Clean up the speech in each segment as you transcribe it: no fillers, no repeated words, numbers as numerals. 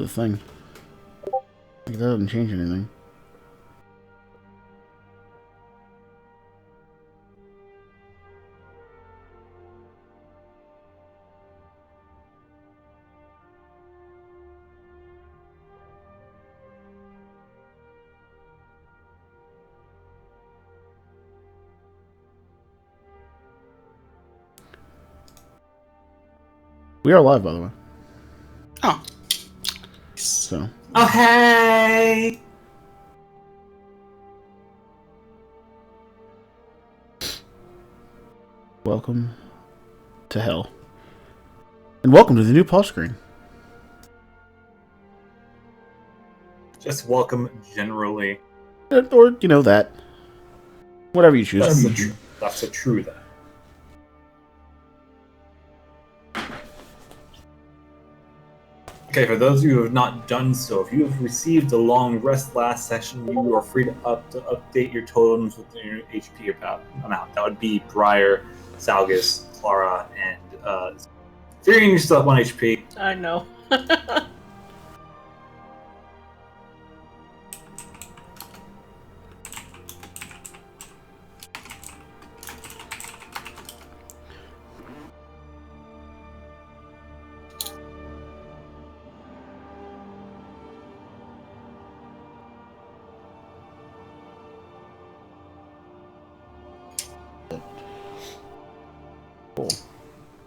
the thing. That doesn't change anything. We are live, by the way. Oh. So. Oh, hey! Welcome to hell. And welcome to the new pause screen. Just welcome generally. Or, you know, that. Whatever you choose. That's a true that. Okay, for those of you who have not done so, if you have received a long rest last session, you are free to update your totems with your HP amount. That would be Briar, Salgus, Clara, and Tyrion, you're still at 1 HP. I know.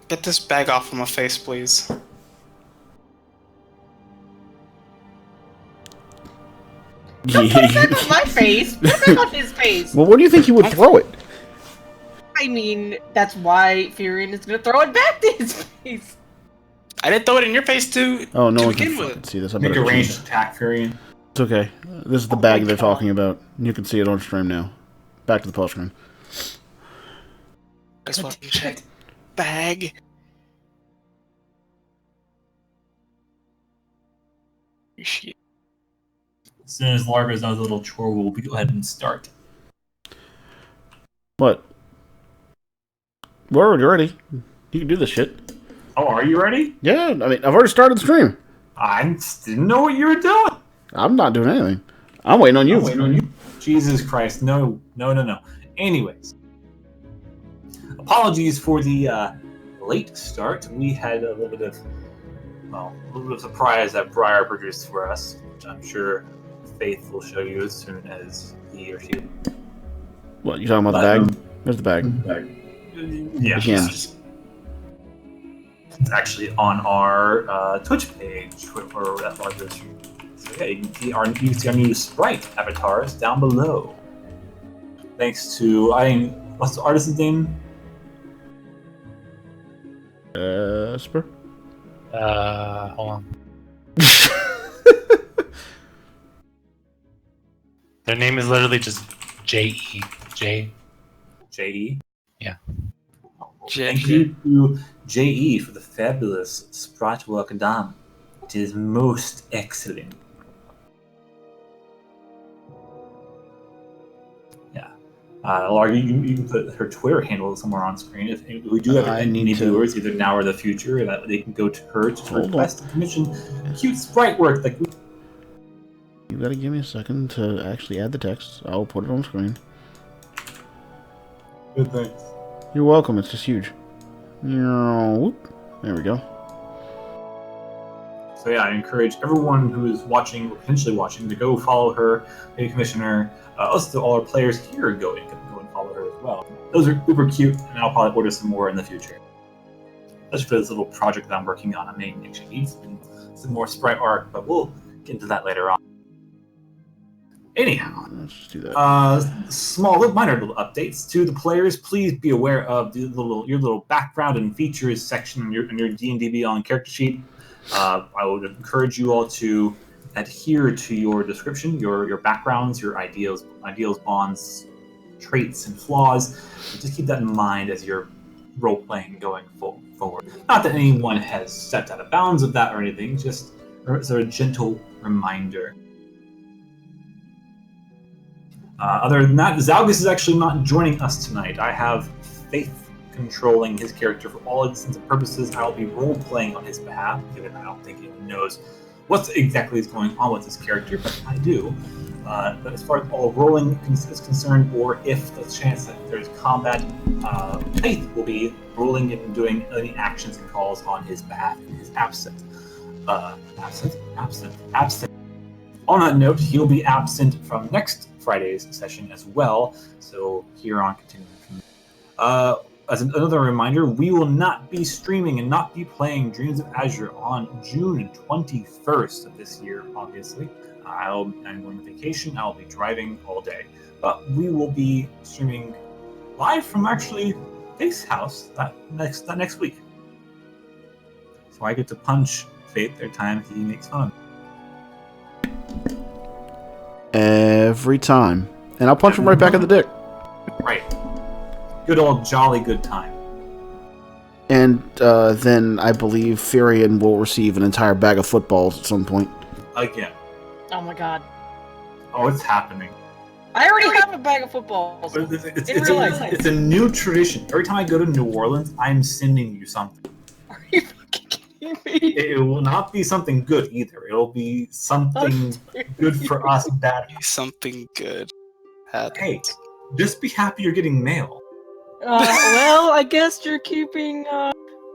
Get this bag off of my face, please. Don't put it back on my face. Put it back on his face. Well, where do you think he would throw it? I mean, that's why Furion is going to throw it back to his face. I didn't throw it in your face to Oh, no to one begin can with. see this. I Make better a ranged change it. attack, Tyrion. It's okay. This is the bag they're talking about. You can see it on stream now. Back to the pause screen. Just want to check. Bag. Shit. As soon as Larva's done his little chore, we'll go ahead and start. What? We're already ready. You can do this shit. Oh, are you ready? Yeah, I mean, I've already started the stream. I didn't know what you were doing. I'm not doing anything. I'm waiting on you. Jesus Christ, no. Anyways, apologies for the late start. We had a little bit of surprise that Briar produced for us, which I'm sure Faith will show you as soon as he or she. What, you talking about the bag? Where's the bag? Yeah, Again. It's actually on our Twitch page or that Larva. So yeah, you can see our new sprite avatars down below. Thanks to what's the artist's name? Spur? Hold on. Their name is literally just J.E. J.E. Yeah. Thank you to J.E. for the fabulous sprite work done. It is most excellent. Yeah. Larga, you can put her Twitter handle somewhere on screen. If we do have any viewers, either now or the future, that they can go to her to request and commission cute sprite work. Like You gotta give me a second to actually add the text. I'll put it on screen. Good, thanks. You're welcome. It's just huge. Whoop. There we go. So yeah, I encourage everyone who is watching or potentially watching to go follow her, maybe commission her. Also, all our players here go and follow her as well. Those are super cute, and I'll probably order some more in the future. Especially for this little project that I'm working on. I may actually need some more sprite art, but we'll get into that later on. Anyhow, Let's just do that. minor little updates to the players. Please be aware of your little background and features section in your D&D Beyond character sheet. I would encourage you all to adhere to your description, your backgrounds, your ideals, bonds, traits, and flaws. And just keep that in mind as you're role playing going forward. Not that anyone has stepped out of bounds of that or anything. Just as a gentle reminder. Other than that, Zalgus is actually not joining us tonight. I have Faith controlling his character for all intents and purposes. I'll be role-playing on his behalf, given I don't think anyone knows what exactly is going on with this character, but I do. But as far as all rolling is concerned, or if the chance that there's combat, Faith will be rolling and doing any actions and calls on his behalf in his absence. Absent. On that note, he'll be absent from next Friday's session as well. So here on continuing from as another reminder, we will not be streaming and not be playing Dreams of Azure on June 21st of this year, obviously. I'm going on vacation. I'll be driving all day. But we will be streaming live from actually Faith's house that next week. So I get to punch Faith every time he makes fun of me. Every time. And I'll punch him right back in the dick. Right. Good old jolly good time. And then I believe Furion will receive an entire bag of footballs at some point. Again. Oh my god. Oh, it's happening. I already have a bag of footballs. It's a new tradition. Every time I go to New Orleans, I'm sending you something. Are you fucking kidding me? It will not be something good either. It'll be something good for us, bad. Something good. Hey, just be happy you're getting mail. Well, I guess you're keeping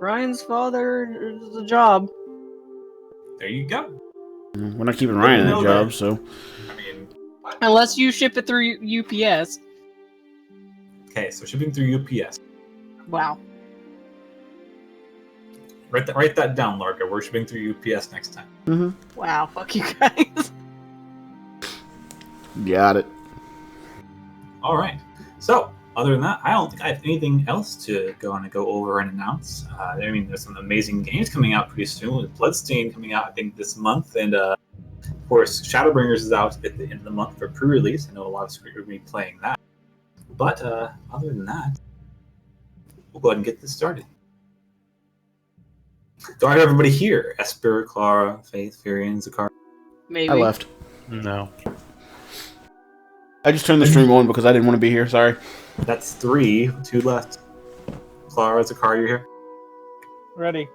Ryan's father the job. There you go. We're not keeping Ryan in a job, so... I mean... Unless you ship it through UPS. Okay, so shipping through UPS. Wow. Write that down, Larga. We're shipping through UPS next time. Mm-hmm. Wow, fuck you guys. Got it. Alright. So, other than that, I don't think I have anything else to go over and announce. I mean, there's some amazing games coming out pretty soon, with Bloodstained coming out, I think, this month, and of course, Shadowbringers is out at the end of the month for pre-release. I know a lot of people are going to be playing that. But other than that, we'll go ahead and get this started. Do I have everybody here? Esper, Clara, Faith, Furion, Zakar? Maybe. I left. No. I just turned the stream on because I didn't want to be here, sorry. That's 3. 2 left. Clara, Zakar, you're here? Ready.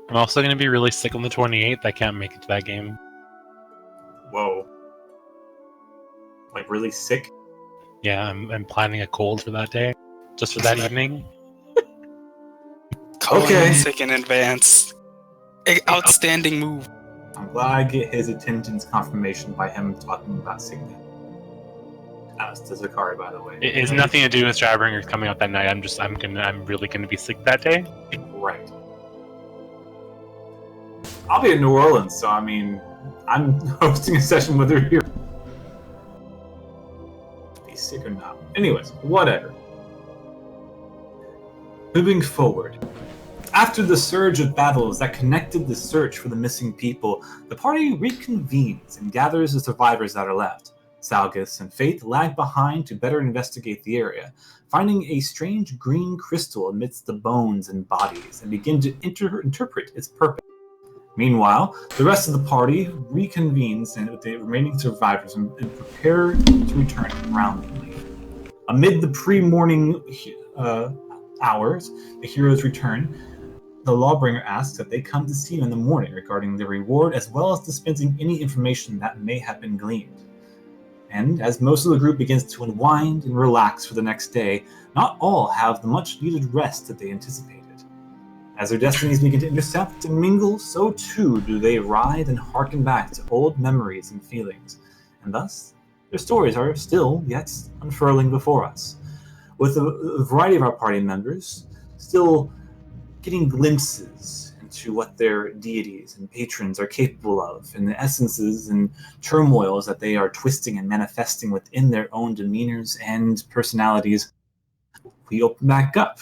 I'm also going to be really sick on the 28th. I can't make it to that game. Whoa. Like, really sick? Yeah, I'm planning a cold for that day. Just for that evening. Okay. Sick in advance. Outstanding move. I'm glad I get his attendance confirmation by him talking about sickness. That's to Zakari, by the way. It has nothing to do with Shadowbringers coming out that night. I'm really gonna be sick that day. Right. I'll be in New Orleans, so I mean, I'm hosting a session whether you're be sick or not. Anyways, whatever. Moving forward. After the surge of battles that connected the search for the missing people, the party reconvenes and gathers the survivors that are left. Salgus and Faith lag behind to better investigate the area, finding a strange green crystal amidst the bones and bodies, and begin to interpret its purpose. Meanwhile, the rest of the party reconvenes with the remaining survivors and prepare to return roundly. Amid the pre-morning hours, the heroes return. The Lawbringer asks that they come to see him in the morning regarding the reward, as well as dispensing any information that may have been gleaned. And as most of the group begins to unwind and relax for the next day, not all have the much-needed rest that they anticipated. As their destinies begin to intersect and mingle, so too do they writhe and harken back to old memories and feelings, and thus their stories are still yet unfurling before us, with a variety of our party members still getting glimpses into what their deities and patrons are capable of, and the essences and turmoils that they are twisting and manifesting within their own demeanors and personalities. We open back up.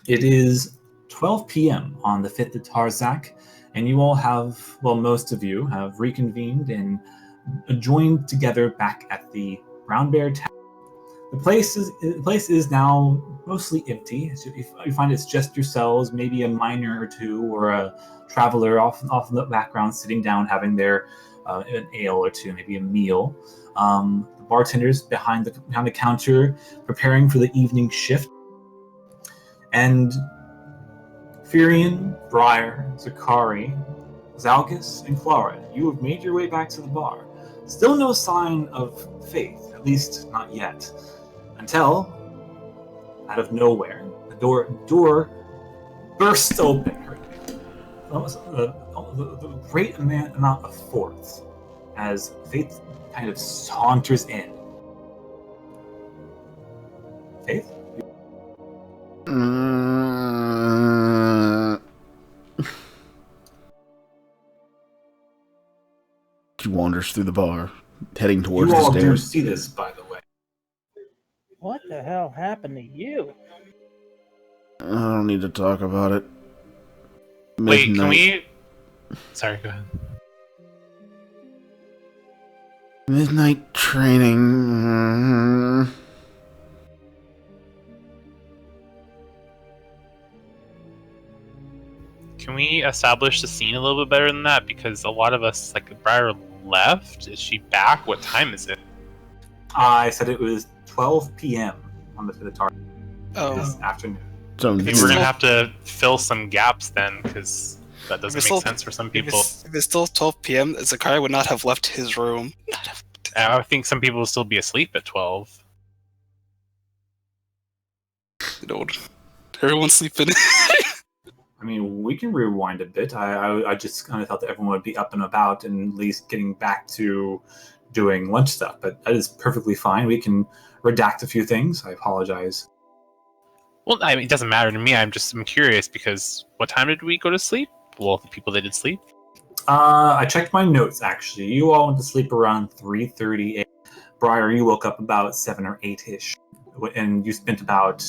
It is 12 p.m. on the 5th of Tarzak, and you all have, well, most of you have reconvened and joined together back at the Brown Bear Tavern. The place is now mostly empty. So you find it's just yourselves, maybe a miner or two, or a traveler off in the background, sitting down, having their an ale or two, maybe a meal. The bartenders behind the counter, preparing for the evening shift. And Furion, Briar, Zakari, Zalgus and Clara, you have made your way back to the bar. Still no sign of Faith, at least not yet. Until, out of nowhere, the door bursts open. The great amount of force as Faith kind of saunters in. Faith? She wanders through the bar, heading towards You the all do stairs. see this, by the way. What the hell happened to you? I don't need to talk about it. Wait, Midnight. can we... Sorry, go ahead. Midnight training. Can we establish the scene a little bit better than that? Because a lot of us, like, Briar left. Is she back? What time is it? I said it was 12 p.m. on the target this afternoon. So Maybe we're gonna have to fill some gaps then, because that doesn't If it's make still- sense for some If people. if it's still 12 p.m., Zachariah would not have left his room. I think some people will still be asleep at 12. Everyone's sleeping. I mean, we can rewind a bit. I just kind of thought that everyone would be up and about and at least getting back to doing lunch stuff, but that is perfectly fine. We can redact a few things. I apologize. Well, I mean, it doesn't matter to me. I'm curious because what time did we go to sleep? Well, the people that did sleep. I checked my notes, actually. You all went to sleep around 3:30. Briar, you woke up about 7 or 8-ish, and you spent about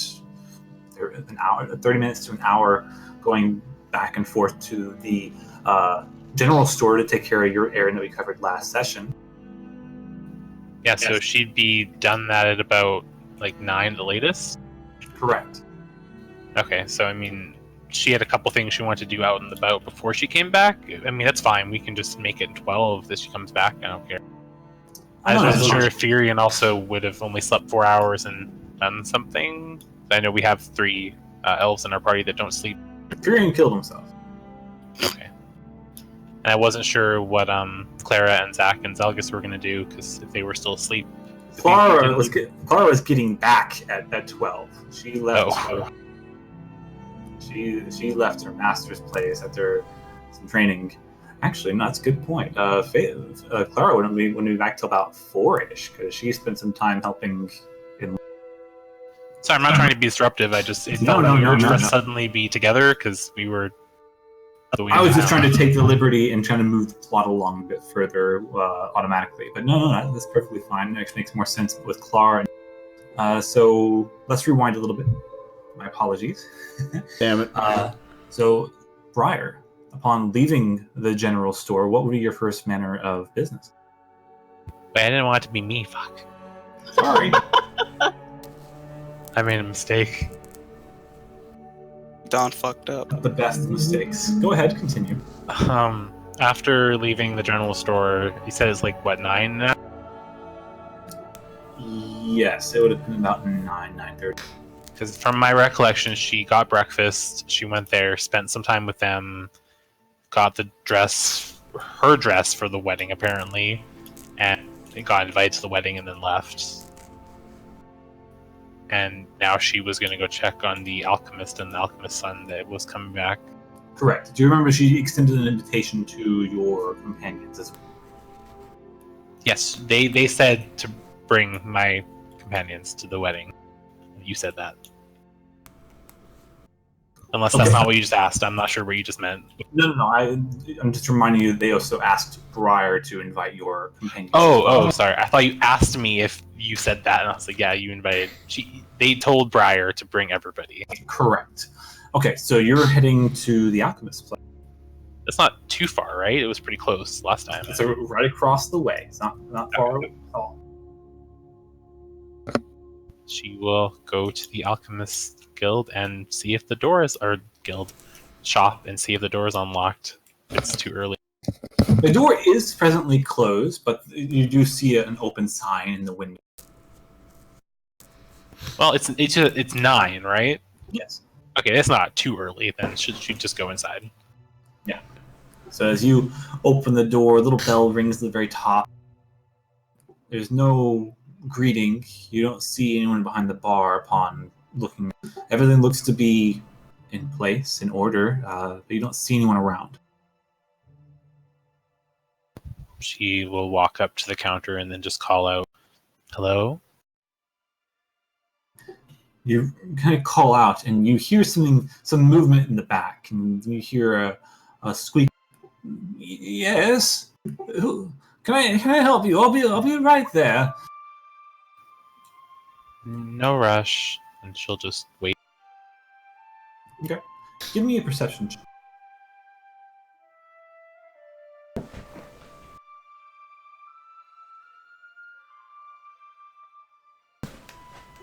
an hour, 30 minutes to an hour going back and forth to the general store to take care of your errand that we covered last session. Yeah, so she'd be done that at about like 9 the latest. Correct. Okay, so I mean, she had a couple things she wanted to do out and about before she came back. I mean, that's fine. We can just make it 12 if she comes back. I don't care. I Oh, wasn't that's sure if Furion also would have only slept 4 hours and done something. I know we have 3 elves in our party that don't sleep. Furion killed himself. Okay. And I wasn't sure what Clara and Zach and Zelgus were going to do, because if they were still asleep. Clara was getting back at 12. She left. Oh. She left her master's place after some training. Actually, no, that's a good point. Clara wouldn't be back till about 4-ish because she spent some time helping. Sorry, I'm not trying to be disruptive. It felt No, weird no, for us no. to suddenly be together because we were. I was just trying to take the liberty and trying to move the plot along a bit further automatically. But no, that's perfectly fine. It actually makes more sense with Clara. So let's rewind a little bit. My apologies. Damn it. So, Briar, upon leaving the general store, what would be your first manner of business? Wait, I didn't want it to be me. Fuck. Sorry. I made a mistake. Don fucked up. The best mistakes. Go ahead, continue. After leaving the general store, you said it's like, what, 9 now? Yes, it would have been about 9:30. Because from my recollection, she got breakfast, she went there, spent some time with them, got her dress for the wedding, apparently, and got invited to the wedding and then left. And now she was going to go check on the alchemist and the alchemist's son that was coming back. Correct. Do you remember she extended an invitation to your companions as well? Yes, they said to bring my companions to the wedding. You said that. Unless that's Okay. not what you just asked. I'm not sure what you just meant. No. I'm just reminding you that they also asked Briar to invite your companions. Oh, sorry. I thought you asked me if you said that, and I was like, yeah, you invited. They told Briar to bring everybody. Correct. Okay, so you're heading to the alchemist place. That's not too far, right? It was pretty close last time. It's right across the way. It's not far away at all. She will go to the alchemist guild and see if the doors are guild shop and see if the door is unlocked. It's too early. The door is presently closed, but you do see an open sign in the window. Well, it's 9, right? Yes. Okay, that's not too early. Then should she just go inside? So as you open the door, a little bell rings at the very top. There's no greeting. You don't see anyone behind the bar upon looking. Everything looks to be in place, in order, but you don't see anyone around. She will walk up to the counter and then just call out, "Hello?" You kind of call out, and you hear some movement in the back, and you hear a squeak. Yes. Can I help you? I'll be right there. No rush. And she'll just wait. Okay. Give me a perception check.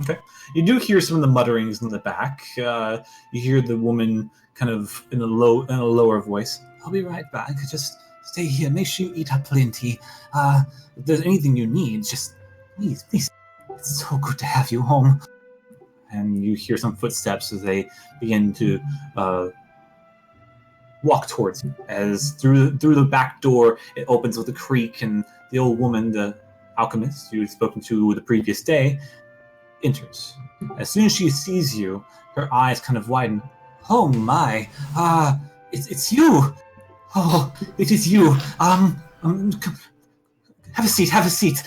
Okay. You do hear some of the mutterings in the back. You hear the woman kind of in a lower voice. I'll be right back. Just stay here. Make sure you eat up plenty. If there's anything you need, just please. It's so good to have you home. And you hear some footsteps as they begin to walk towards you. As through the back door, it opens with a creak, and the old woman, the alchemist you had spoken to the previous day, enters. As soon as she sees you, her eyes kind of widen. Oh my! It's you! Oh, it is you! Have a seat.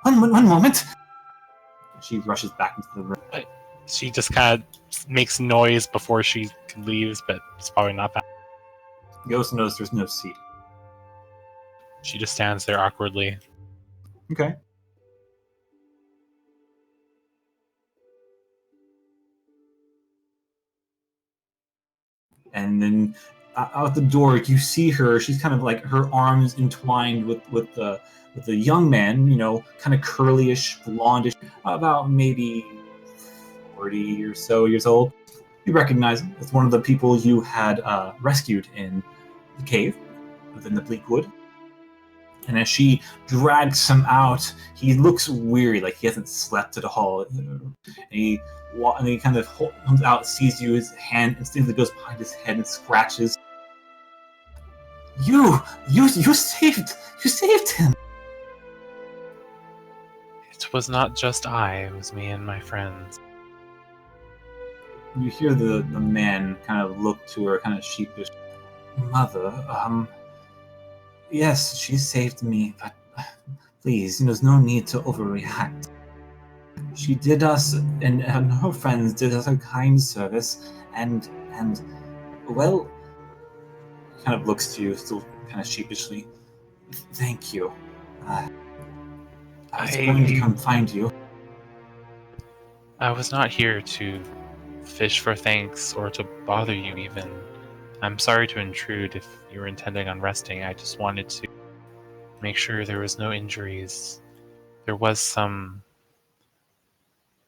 One moment. She rushes back into the room. She just kind of makes noise before she leaves, but it's probably not that. You also notice there's no seat. She just stands there awkwardly. Okay. And then out the door, you see her. She's kind of like her arms entwined with the young man. You know, kind of curlyish, blondish, about maybe 40 or so years old. You recognize him as one of the people you had rescued in the cave within the bleak wood. And as she drags him out, he looks weary, like he hasn't slept at all. And he kind of comes out, sees you, his hand instinctively goes behind his head and scratches. You saved him. It was not just I, it was me and my friends. You hear the man kind of look to her, kind of sheepish. Mother, yes, she saved me, but please, there's no need to overreact. She did us, and her friends did us a kind service, and well, kind of looks to you, still kind of sheepishly. Thank you. I was going to come find you. I was not here to fish for thanks or to bother you even. I'm sorry to intrude if you were intending on resting. I just wanted to make sure there was no injuries. There was some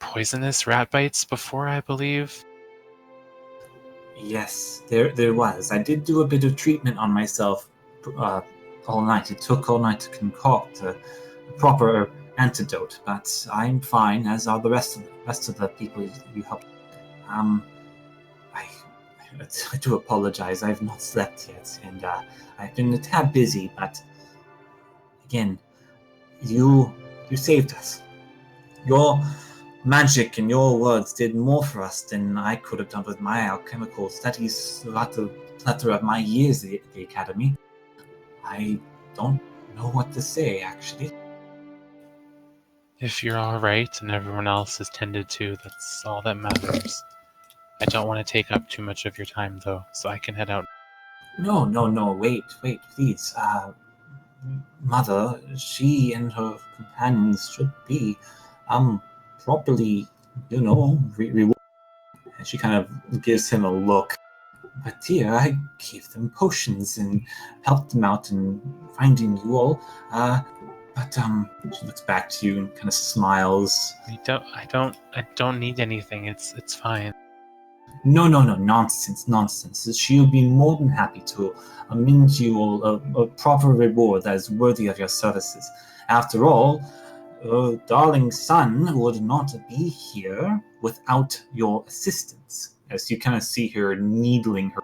poisonous rat bites before, I believe. Yes, there was. I did do a bit of treatment on myself all night. It took all night to concoct a proper antidote, but I'm fine, as are the rest of the people you helped. I do apologize. I've not slept yet, and I've been a tad busy. But again, you saved us. Your magic and your words did more for us than I could have done with my alchemical studies throughout the plethora of my years at the academy. I don't know what to say, actually. If you're alright and everyone else is tended to, that's all that matters. I don't want to take up too much of your time, though, so I can head out. No, wait, please. Mother, she and her companions should be, properly, rewarded. And she kind of gives him a look. But dear, I gave them potions and helped them out in finding you all. But she looks back to you and kind of smiles. I don't need anything. It's fine. No, nonsense. She'll be more than happy to amend you all a proper reward that is worthy of your services. After all, your darling son would not be here without your assistance. As you kind of see her needling her.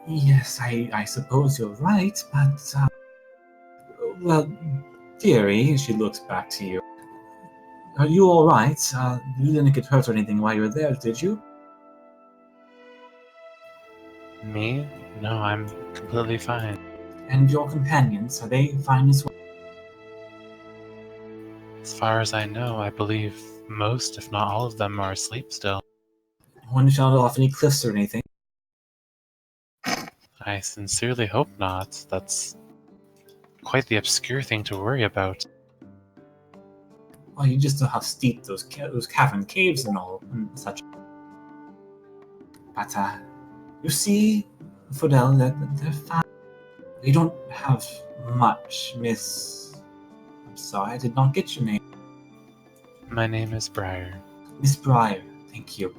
Yes, I suppose you're right, but, well, dearie, she looks back to you. Are you alright? You didn't get hurt or anything while you were there, did you? Me? No, I'm completely fine. And your companions, are they fine as well? As far as I know, I believe most, if not all of them, are asleep still. One fell off any cliffs or anything? I sincerely hope not. That's quite the obscure thing to worry about. Well, you just know how steep those cavern caves and all and such. But you see, Fidel, that they're fine. We don't have much, Miss. I'm sorry, I did not get your name. My name is Briar. Miss Breyer, thank you.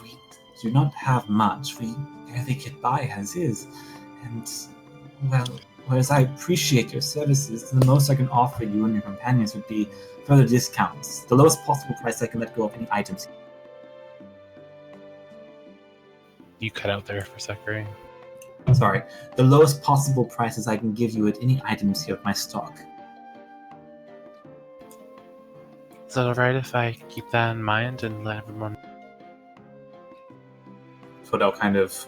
We do not have much. We barely get by as is. And, well, whereas I appreciate your services, the most I can offer you and your companions would be further discounts. The lowest possible price I can let go of any items. You cut out there for a sec, right? Sorry. The lowest possible prices I can give you at any items here of my stock. Is it alright if I keep that in mind and let everyone... Fidel kind of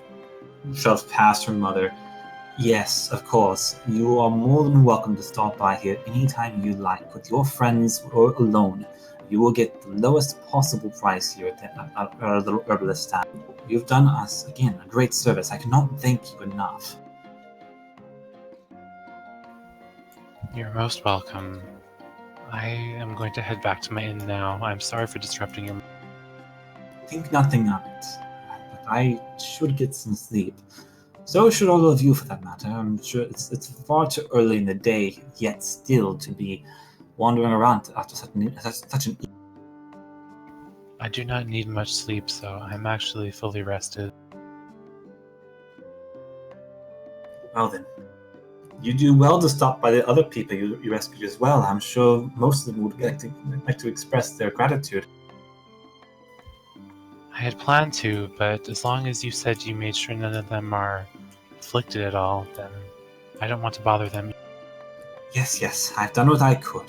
shoves past her mother. Yes, of course. You are more than welcome to stop by here anytime you like, with your friends or alone. You will get the lowest possible price here at our little herbalist stand. You've done us, again, a great service. I cannot thank you enough. You're most welcome. I am going to head back to my inn now. I'm sorry for disrupting your... Think nothing of it. But I should get some sleep. So should all of you, for that matter. I'm sure it's far too early in the day, yet still to be wandering around after such an... I do not need much sleep, so I'm actually fully rested. Well then, you do well to stop by the other people you rescued as well. I'm sure most of them would like to express their gratitude. I had planned to, but as long as you said you made sure none of them are afflicted at all, then I don't want to bother them. Yes, I've done what I could.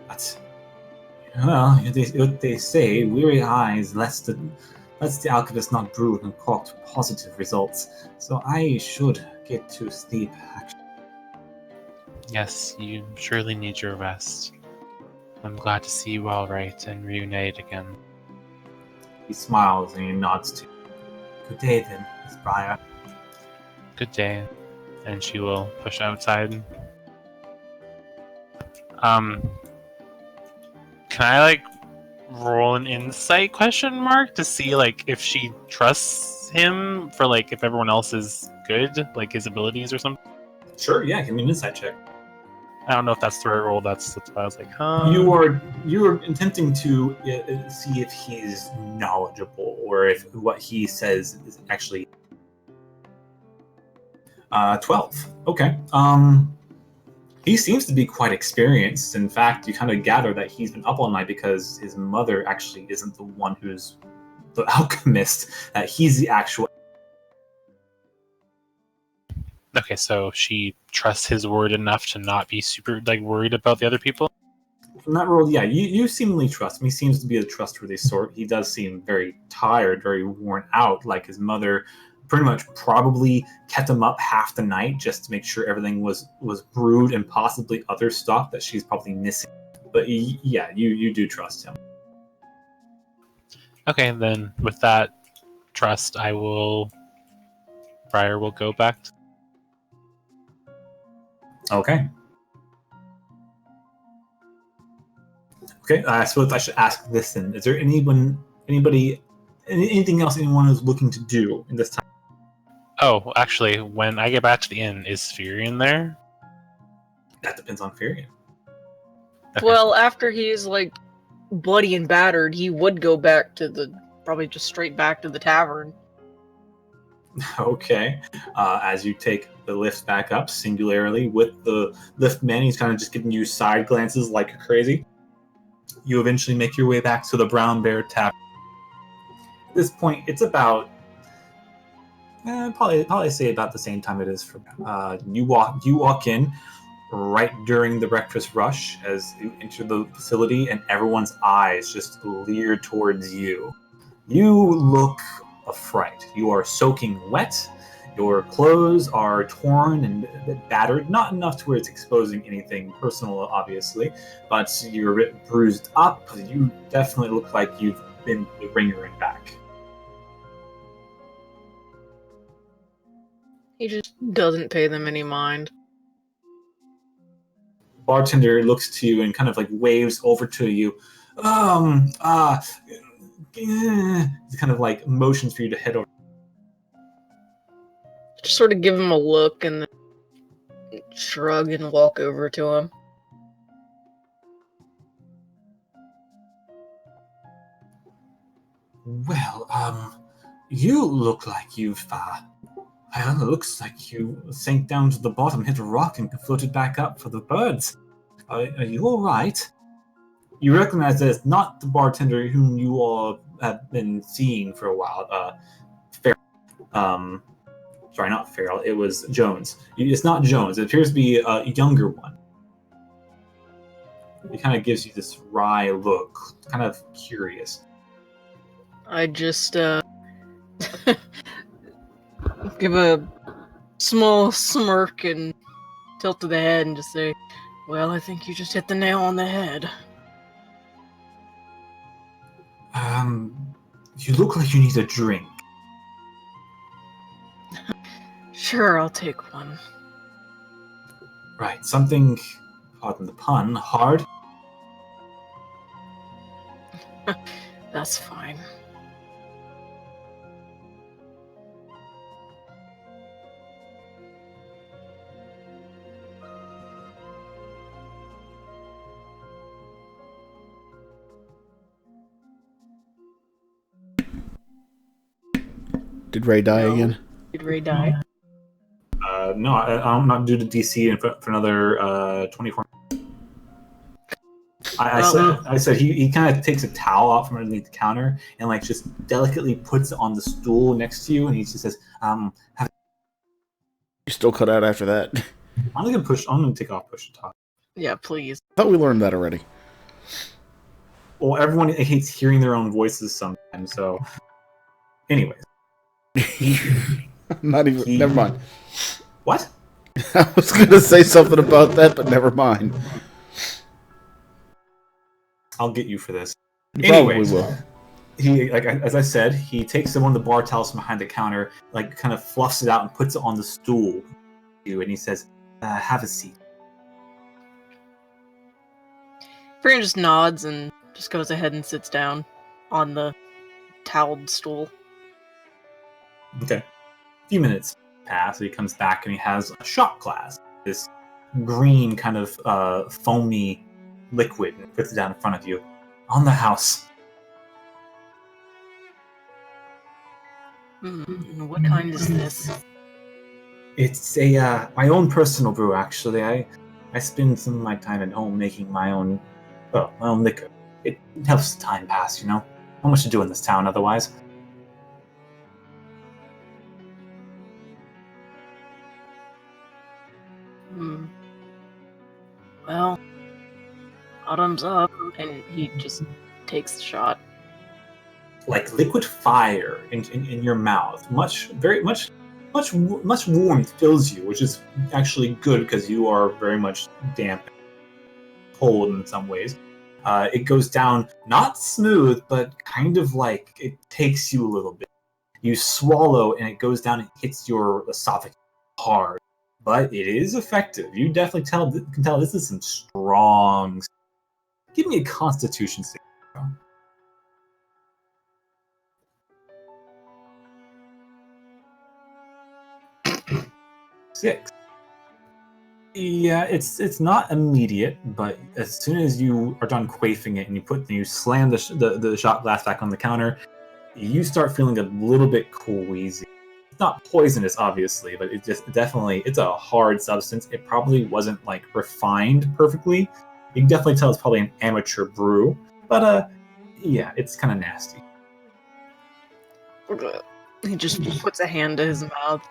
But, well, they say, weary eyes lest the alchemist not brew and concoct positive results. So I should get to sleep, actually. Yes, you surely need your rest. I'm glad to see you all right and reunited again. He smiles and he nods to you. Good day then, Miss Briar. Good day. And she will push outside. Can I roll an insight question mark to see if she trusts him for if everyone else is good, his abilities or something? Sure, yeah, give me an insight check. I don't know if that's the right roll. That's why I was like, huh. You are attempting to see if he's knowledgeable or if what he says is actually 12. Okay. He seems to be quite experienced. In fact, you kind of gather that he's been up all night because his mother actually isn't the one who's the alchemist. He's the actual... Okay, so she trusts his word enough to not be super worried about the other people? From that role, yeah, you seemingly trust him. He seems to be a trustworthy sort. He does seem very tired, very worn out, like his mother pretty much probably kept him up half the night just to make sure everything was brewed and possibly other stuff that she's probably missing. But yeah, you do trust him. Okay, then with that trust, Briar will go back. Okay. Okay, I suppose I should ask this then. Is there anything else anyone is looking to do in this time? Oh, actually, when I get back to the inn, is Furion there? That depends on Furion. Okay. Well, after he's bloody and battered, he would go back to probably just straight back to the tavern. Okay. As you take the lift back up singularly with the lift man, he's kind of just giving you side glances like you're crazy. You eventually make your way back to the Brown Bear Tavern. At this point, it's about Probably say about the same time it is for you walk in right during the breakfast rush as you enter the facility, and everyone's eyes just leer towards you. You look a fright. You are soaking wet. Your clothes are torn and battered, not enough to where it's exposing anything personal, obviously, but you're a bit bruised up. You definitely look like you've been the ringer and back. He just doesn't pay them any mind. Bartender looks to you and kind of like waves over to you. He kind of like motions for you to head over. Just sort of give him a look and then shrug and walk over to him. Well, you look like you've it looks like you sank down to the bottom, hit a rock, and floated back up for the birds. Are you all right? You recognize that it's not the bartender whom you all have been seeing for a while. Farrell. Sorry, not Farrell. It was Jones. It's not Jones. It appears to be a younger one. He kind of gives you this wry look, kind of curious. I just give a small smirk and tilt to the head and just say, "Well, I think you just hit the nail on the head." You look like you need a drink. Sure, I'll take one. Right, something, pardon the pun, hard? That's fine. Did Ray die again? Did Ray die? No, I'm not due to DC for another 24. I said he kind of takes a towel out from underneath the counter and like just delicately puts it on the stool next to you, and he just says, You still cut out after that. I'm gonna take off push to talk. Yeah, please. I thought we learned that already. Well, everyone hates hearing their own voices sometimes, so anyways. Not even. Never mind. What? I was gonna say something about that, but never mind. I'll get you for this. You probably will. He, like as I said, he takes one of the bar towels from behind the counter, like kind of fluffs it out and puts it on the stool. And he says, "Have a seat." Fran just nods and just goes ahead and sits down on the toweled stool. Okay. A few minutes pass. He comes back and he has a shot glass, this green kind of foamy liquid, and puts it down in front of you. On the house. What kind is this? It's a my own personal brew, actually. I spend some of my time at home making my own liquor. It helps the time pass, you know. Not much to do in this town otherwise. Well, autumn's up, and he just takes the shot. Like liquid fire in your mouth. Much warmth fills you, which is actually good because you are very much damp, cold in some ways. It goes down not smooth, but kind of like it takes you a little bit. You swallow and it goes down and hits your esophagus hard, but it is effective. You definitely can tell this is some strong. Give me a Constitution save. 6. Yeah, it's not immediate, but as soon as you are done quaffing it and you slam the shot glass back on the counter, you start feeling a little bit queasy. It's not poisonous, obviously, but it's a hard substance. It probably wasn't like refined perfectly. You can definitely tell it's probably an amateur brew, but yeah, it's kind of nasty. He just puts a hand to his mouth.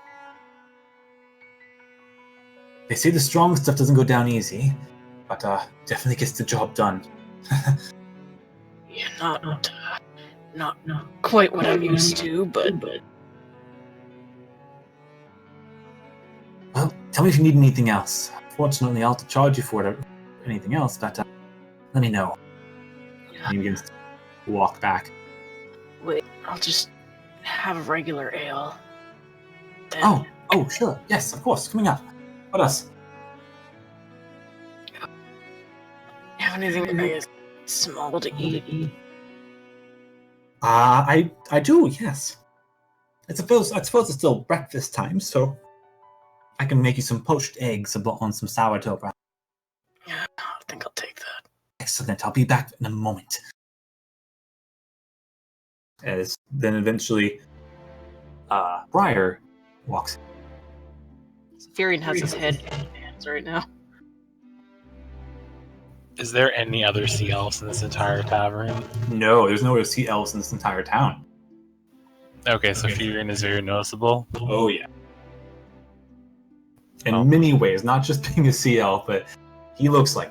They say the strong stuff doesn't go down easy, but definitely gets the job done. Yeah, not quite what I'm used to, but Well, tell me if you need anything else. Fortunately, I'll have to charge you for it or anything else, but let me know. And he begins to walk back. wait, I'll just have a regular ale. Then Oh, sure. Yes, of course. Coming up. What else? have anything really small to eat? I do, yes. I suppose it's still breakfast time, so I can make you some poached eggs on some sourdough bread. Yeah, I think I'll take that. Excellent. I'll be back in a moment. As then eventually, Briar walks. Furion has his head in his hands right now. Is there any other sea elves in this entire tavern? No, there's no way to see elves in this entire town. Okay, so Furion is very noticeable. Oh yeah. In Oh. many ways, not just being a sea elf, but he looks like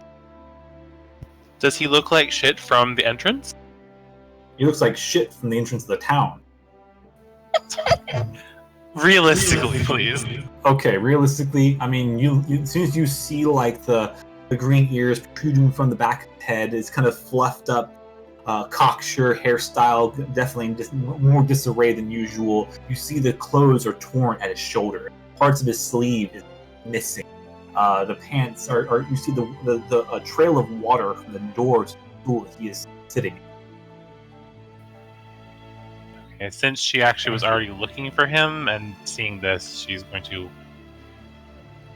Does he look like shit from the entrance? shit from the entrance of the town. Realistically, please. Okay, realistically, I mean, you as soon as you see like the green ears protruding from the back of the head, it's kind of fluffed up, cocksure hairstyle, definitely more disarray than usual. You see the clothes are torn at his shoulder, parts of his sleeve is missing. The pants are you see the trail of water from the door to the stool that he is sitting in. Okay, since she actually was already looking for him and seeing this, she's going to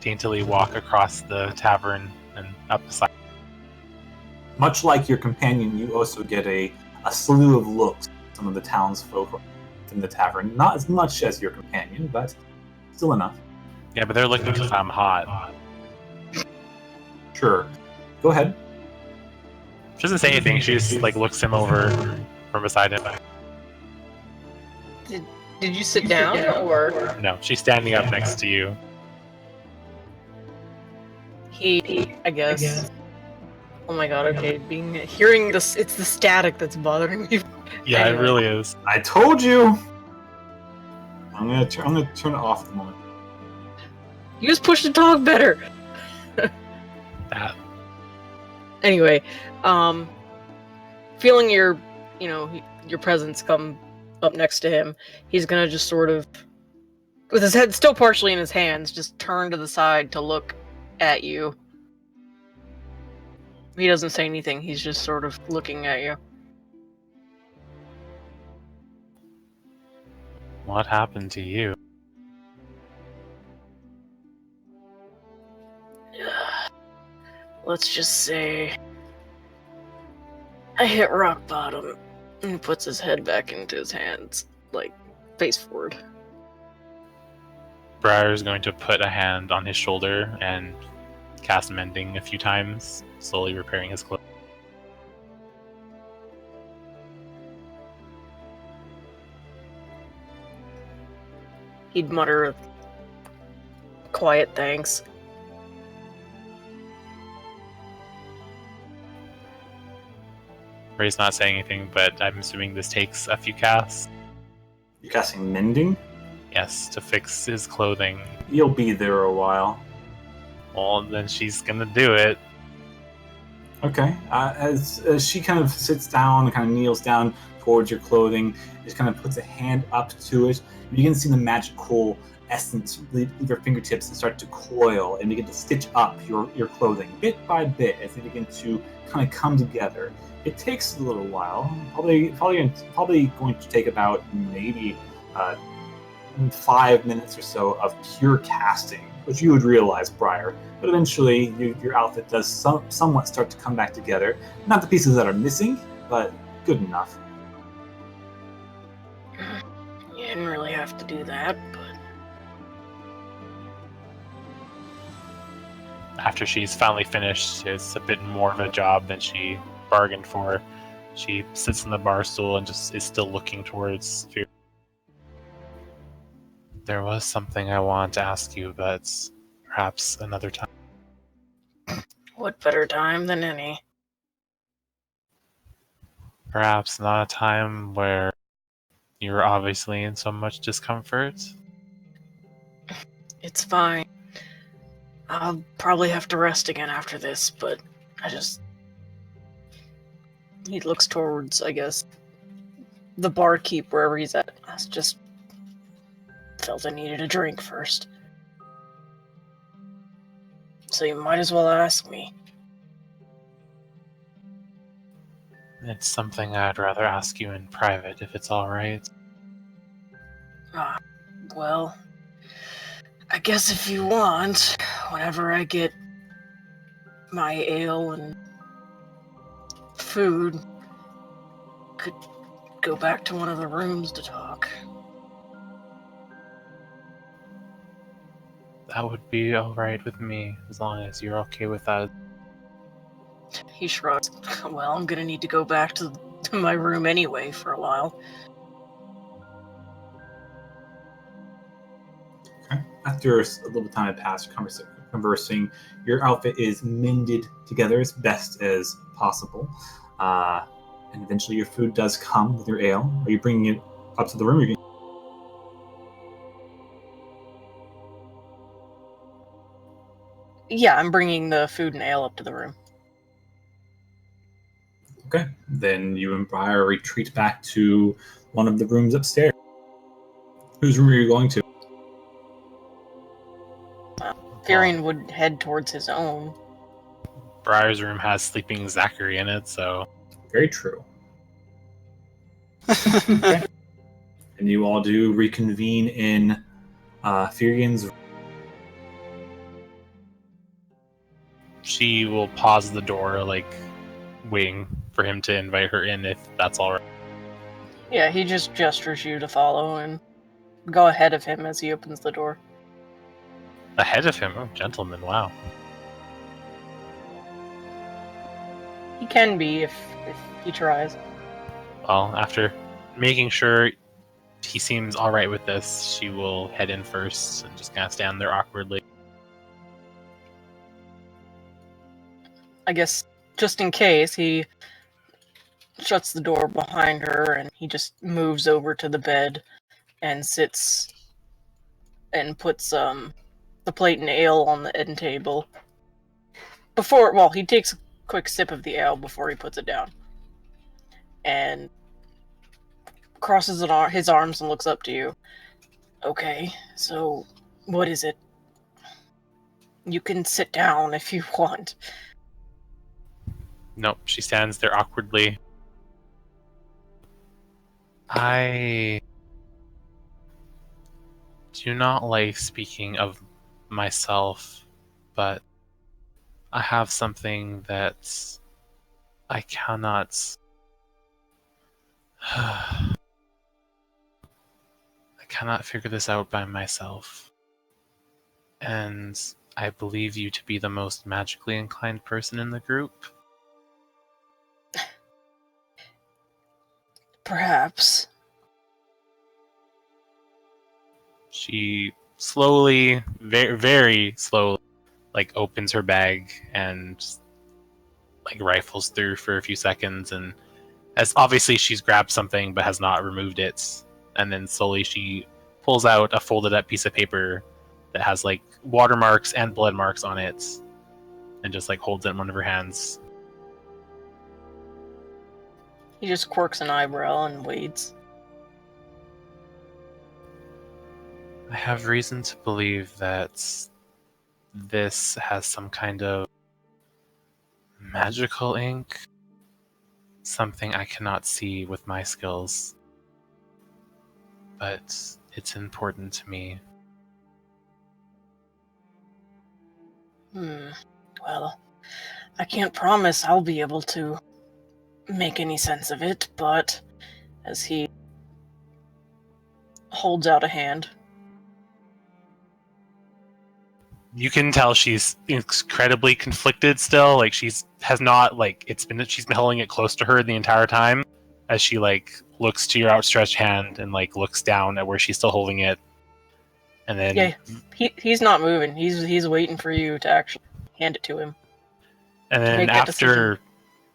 daintily walk across the tavern and up the side. Much like your companion, you also get a slew of looks from some of the townsfolk in the tavern. Not as much as your companion, but still enough. Yeah, but they're looking because I'm hot. Sure. Go ahead. She doesn't say anything, she just like looks him over from beside him. Did you sit down or No, she's standing up next to you. he? I guess. Oh my god! Okay, hearing this, it's the static that's bothering me. Yeah, Anyway. it really is. I told you. I'm gonna turn it off at the moment. You just push the talk better. That. Anyway, feeling your presence come up next to him, he's gonna just sort of, with his head still partially in his hands, just turn to the side to look at you. He doesn't say anything, he's just sort of looking at you. What happened to you? Let's just say I hit rock bottom. And he puts his head back into his hands, like face forward. Briar's going to put a hand on his shoulder and cast mending a few times, slowly repairing his clothes. He'd mutter a quiet thanks. Ray's not saying anything, but I'm assuming this takes a few casts. You're casting mending? Yes, to fix his clothing. You'll be there a while. Well, then she's gonna do it. Okay. As she kind of sits down and kind of kneels down towards your clothing, just kind of puts a hand up to it, you begin to see the magical essence leave your fingertips and start to coil and begin to stitch up your clothing bit by bit as they begin to kind of come together. It takes a little while, probably going to take about maybe 5 minutes or so of pure casting, which you would realize prior. But eventually, your outfit does somewhat start to come back together. Not the pieces that are missing, but good enough. You didn't really have to do that, but After she's finally finished, it's a bit more of a job than she bargained for. She sits on the bar stool and just is still looking towards Fear. There was something I want to ask you, but perhaps another time. What better time than any? Perhaps not a time where you're obviously in so much discomfort. It's fine. I'll probably have to rest again after this, but I just... He looks towards, I guess, the barkeep wherever he's at. I just felt I needed a drink first. So you might as well ask me. It's something I'd rather ask you in private, if it's alright. Well, I guess if you want, whenever I get my ale and food, could go back to one of the rooms to talk. That would be alright with me, as long as you're okay with that. He shrugs. Well, I'm gonna need to go back to my room anyway for a while. Okay. After a little bit of time had passed, conversing, your outfit is mended together as best as possible. And eventually your food does come with your ale. Are you bringing it up to the room? Yeah, I'm bringing the food and ale up to the room. Okay. Then you and Briar retreat back to one of the rooms upstairs. Whose room are you going to? Firion would head towards his own. Briar's room has sleeping Zachary in it, so... Very true. Okay. And you all do reconvene in Firion's. She will pause the door, like, waiting for him to invite her in, if that's alright. Yeah, he just gestures you to follow and go ahead of him as he opens the door. Ahead of him? Oh, gentleman, wow. He can be if he tries. Well, after making sure he seems alright with this, she will head in first and just kind of stand there awkwardly. I guess just in case, he shuts the door behind her and he just moves over to the bed and sits and puts the plate and ale on the end table. He takes a quick sip of the ale before he puts it down. And crosses his arms and looks up to you. Okay, so what is it? You can sit down if you want. Nope, she stands there awkwardly. I do not like speaking of myself, but I have something that I cannot... I cannot figure this out by myself. And I believe you to be the most magically inclined person in the group. Perhaps. She slowly, very, very slowly, like, opens her bag and, like, rifles through for a few seconds, and as obviously she's grabbed something but has not removed it, and then slowly she pulls out a folded up piece of paper that has, like, watermarks and blood marks on it, and just, like, holds it in one of her hands. He just quirks an eyebrow and waits. I have reason to believe that this has some kind of magical ink. Something I cannot see with my skills. But it's important to me. Well, I can't promise I'll be able to make any sense of it, but as he holds out a hand. You can tell she's incredibly conflicted still. Like, she's been holding it close to her the entire time as she, like, looks to your outstretched hand and, like, looks down at where she's still holding it. And then Yeah, he's not moving. He's waiting for you to actually hand it to him. And then make that after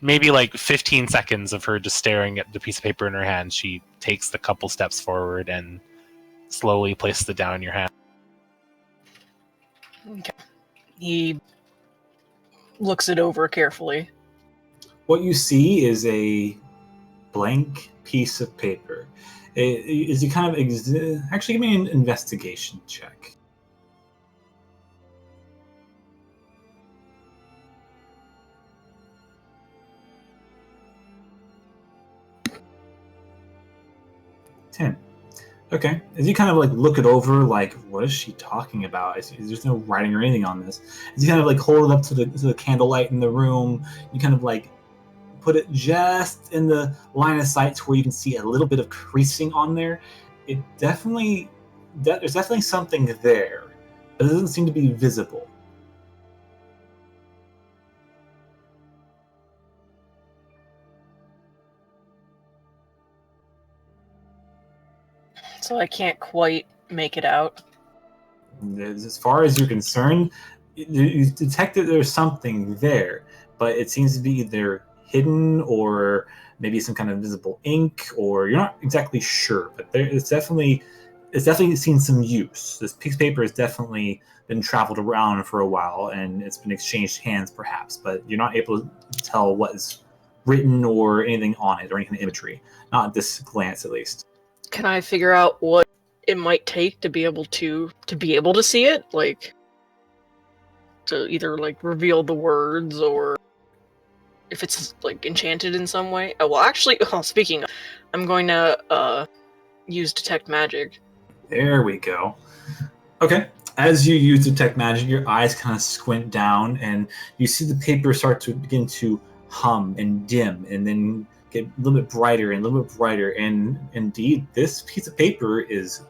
maybe like 15 seconds of her just staring at the piece of paper in her hand, she takes the couple steps forward and slowly places it down in your hand. Okay. He looks it over carefully. What you see is a blank piece of paper. Is it kind of actually give me an investigation check. Okay. As you kind of like look it over, like, what is she talking about? There's no writing or anything on this. As you kind of like hold it up to the candlelight in the room, you kind of like put it just in the line of sight to where you can see a little bit of creasing on there. It definitely, there's definitely something there, but it doesn't seem to be visible. So I can't quite make it out. As far as you're concerned, you detect that there's something there, but it seems to be either hidden or maybe some kind of visible ink, or you're not exactly sure. But it's definitely seen some use. This piece of paper has definitely been traveled around for a while, and it's been exchanged hands, perhaps. But you're not able to tell what is written or anything on it, or any kind of imagery. Not at this glance, at least. Can I figure out what it might take to be able to see it? Like, to either like reveal the words, or if it's like enchanted in some way. Oh, well, actually, speaking of, I'm going to use detect magic. There we go. Okay. As you use detect magic, your eyes kind of squint down, and you see the paper start to begin to hum and dim, and then get a little bit brighter and a little bit brighter. And indeed, this piece of paper is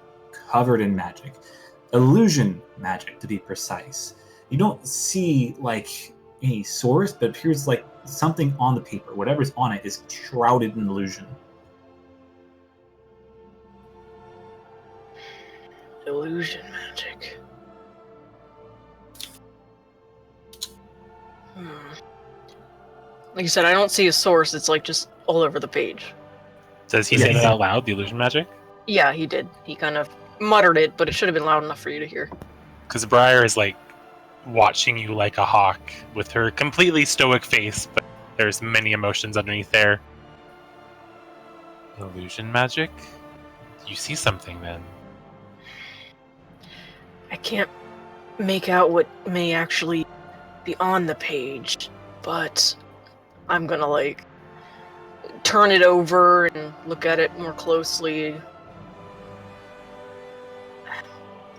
covered in magic. Illusion magic, to be precise. You don't see like any source, but it appears like something on the paper, whatever's on it, is shrouded in illusion. Illusion magic. Like you said, I don't see a source. It's like just all over the page. Does he say that out loud, the illusion magic? Yeah, he did. He kind of muttered it, but it should have been loud enough for you to hear. Because Briar is like watching you like a hawk with her completely stoic face, but there's many emotions underneath there. Illusion magic? You see something then? I can't make out what may actually be on the page, but I'm gonna like turn it over and look at it more closely.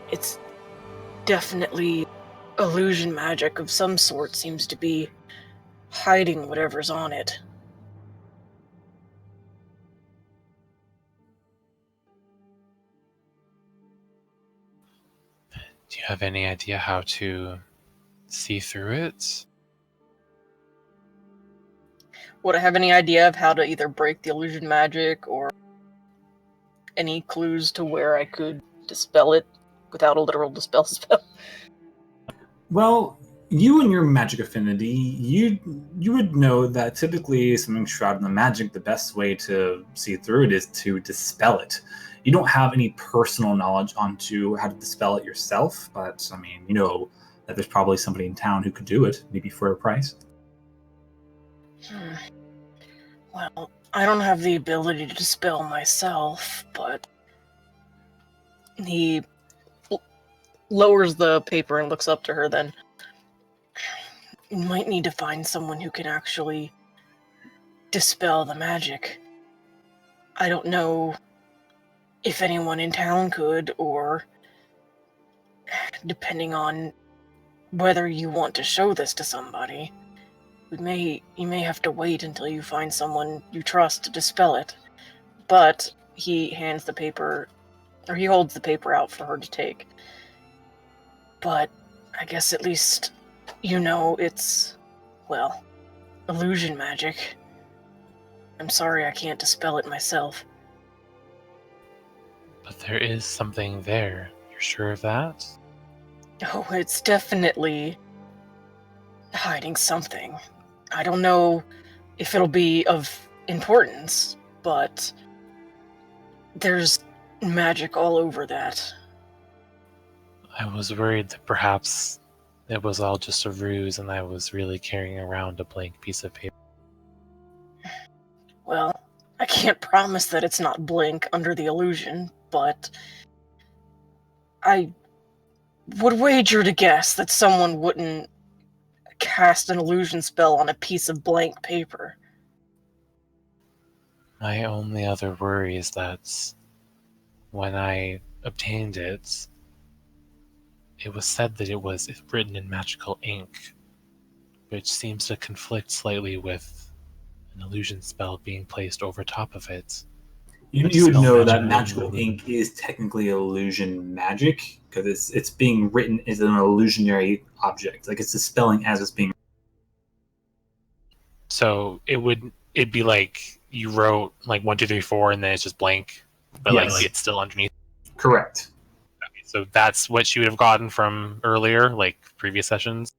It's definitely illusion magic of some sort. Seems to be hiding whatever's on it. Do you have any idea how to see through it? Would I have any idea of how to either break the illusion magic, or any clues to where I could dispel it without a literal dispel spell? Well, you and your magic affinity, you would know that typically something shrouded in the magic, the best way to see through it is to dispel it. You don't have any personal knowledge onto how to dispel it yourself, but I mean, you know that there's probably somebody in town who could do it, maybe for a price. Well, I don't have the ability to dispel myself, but he lowers the paper and looks up to her then. You might need to find someone who can actually dispel the magic. I don't know if anyone in town could, or depending on whether you want to show this to somebody, you may have to wait until you find someone you trust to dispel it. But he hands the paper, or he holds the paper out for her to take. But I guess at least you know it's, well, illusion magic. I'm sorry I can't dispel it myself. But there is something there. You're You're sure of that? Oh, it's definitely hiding something. I don't know if it'll be of importance, but there's magic all over that. I was worried that perhaps it was all just a ruse and I was really carrying around a blank piece of paper. Well, I can't promise that it's not blank under the illusion, but I would wager to guess that someone wouldn't cast an illusion spell on a piece of blank paper. My only other worry is that when I obtained it, it was said that it was written in magical ink, which seems to conflict slightly with an illusion spell being placed over top of it. You would know that magical ink is technically illusion magic because it's being written as an illusionary object. Like it's dispelling as it's being. So it'd be like you wrote like 1, 2, 3, 4, and then it's just blank, but Yes. like it's still underneath. Correct. Okay, so that's what she would have gotten from earlier, like previous sessions.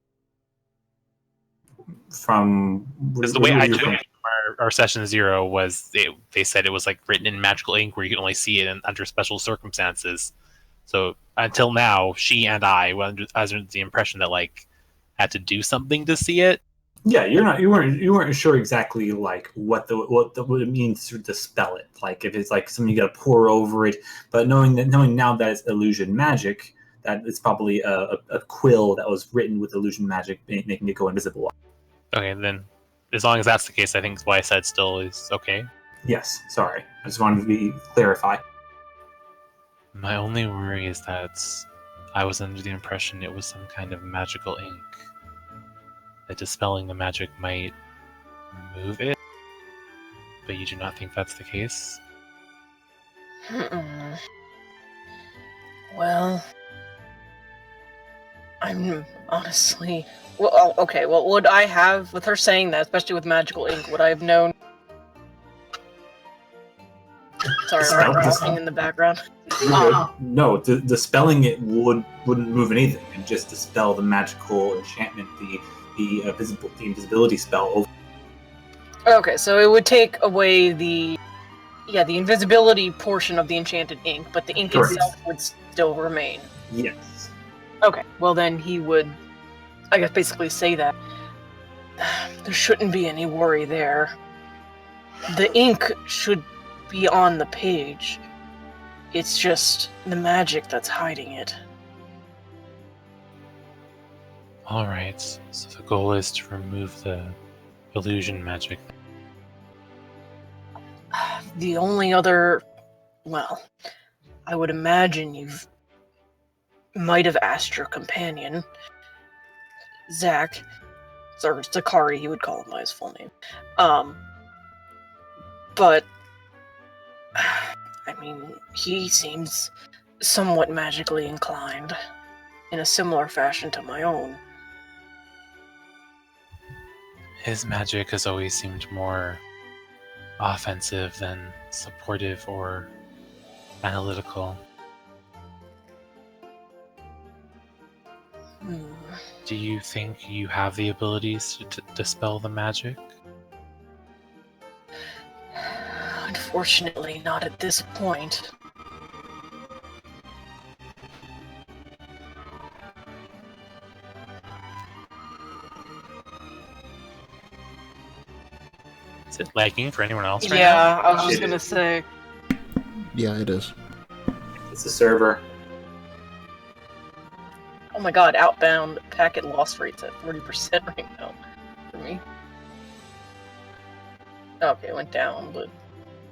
From Because the way I took it from our session 0 was they said it was like written in magical ink where you can only see it under special circumstances. So until now, she and I were under the impression that like had to do something to see it. Yeah, you weren't sure exactly like what it means to dispel it. Like if it's like something you got to pour over it, but knowing now that it's illusion magic, that it's probably a quill that was written with illusion magic, making it go invisible. Okay, then as long as that's the case, I think what I said still is okay. Yes, sorry, I just wanted to clarify. My only worry is that I was under the impression it was some kind of magical ink. That dispelling the magic might remove it, but you do not think that's the case? Well, I'm honestly... Well, okay, well, would I have, with her saying that, especially with magical ink, would I have known... Sorry, I'm talking in the background. No, dispelling it wouldn't move anything, and just dispel the magical enchantment, the invisibility spell over. Okay, so it would take away the invisibility portion of the enchanted ink, but the ink Correct. itself would still remain. Yes. Okay, well then he would, I guess, basically say that there shouldn't be any worry there. The ink should be on the page. It's just the magic that's hiding it. Alright, so the goal is to remove the illusion magic. The only other... Well, I would imagine might have asked your companion, Zach, or Zakari, he would call him by his full name. But, I mean, he seems somewhat magically inclined, in a similar fashion to my own. His magic has always seemed more offensive than supportive or analytical. Do you think you have the abilities to dispel the magic? Unfortunately, not at this point. Is it lagging for anyone else right now? Yeah, I was just gonna say. Yeah, it is. It's a server. Oh my god, outbound packet loss rate's at 40% right now for me. Okay, it went down, but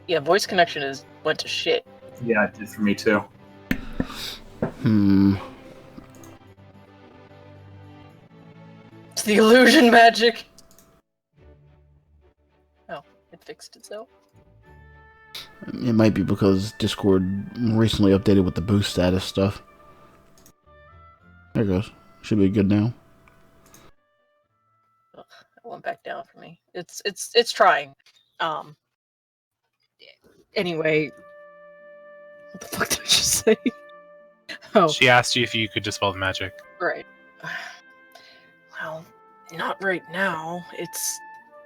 yeah, voice connection went to shit. Yeah, it did for me too. It's the illusion magic. Oh, it fixed itself. It might be because Discord recently updated with the boost status stuff. There it goes. Should be good now. Ugh, it went back down for me. It's trying. Anyway, what the fuck did I just say? Oh, She asked you if you could dispel the magic. right. Well, not right now. It's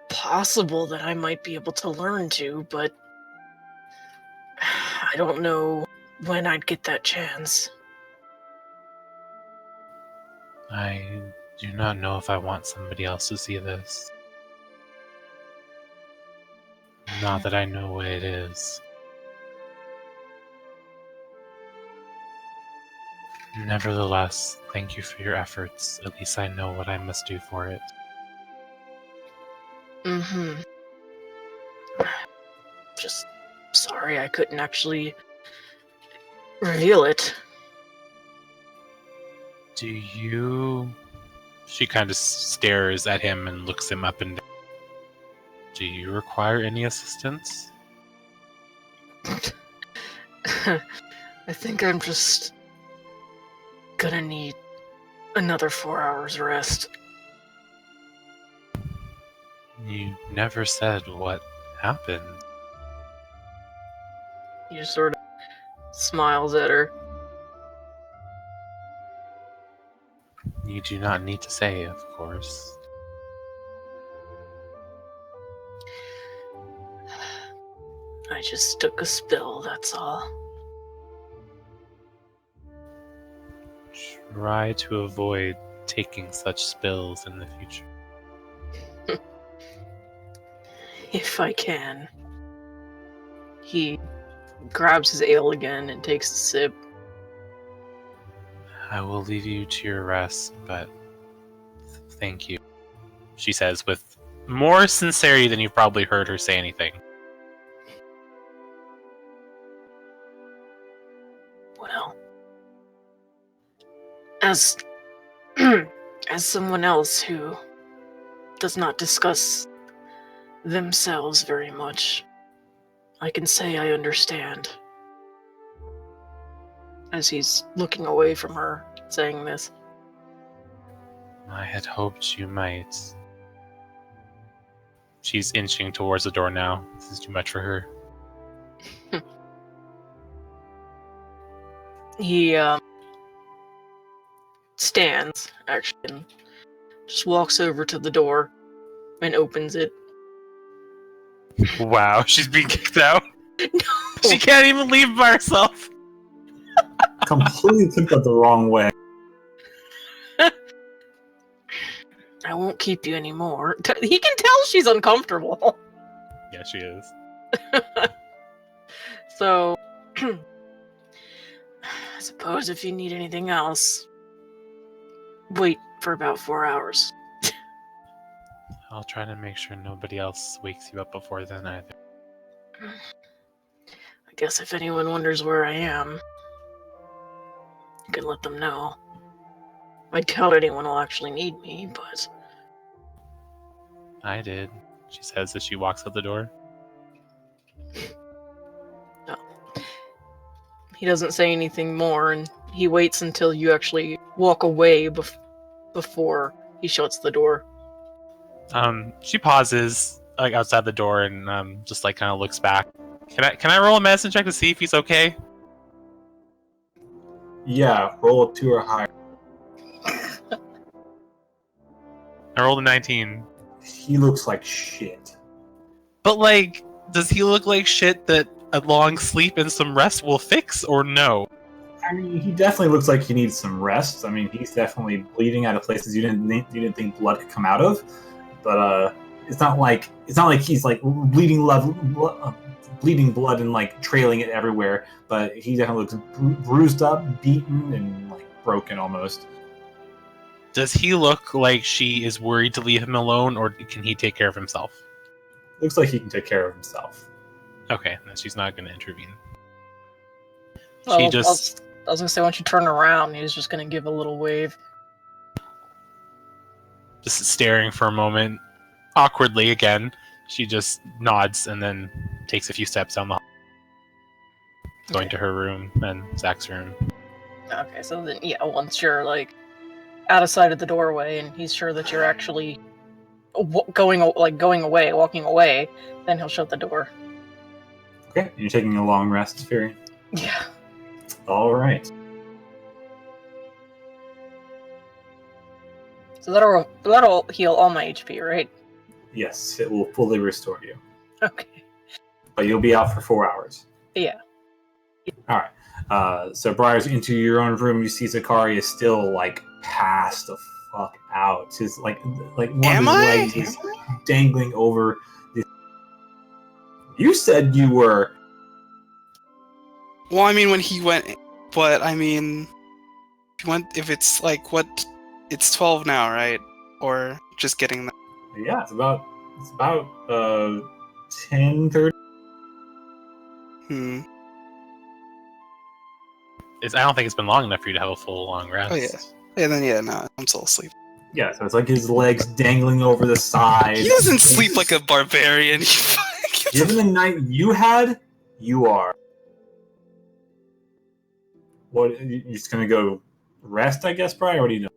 possible that I might be able to learn to, but I don't know when I'd get that chance. I do not know if I want somebody else to see this. Not that I know what it is. Nevertheless, thank you for your efforts. At least I know what I must do for it. Mm-hmm. Just sorry I couldn't actually reveal it. Do you... She kind of stares at him and looks him up and down. Do you require any assistance? I think I'm just gonna need another 4 hours rest. You never said what happened. He just sort of smiles at her. You do not need to say, of course. I just took a spill, that's all. Try to avoid taking such spills in the future. If I can. He grabs his ale again and takes a sip. I will leave you to your rest, but thank you, she says with more sincerity than you've probably heard her say anything. Well, as as someone else who does not discuss themselves very much, I can say I understand. As he's looking away from her, saying this. I had hoped you might. She's inching towards the door now. This is too much for her. He stands, actually, and just walks over to the door and opens it. Wow, she's being kicked out. No. She can't even leave by herself. Completely took that the wrong way. I won't keep you anymore. He can tell she's uncomfortable. Yeah, she is. So, I suppose if you need anything else, wait for about 4 hours. I'll try to make sure nobody else wakes you up before then either. I guess if anyone wonders where I am, you can let them know. I doubt anyone will actually need me, but... I did, she says as she walks out the door. No. He doesn't say anything more, and he waits until you actually walk away before he shuts the door. She pauses like outside the door and just like kind of looks back. Can I roll a medicine check to see if he's okay? Yeah, roll a 2 or higher. I rolled a 19. He looks like shit. But like, does he look like shit that a long sleep and some rest will fix, or no? I mean, he definitely looks like he needs some rest. I mean, he's definitely bleeding out of places you didn't think blood could come out of. But it's not like he's like bleeding blood and like trailing it everywhere. But he definitely looks bruised up, beaten, and like broken almost. Does he look like she is worried to leave him alone, or can he take care of himself? Looks like he can take care of himself. Okay, then she's not going to intervene. Well, She just... I was gonna say, once you turn around, he was just gonna give a little wave. Just staring for a moment, awkwardly again. She just nods and then takes a few steps down the hall, going to her room and Zach's room. Okay, so then, yeah, once you're, like, out of sight of the doorway, and he's sure that you're actually walking away, then he'll shut the door. Okay, you're taking a long rest, Fury. Yeah. All right. So that'll heal all my HP, right? Yes, it will fully restore you. Okay. But you'll be out for 4 hours. Yeah. All right. So Briar's into your own room. You see Zakari is still like passed the fuck out. His like one Am of his I? legs is dangling over. You said you were. Well, I mean, when he went, but I mean, if it's like what, it's 12 now, right? Or just getting that. Yeah, it's about 10:30. Hmm. I don't think it's been long enough for you to have a full long rest. Oh yeah. Yeah. Then yeah, no, I'm still asleep. Yeah, so it's like his legs dangling over the side. He doesn't sleep like a barbarian. Given the night you had, you are. What? You just gonna go rest, I guess, Brian? Or what are you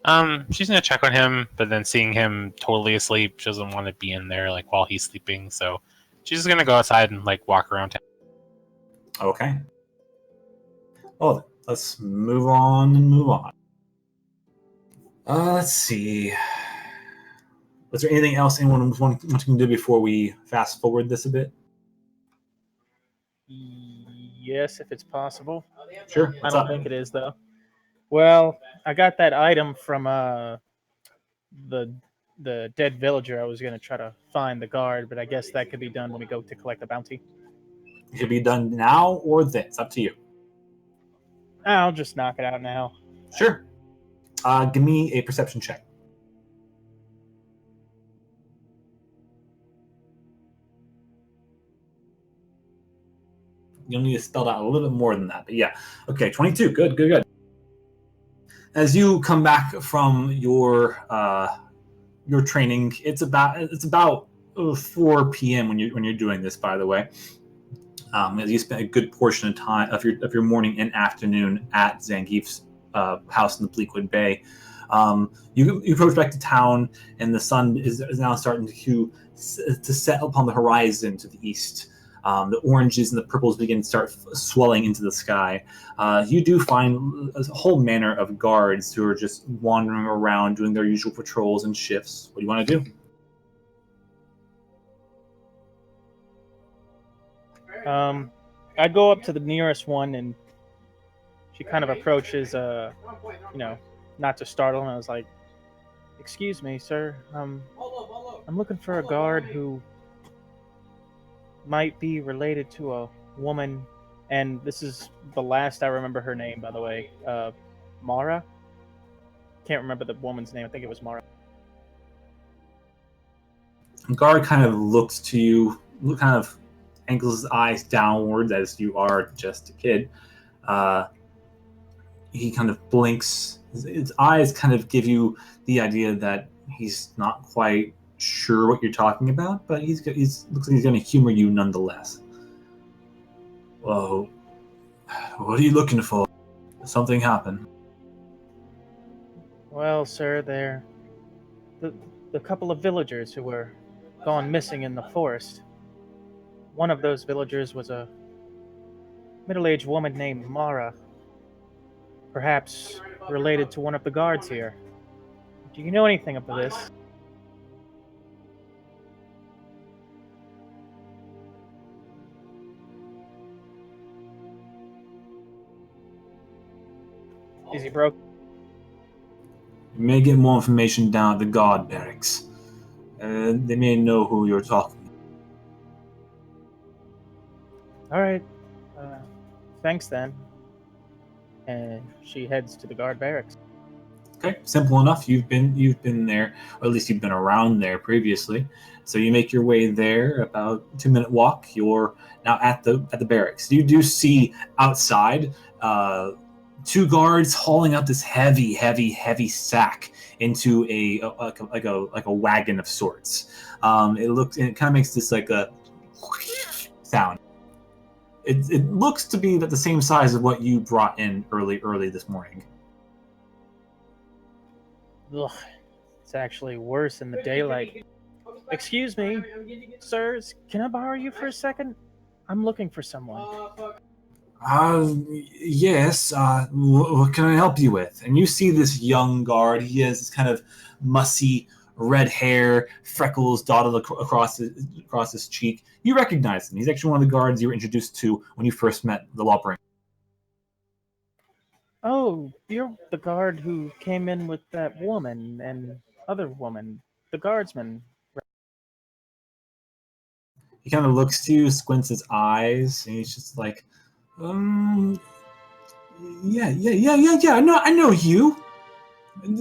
doing? She's gonna check on him, but then seeing him totally asleep, she doesn't want to be in there like while he's sleeping, so she's just gonna go outside and like walk around town. Okay. Well, let's move on. Let's see. Was there anything else anyone was wanting to do before we fast forward this a bit? Yes, if it's possible. Sure. I don't think it is though. Well, I got that item from the dead villager. I was gonna try to find the guard, but I guess that could be done when we go to collect the bounty. It could be done now or then. It's up to you. I'll just knock it out now. Sure. Give me a perception check. You'll need to spell out a little bit more than that, but yeah. Okay, 22. Good. As you come back from your training, it's about 4 p.m. when you're doing this. By the way, as you spent a good portion of time of your morning and afternoon at Zangief's house in the Bleakwood Bay. You approach back to town, and the sun is now starting to set upon the horizon to the east. The oranges and the purples begin to start swelling into the sky. You do find a whole manner of guards who are just wandering around doing their usual patrols and shifts. What do you want to do? I'd go up to the nearest one, and she kind of approaches, not to startle, and I was like, "Excuse me, sir. I'm looking for a guard who might be related to a woman, and this is the last I remember her name, by the way. Mara? Can't remember the woman's name. I think it was Mara." Guard kind of looks to you, kind of angles his eyes downwards as you are just a kid. He kind of blinks. His eyes kind of give you the idea that he's not quite sure what you're talking about, but he's looks like he's going to humor you nonetheless. Whoa, what are you looking for? Something happened. Well, sir, they're the couple of villagers who were gone missing in the forest. One of those villagers was a middle-aged woman named Mara, perhaps related to one of the guards here. Do you know anything about this? Is he broke? You may get more information down at the guard barracks. They may know who you're talking. All right. Thanks then. And she heads to the guard barracks. Okay, simple enough. You've been there, or at least you've been around there previously. So you make your way there, about a 2-minute walk. You're now at the barracks. You do see outside 2 guards hauling up this heavy sack into a wagon of sorts. It kind of makes this like a sound. It looks to be about the same size of what you brought in early this morning. Ugh, it's actually worse in the daylight. Excuse me, sirs, can I borrow you for a second? I'm looking for someone. Yes. What can I help you with? And you see this young guard. He has this kind of mussy red hair, freckles dotted across his cheek. You recognize him. He's actually one of the guards you were introduced to when you first met the Lawbringer. Oh, you're the guard who came in with that woman and other woman, the guardsman. He kind of looks to you, squints his eyes, and he's just like, um, yeah. I know you.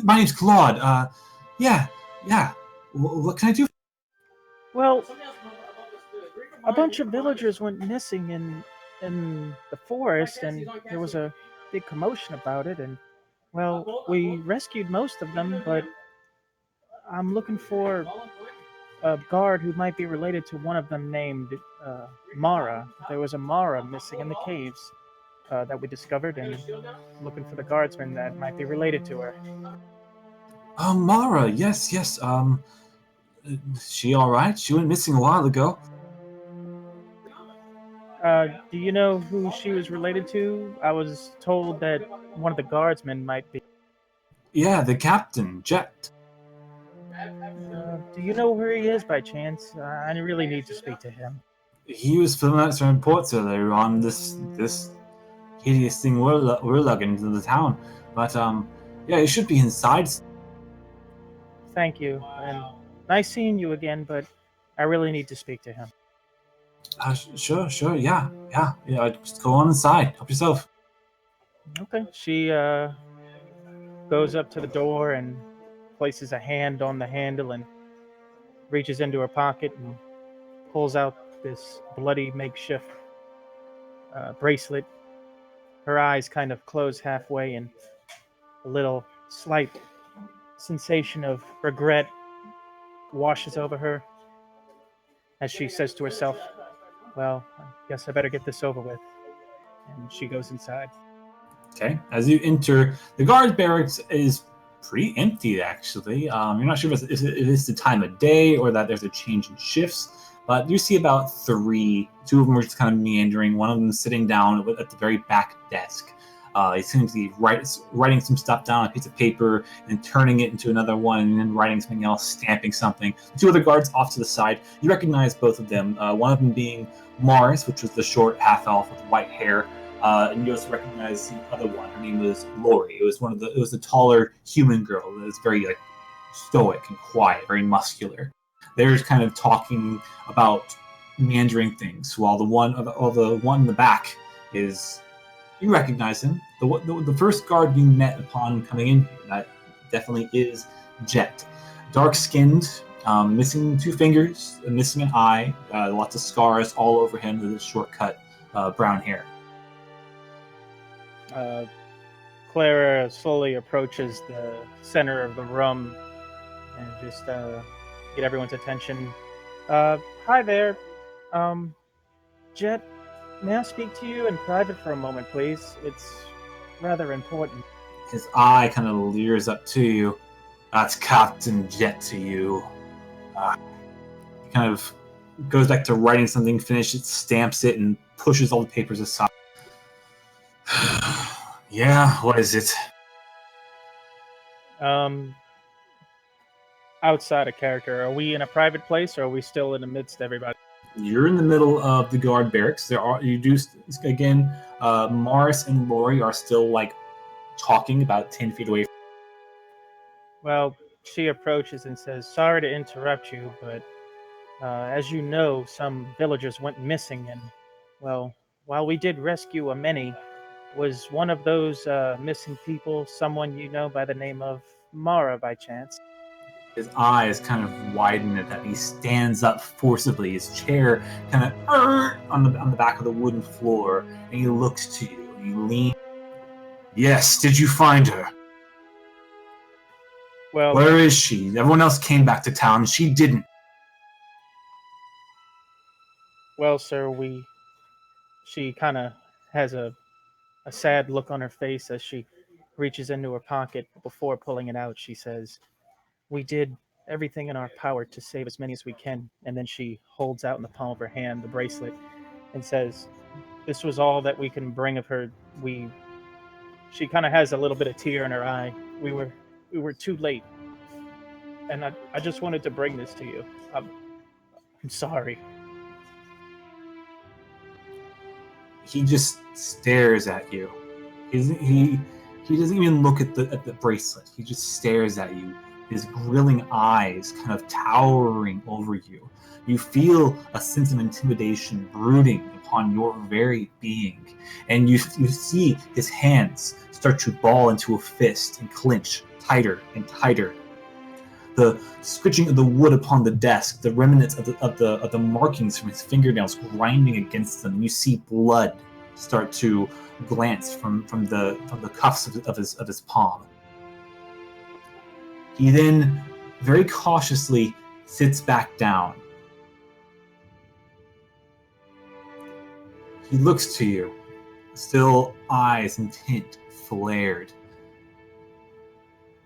My name's Claude. Yeah, yeah. What can I do? Well, a bunch of villagers went missing in the forest, and there was a big commotion about it. And well, we rescued most of them, but I'm looking for a guard who might be related to one of them named Mara. There was a Mara missing in the caves that we discovered, and looking for the guardsman that might be related to her. Oh, Mara. Yes. She all right? She went missing a while ago. Do you know who she was related to? I was told that one of the guardsmen might be. Yeah, the captain, Jet. Do you know where he is by chance? I really need to speak to him. He was filling out some reports earlier on this hideous thing we're lugging into the town. But yeah, he should be inside. Thank you, and nice seeing you again, but I really need to speak to him. Sure, yeah. Just go on inside. Help yourself. Okay. She goes up to the door and places a hand on the handle and reaches into her pocket and pulls out this bloody makeshift bracelet. Her eyes kind of close halfway, and a little slight sensation of regret washes over her as she says to herself, well, I guess I better get this over with. And she goes inside. Okay. As you enter, the guard barracks is pretty empty, actually. You're not sure if it's the time of day or that there's a change in shifts, but you see about three. Two of them are just kind of meandering. One of them is sitting down at the very back desk. He seems to be writing some stuff down on a piece of paper and turning it into another one, and then writing something else, stamping something. Two other guards off to the side. You recognize both of them. One of them being Mars, which was the short half elf with white hair. And you also recognize the other one. Her name was Lori. It was the taller human girl that was very like stoic and quiet, very muscular. They're just kind of talking about meandering things, while the one in the back is, you recognize him. The first guard you met upon coming in here. That definitely is Jet. Dark skinned, missing two fingers, missing an eye, lots of scars all over him with his short-cut brown hair. Clara slowly approaches the center of the room and just get everyone's attention. Hi there. Jet, may I speak to you in private for a moment, please? It's rather important. His eye kind of leers up to you. That's Captain Jet to you. He kind of goes back to writing something, finishes it, stamps it, and pushes all the papers aside. Yeah, what is it? Outside of character, are we in a private place or are we still in the midst of everybody? You're in the middle of the guard barracks. Again, Morris and Lori are still like talking about 10 feet away. Well, she approaches and says, sorry to interrupt you, but as you know, some villagers went missing, and, well, while we did rescue a many, was one of those missing people someone you know by the name of Mara by chance? His eyes kind of widen at that. He stands up forcibly, his chair kind of on the back of the wooden floor, and he looks to you. He leans. Yes, did you find her? Well, Where is she? Everyone else came back to town. She didn't. well, sir, she kind of has a sad look on her face as she reaches into her pocket. Before pulling it out, she says, we did everything in our power to save as many as we can. And then she holds out in the palm of her hand the bracelet and says, this was all that we can bring of her. She kind of has a little bit of tear in her eye. We were too late, and I just wanted to bring this to you. I'm sorry. He just stares at you. He doesn't even look at the bracelet. He just stares at you, his grilling eyes kind of towering over you. You feel a sense of intimidation brooding upon your very being, and you see his hands start to ball into a fist and clench tighter and tighter. The scratching of the wood upon the desk, the remnants of the markings from his fingernails grinding against them. You see blood start to glance from the cuffs of his palm. He then very cautiously sits back down. He looks to you, still eyes intent, flared.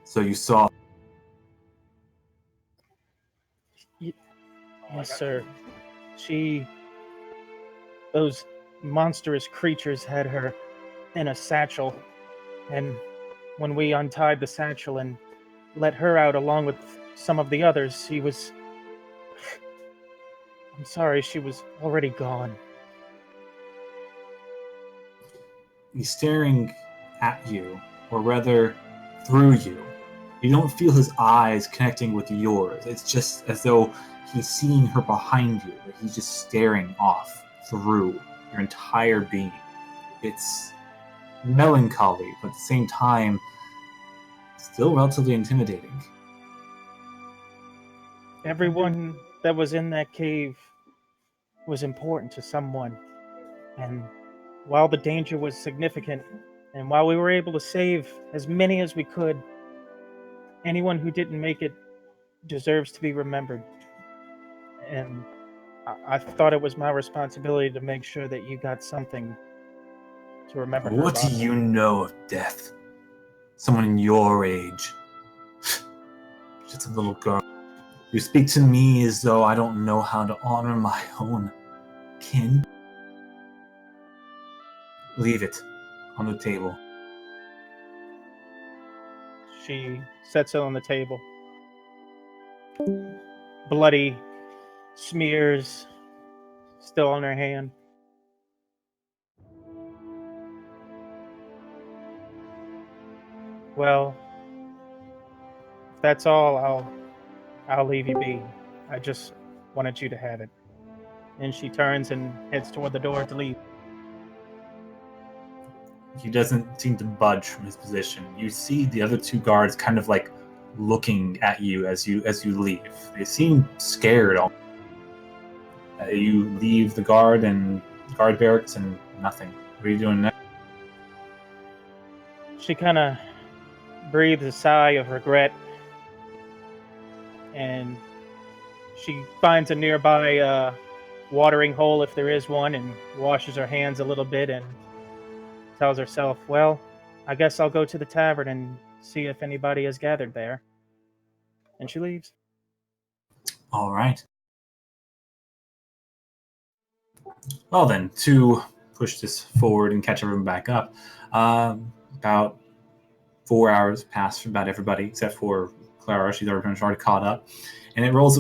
So you saw. Yes, sir. Those monstrous creatures had her in a satchel, and when we untied the satchel and let her out along with some of the others, I'm sorry, she was already gone. He's staring at you, or rather, through you. You don't feel his eyes connecting with yours. It's just as though he's seeing her behind you, but he's just staring off through your entire being. It's melancholy, but at the same time, still relatively intimidating. Everyone that was in that cave was important to someone, and while the danger was significant, and while we were able to save as many as we could, anyone who didn't make it deserves to be remembered. And I thought it was my responsibility to make sure that you got something to remember her What by. do you know of death? Someone in your age. Just a little girl. You speak to me as though I don't know how to honor my own kin. Leave it on the table. She sets it on the table. Bloody smears still on her hand. Well, if that's all, I'll leave you be. I just wanted you to have it. And she turns and heads toward the door to leave. He doesn't seem to budge from his position. You see the other two guards kind of like looking at you as you leave. They seem scared. You leave the guard barracks and nothing. What are you doing next? She kind of breathes a sigh of regret, and she finds a nearby watering hole, if there is one, and washes her hands a little bit and tells herself, well, I guess I'll go to the tavern and see if anybody has gathered there. And she leaves. All right. Well then, to push this forward and catch everyone back up, about 4 hours pass for about everybody except for Clara. She's already caught up, and it rolls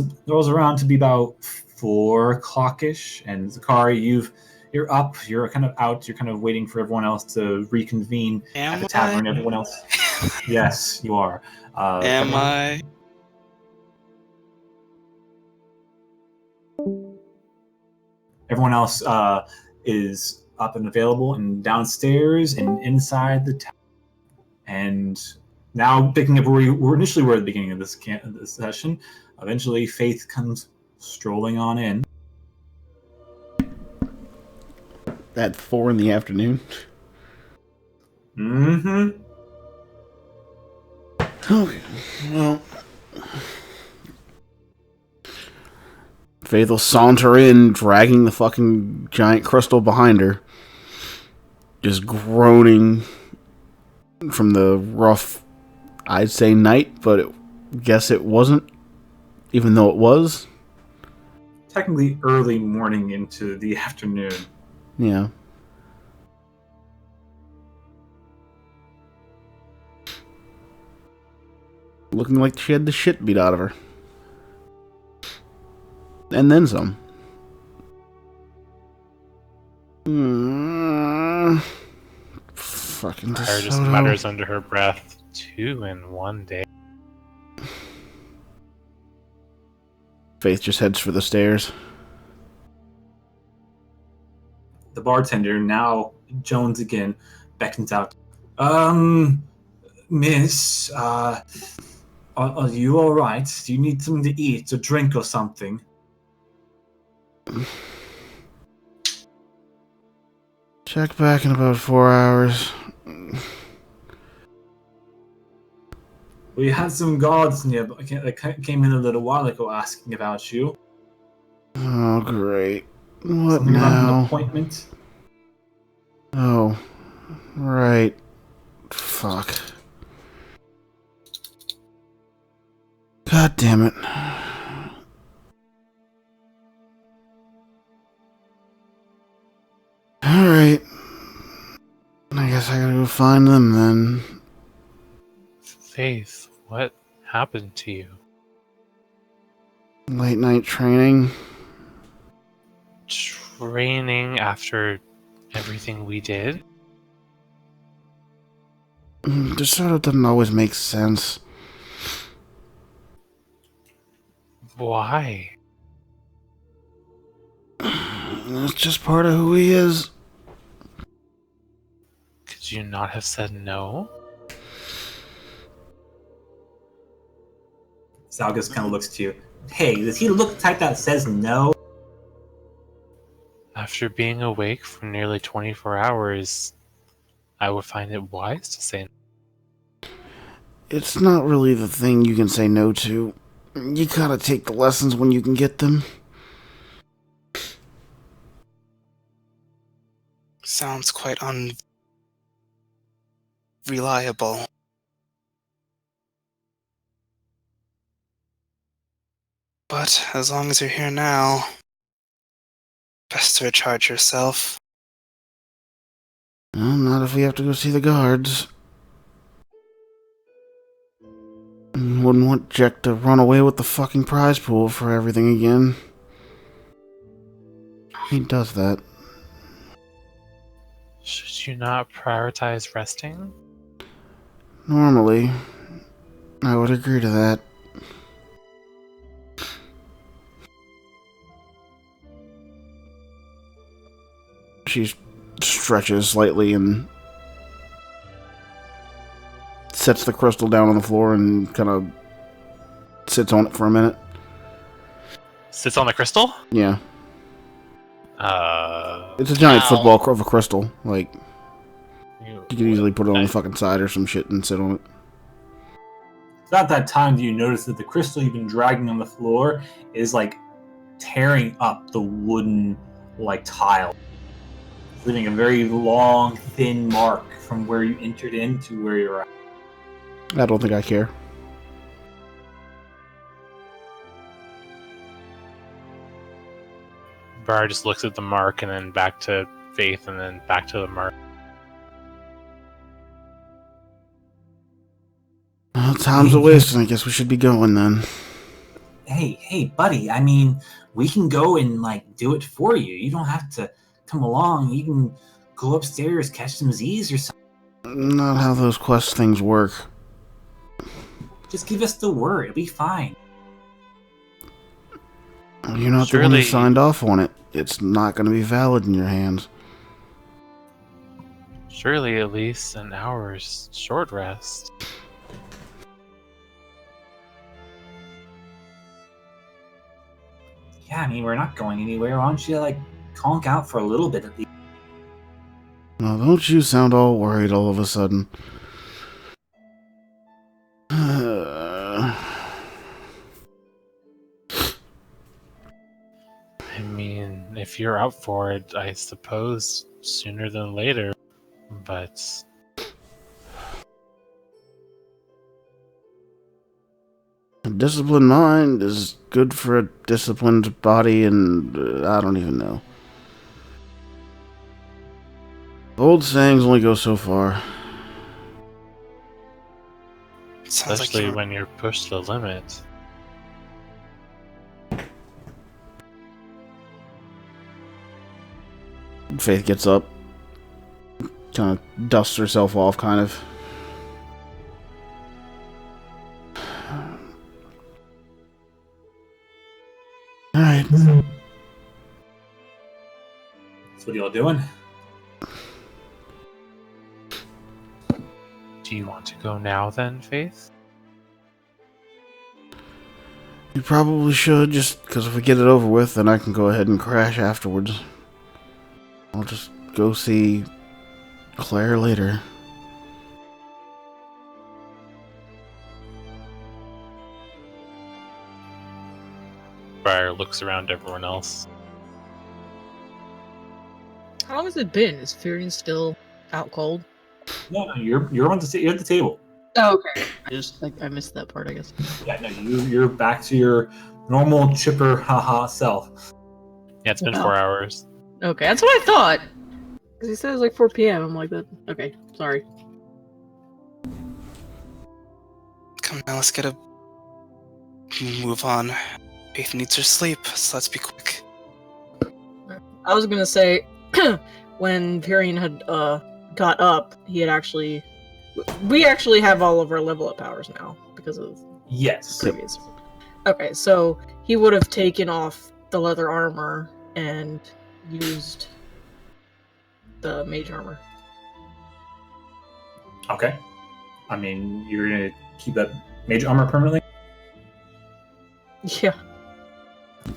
around to be about 4 o'clock-ish. And Zakari, you're up. You're kind of out. You're kind of waiting for everyone else to reconvene at the tavern. Everyone else. Yes, you are. Am I? Everyone else is up and available and downstairs and inside the tavern. And now, picking up where we were initially at the beginning of this session, eventually Faith comes strolling on in. At 4 in the afternoon. Mm-hmm. Okay, well, Faith will saunter in, dragging the fucking giant crystal behind her, just groaning from the rough, I'd say night, but guess it wasn't, even though it was. Technically early morning into the afternoon. Yeah. looking like she had the shit beat out of her. And then some. Fucking Fire just DeSoto. mutters under her breath, 2 in 1 day. Faith just heads for the stairs. The bartender, now Jones again, beckons out. Miss, are you alright? Do you need something to eat or drink or something? Check back in about 4 hours. We had some guards nearby that came in a little while ago asking about you. Oh, great. What Something about an now? appointment? Oh, right. Fuck. God damn it. Alright. I guess I gotta go find them then. Faith, what happened to you? Late night training. Training after everything we did? Just sort of doesn't always make sense. Why? It's just part of who he is. Could you not have said no? Salgus kind of looks to you. Hey, does he look the type that says no? After being awake for nearly 24 hours, I would find it wise to say no. It's not really the thing you can say no to. You gotta take the lessons when you can get them. Sounds quite unreliable. But as long as you're here now, best to recharge yourself. Well, not if we have to go see the guards. Wouldn't want Jack to run away with the fucking prize pool for everything again. He does that. Should you not prioritize resting? Normally, I would agree to that. She stretches slightly and sets the crystal down on the floor and kind of sits on it for a minute. Sits on the crystal? Yeah. It's a giant football of a crystal. Like, you could easily put it on the fucking side or some shit and sit on it. It's about that time that you notice that the crystal you've been dragging on the floor is like tearing up the wooden like tile, leaving a very long, thin mark from where you entered in to where you're at. I don't think I care. Bar just looks at the mark and then back to Faith and then back to the mark. Well, time's a waste, and I guess we should be going then. Hey, buddy, I mean, we can go and like do it for you. You don't have to come along. You can go upstairs, catch some Z's or something. Not how those quest things work. Just give us the word. It'll be fine. You're not the one who signed off on it. It's not going to be valid in your hands. Surely at least an hour's short rest. Yeah, I mean, we're not going anywhere. Why don't you, like, conk out for a little bit at least? Now, don't you sound all worried all of a sudden. I mean, if you're up for it, I suppose sooner than later, but... A disciplined mind is good for a disciplined body, and I don't even know. Old sayings only go so far. Sounds like Especially you're... when you're pushed to the limit. Faith gets up, kind of dusts herself off, kind of. All right. So what are y'all doing? Do you want to go now then, Faith? You probably should, just because if we get it over with, then I can go ahead and crash afterwards. I'll just go see Claire later. Briar looks around everyone else. How long has it been? Is Furion still out cold? No, you're you're at the table. Oh, okay. I missed that part, I guess. Yeah, no, you're back to your normal chipper haha self. Yeah, it's been Wow. 4 hours. Okay, that's what I thought. Because he said it was like 4 p.m. I'm like, that. Okay, sorry. Come now, let's get a move on. Faith needs her sleep, so let's be quick. I was gonna say, when Furion had got up, he had actually... We actually have all of our level up powers now, because of Yes. previous. Okay, so he would have taken off the leather armor and used the mage armor. Okay. I mean, you're gonna keep that mage armor permanently? Yeah.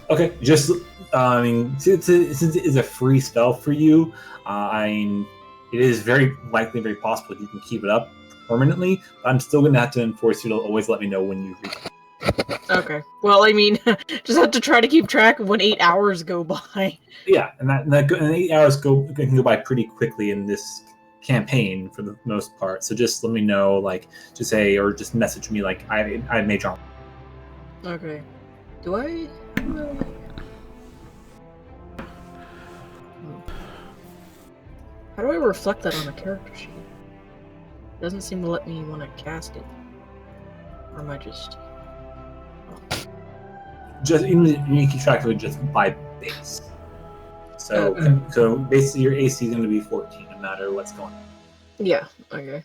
Okay, just I mean, since it is a free spell for you, I mean, it is very likely, very possible you can keep it up permanently. But I'm still gonna have to enforce you to always let me know when you reach. Okay. Well, I mean, just have to try to keep track of when 8 hours go by. Yeah, and 8 hours can go by pretty quickly in this campaign for the most part. So just let me know, like, just say or just message me, like, I have mage armor. Okay. Do I? How do I reflect that on a character sheet? It doesn't seem to let me want to cast it. Or am I just... Just you need to keep track of it just by base. So Okay. so basically your AC is going to be 14 no matter what's going on. Yeah, okay.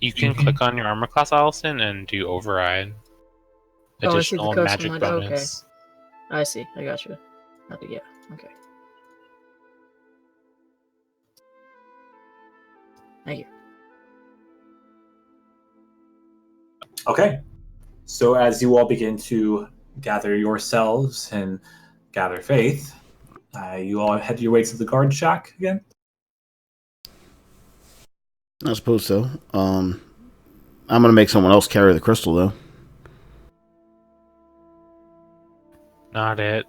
You can click on your armor class, Allison, and do override. Oh, I see the Additional custom magic one, okay. bonus. I see, I gotcha. Yeah, okay. Thank you. Okay. So as you all begin to gather yourselves and gather faith, you all head your way to the guard shack again. I suppose so. I'm gonna make someone else carry the crystal, though. Not it.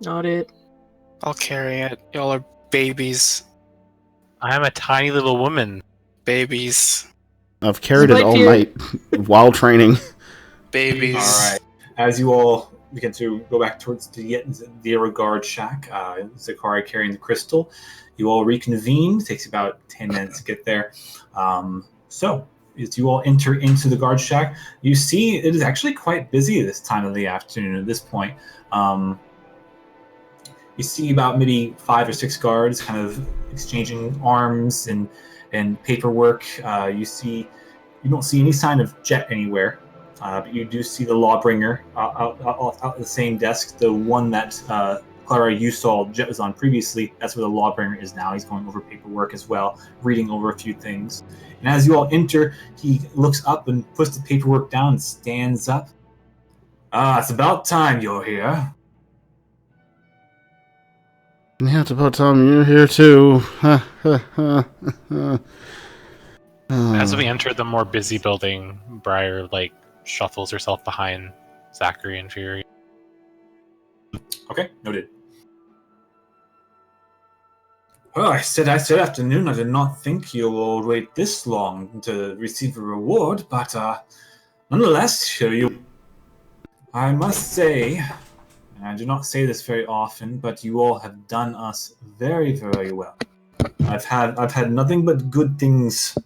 Not it. I'll carry it. Y'all are babies. I am a tiny little woman. Babies. I've carried it Right all here. night while training. Babies. All right. As you all begin to go back towards the guard shack, Zakari carrying the crystal, you all reconvene. It takes about 10 minutes to get there. So as you all enter into the guard shack, you see it is actually quite busy this time of the afternoon at this point. You see about maybe 5 or 6 guards kind of exchanging arms and paperwork. You don't see any sign of Jet anywhere, but you do see the Lawbringer out the same desk, the one that Clara, you saw Jet was on previously. That's where the Lawbringer is now. He's going over paperwork as well, reading over a few things. And as you all enter, he looks up and puts the paperwork down and stands up. It's about time you're here. Yeah, it's about time you're here too. As we enter the more busy building, Briar shuffles herself behind Zachary and Fury. Okay, noted. Well, I said afternoon. I did not think you will wait this long to receive a reward, but nonetheless, here you. I must say, and I do not say this very often, but you all have done us very, very well. I've had nothing but good things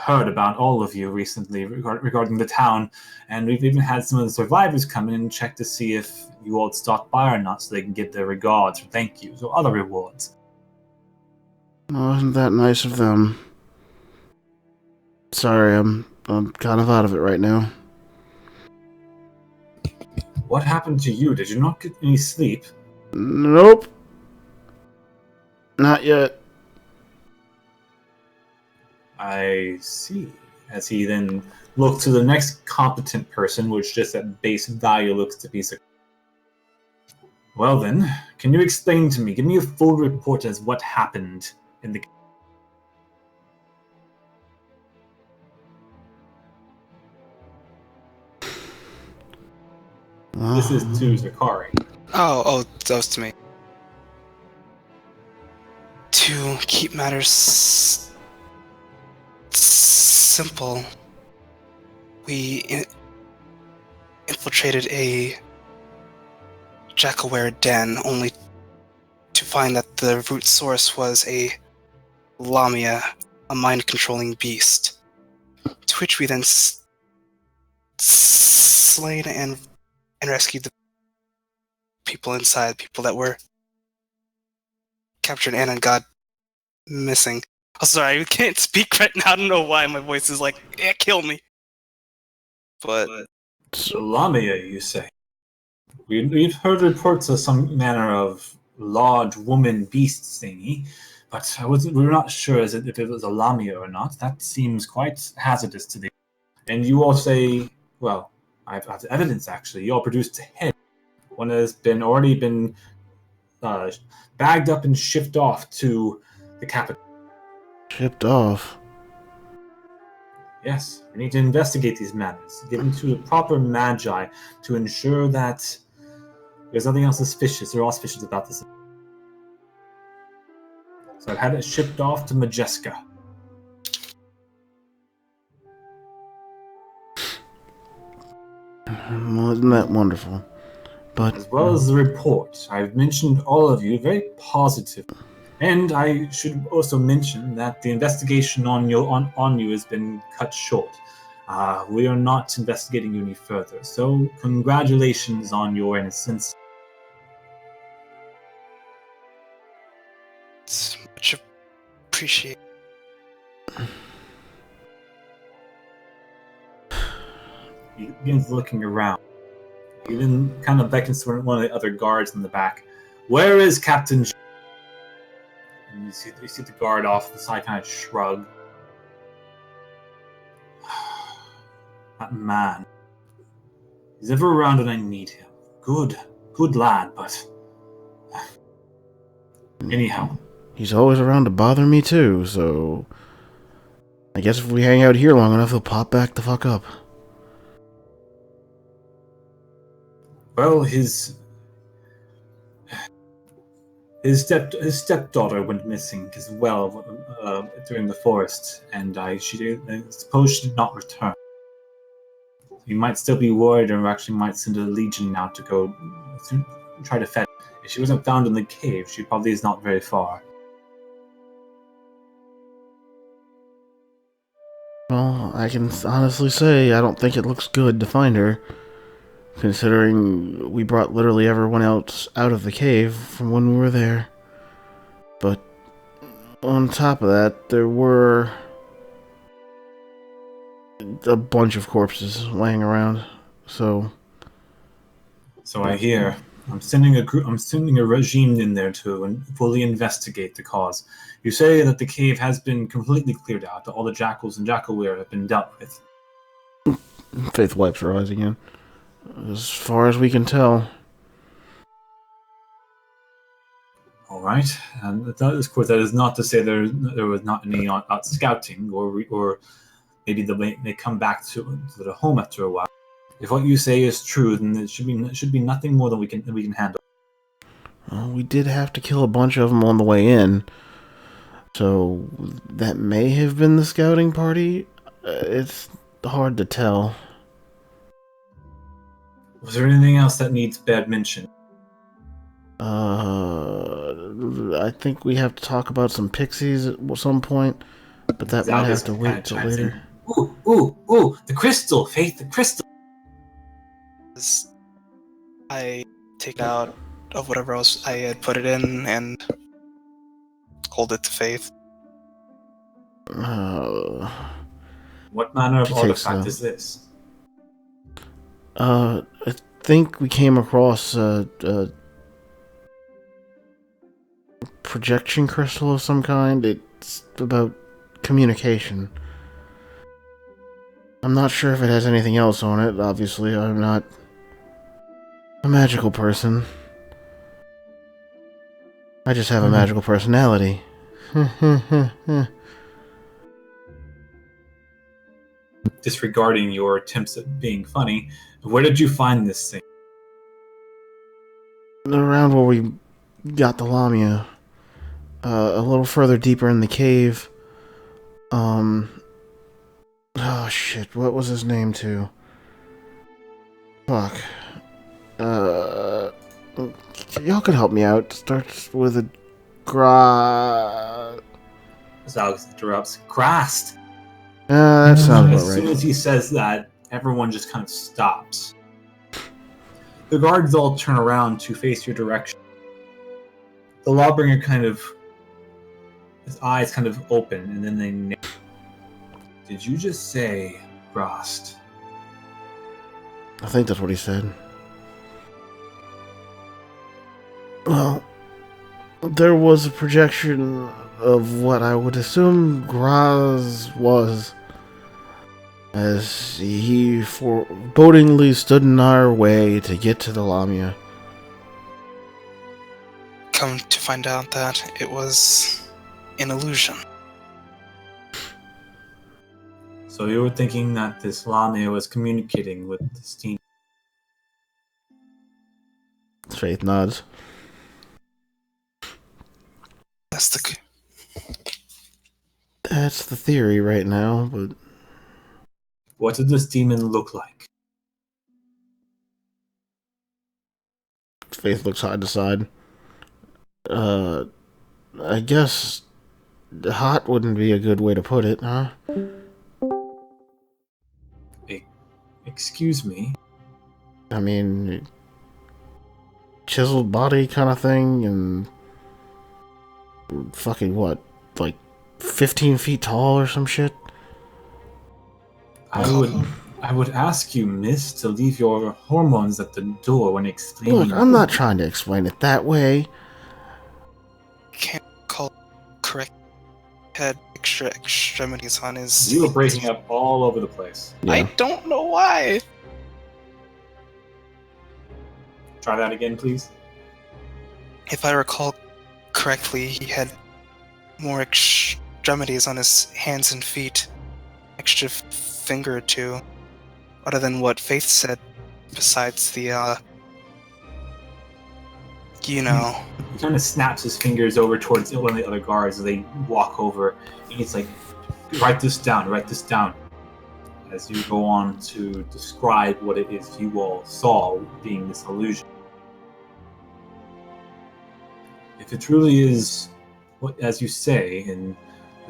heard about all of you recently regarding the town, and we've even had some of the survivors come in and check to see if you all stopped by or not, so they can give their regards or thank yous or other rewards. Oh, isn't that nice of them? Sorry, I'm kind of out of it right now. What happened to you? Did you not get any sleep? Nope. Not yet. I see. As he then looks to the next competent person, which just at base value looks to be successful. Well then, can you explain to me, give me a full report as what happened in the... This is to Zakari. Oh, that was to me. To keep matters simple, we infiltrated a Jackaware den only to find that the root source was a Lamia, a mind-controlling beast, to which we then slain and rescued the people inside, people that were captured and got missing. Oh, sorry, I can't speak right now. I don't know why my voice is like, kill me. But Lamia, you say? We've heard reports of some manner of large woman beast thingy, but we were not sure if it was a Lamia or not. That seems quite hazardous to the... And you all say, well, I've got evidence actually. You all produced a head. One has already been bagged up and shipped off to the capital. Shipped off? Yes, we need to investigate these matters, given to the proper magi to ensure that there's nothing else suspicious or auspicious about this. So I've had it shipped off to Majeska. Well, isn't that wonderful? But As well as the report, I've mentioned all of you very positive. And I should also mention that the investigation on you has been cut short. We are not investigating you any further, so congratulations on your innocence. it's much appreciated. He begins looking around. He then kind of beckons to one of the other guards in the back. Where is Captain? And you see the guard off the side kind of shrug. That man. He's ever around when I need him. Good lad, but... Anyhow. he's always around to bother me too, so... I guess if we hang out here long enough, he'll pop back the fuck up. Well, his stepdaughter went missing as well during the forest, and I suppose she did not return. You might still be worried, or actually might send a legion now to go to try to fetch. If she wasn't found in the cave, she probably is not very far. Well, I can honestly say I don't think it looks good to find her, considering we brought literally everyone else out of the cave from when we were there. But on top of that, there were a bunch of corpses laying around, so I hear. I'm sending a regime in there to fully investigate the cause. You say that the cave has been completely cleared out, that all the jackals and jackalware have been dealt with. Faith wipes her eyes again. As far as we can tell. All right, and that is not to say there was not any scouting, or maybe they may come back to the home after a while. If what you say is true, then it should be nothing more than we can handle. Well, we did have to kill a bunch of them on the way in, so that may have been the scouting party. It's hard to tell. Was there anything else that needs bad mention? I think we have to talk about some pixies at some point. But that might have to wait till later. Ooh, the crystal, Faith, the crystal. I take it out of whatever else I had put it in and hold it to Faith. What manner of She takes artifact the- is this? I think we came across a projection crystal of some kind. It's about communication. I'm not sure if it has anything else on it. Obviously, I'm not a magical person. I just have a magical personality. Disregarding your attempts at being funny, where did you find this thing? Around where we got the Lamia. A little further deeper in the cave. Oh shit, what was his name too? Fuck. Y'all can help me out. Starts with a As Alex interrupts, Grast! that sounds As about soon right. as he says that, everyone just kind of stops. The guards all turn around to face your direction. The lawbringer his eyes kind of open, and then they... Did you just say Grast? I think that's what he said. Well, there was a projection of what I would assume Graz was, as he forebodingly stood in our way to get to the Lamia. Come to find out that it was an illusion. So you were thinking that this Lamia was communicating with this team. Faith nods. That's the theory right now, but What did this demon look like? Faith looks side to side. I guess hot wouldn't be a good way to put it, huh? Excuse me? I mean, chiseled body kind of thing, and fucking what, like 15 feet tall or some shit? I would ask you, miss, to leave your hormones at the door when explaining... Look, I'm not trying to explain it that way. Can't call correct. Had extra extremities on his... You were breaking up all over the place. Yeah. I don't know why. Try that again, please. If I recall correctly, he had more extremities on his hands and feet. Extra finger or two. Other than what Faith said, besides the, you know. He kind of snaps his fingers over towards one of the other guards as they walk over, and he's like, write this down, as you go on to describe what it is you all saw being this illusion. If it truly is, what, as you say, and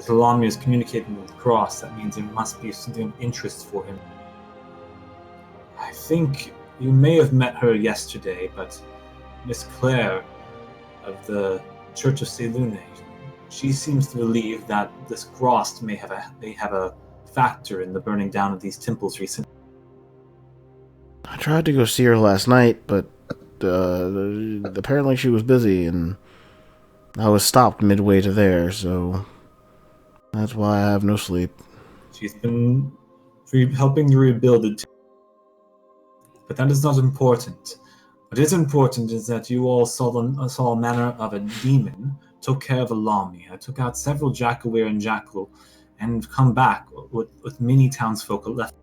the Lamia is communicating with Cross, that means there must be something of interest for him. I think you may have met her yesterday, but Miss Claire of the Church of Selune, she seems to believe that this Grost may have a factor in the burning down of these temples recently. I tried to go see her last night, but apparently she was busy, and I was stopped midway to there, so that's why I have no sleep. She's been helping to rebuild it. But that is not important. What is important is that you all saw a manner of a demon, took care of a Lamia, took out several Jackaware and Jackal, and come back with many townsfolk left.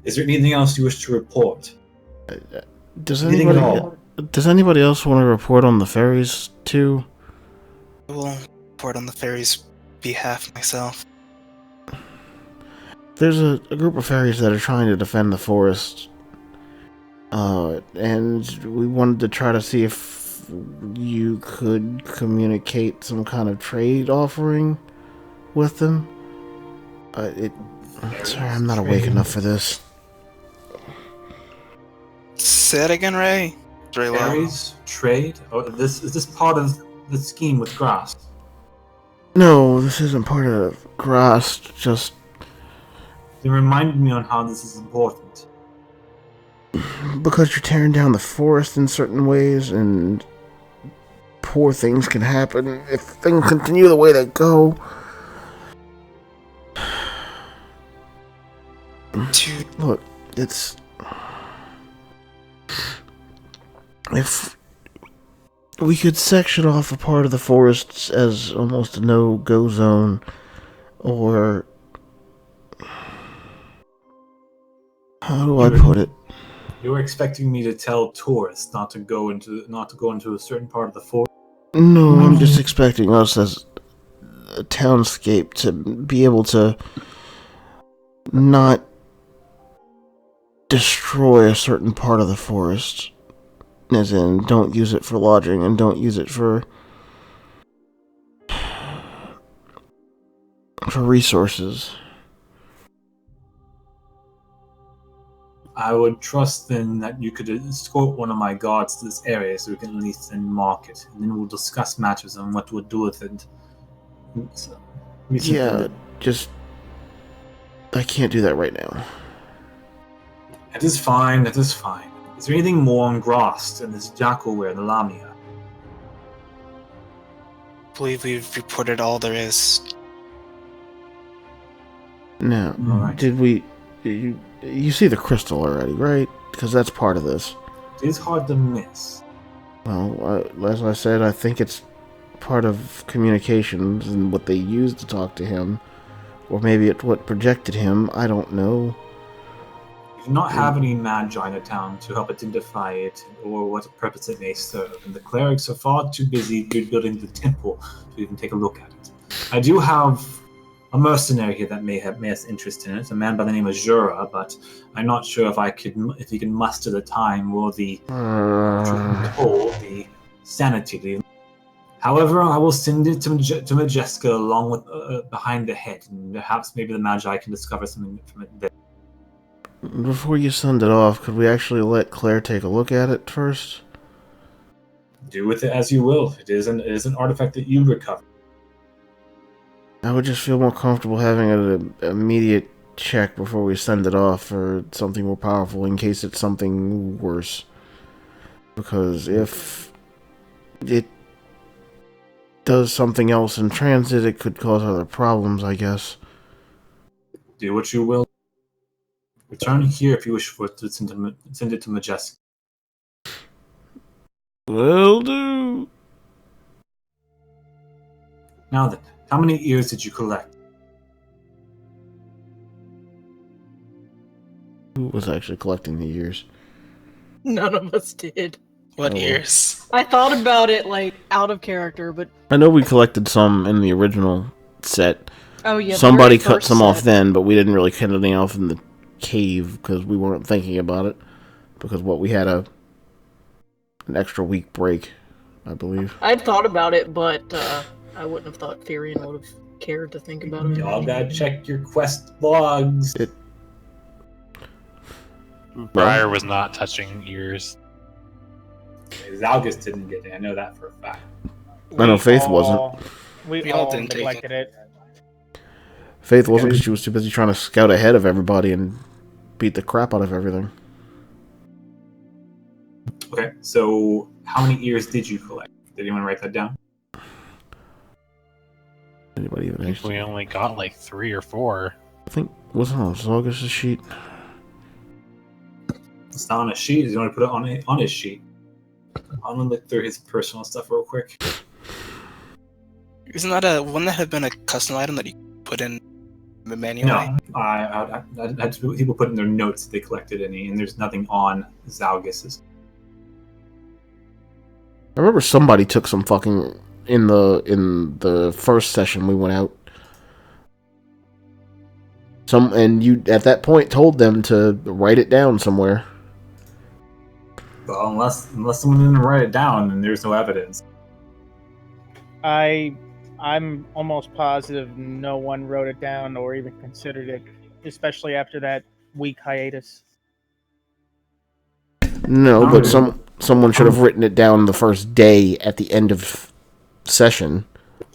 Is there anything else you wish to report? Does Anything at all? anybody else want to report on the ferries too? I will report on the fairy's behalf myself. There's a group of fairies that are trying to defend the forest. And we wanted to try to see if you could communicate some kind of trade offering. with them. Sorry, I'm not awake enough for this. Say it again, Ray. Very well. Fairies, trade. Oh, is this part of the scheme with Grass? No, this isn't part of Grass. Just They reminded me on how this is important. because you're tearing down the forest in certain ways, and poor things can happen if things continue the way they go. Look, it's... If we could section off a part of the forests as almost a no-go zone, or... How do I put it? You were expecting me to tell tourists not to go into a certain part of the forest? No, I'm just expecting us as a townscape to be able to not destroy a certain part of the forest. As in, don't use it for lodging and don't use it for resources. I would trust then that you could escort one of my guards to this area so we can at least then mark it, and then we'll discuss matters on what we'll do with it. So, Yeah, just... I can't do that right now. That is fine, that is fine. Is there anything more on Grost and this Jackalware and the Lamia? I believe we've reported all there is. Now, Alright. did we... You see the crystal already, right? Because that's part of this. It is hard to miss. Well, as I said, I think it's part of communications and what they used to talk to him. Or maybe it's what projected him. I don't know. We do not have any magi in the town to help identify it or what purpose it may serve, and the clerics are far too busy rebuilding the temple to even take a look at it. I do have a mercenary here that may have interest in it, a man by the name of Azure, but I'm not sure if he can muster the time or the the sanity. However, I will send it to Majeska along with behind the head, and perhaps maybe the Magi can discover something from it there. Before you send it off, could we actually let Claire take a look at it first? Do with it as you will. It is an artifact that you recover. I would just feel more comfortable having an immediate check before we send it off for something more powerful in case it's something worse. Because if it does something else in transit, it could cause other problems, I guess. Do what you will. Return here if you wish for it to send it to Majeska. Will do. Now then, how many ears did you collect? Who was actually collecting the ears? None of us did. What Oh. ears? I thought about it, like, out of character, but... I know we collected some in the original set. Oh, yeah. the Somebody very cut first some off set. then, but we didn't really cut anything off in the cave because we weren't thinking about it. Because we had an extra week break, I believe. I'd thought about it, but I wouldn't have thought Tyrion would have cared to think about it. Y'all gotta check your quest logs. Briar was not touching ears. Zalgus didn't get it. I know that for a fact. I know Faith wasn't. We all all didn't take neglected it. Faith wasn't because she was too busy trying to scout ahead of everybody and beat the crap out of everything. Okay, so how many ears did you collect? Did anyone write that down? Anybody even I think actually? we only got like 3 or 4. I think wasn't on August's sheet. It's not on a sheet. He's going to put it on his sheet. I'm gonna look through his personal stuff real quick. Isn't that wouldn't that have been a custom item that you put in the manual? No, I had people put in their notes if they collected any, and there's nothing on Zalgus's. I remember somebody took some fucking in the first session we went out. And you at that point told them to write it down somewhere. Well, unless someone didn't write it down, then there's no evidence. I I'm almost positive no one wrote it down or even considered it, especially after that week hiatus. No, but No. someone should have written it down the first day at the end of session.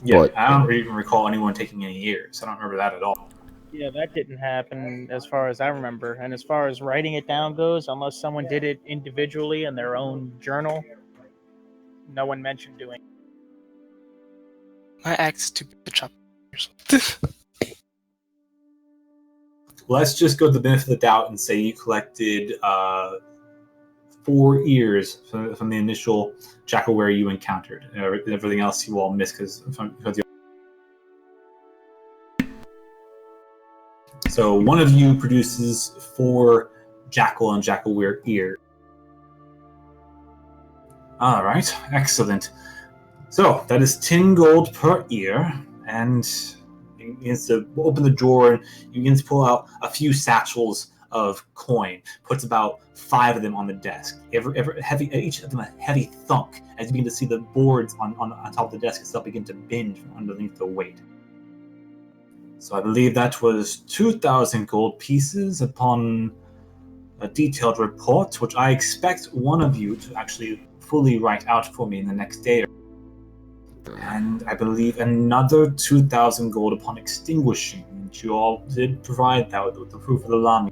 Yeah, But I don't even recall anyone taking any years. I don't remember that at all. Yeah, that didn't happen as far as I remember. And as far as writing it down goes, unless someone did it individually in their own journal, no one mentioned doing it. My axe is too big to chop. Let's just go to the benefit of the doubt and say you collected 4 ears from the initial Jackaware you encountered. Everything else you all missed because you. So one of you produces 4 Jackal and Jackaware ears. All right, excellent. So that is 10 gold per ear, and he begins to open the drawer and he begins to pull out a few satchels of coin, puts about 5 of them on the desk. Each of them a heavy thunk as you begin to see the boards on top of the desk itself begin to bend from underneath the weight. So I believe that was 2,000 gold pieces upon a detailed report, which I expect one of you to actually fully write out for me in the next day. And I believe another 2,000 gold upon extinguishing, which you all did provide that with the proof of the Lami.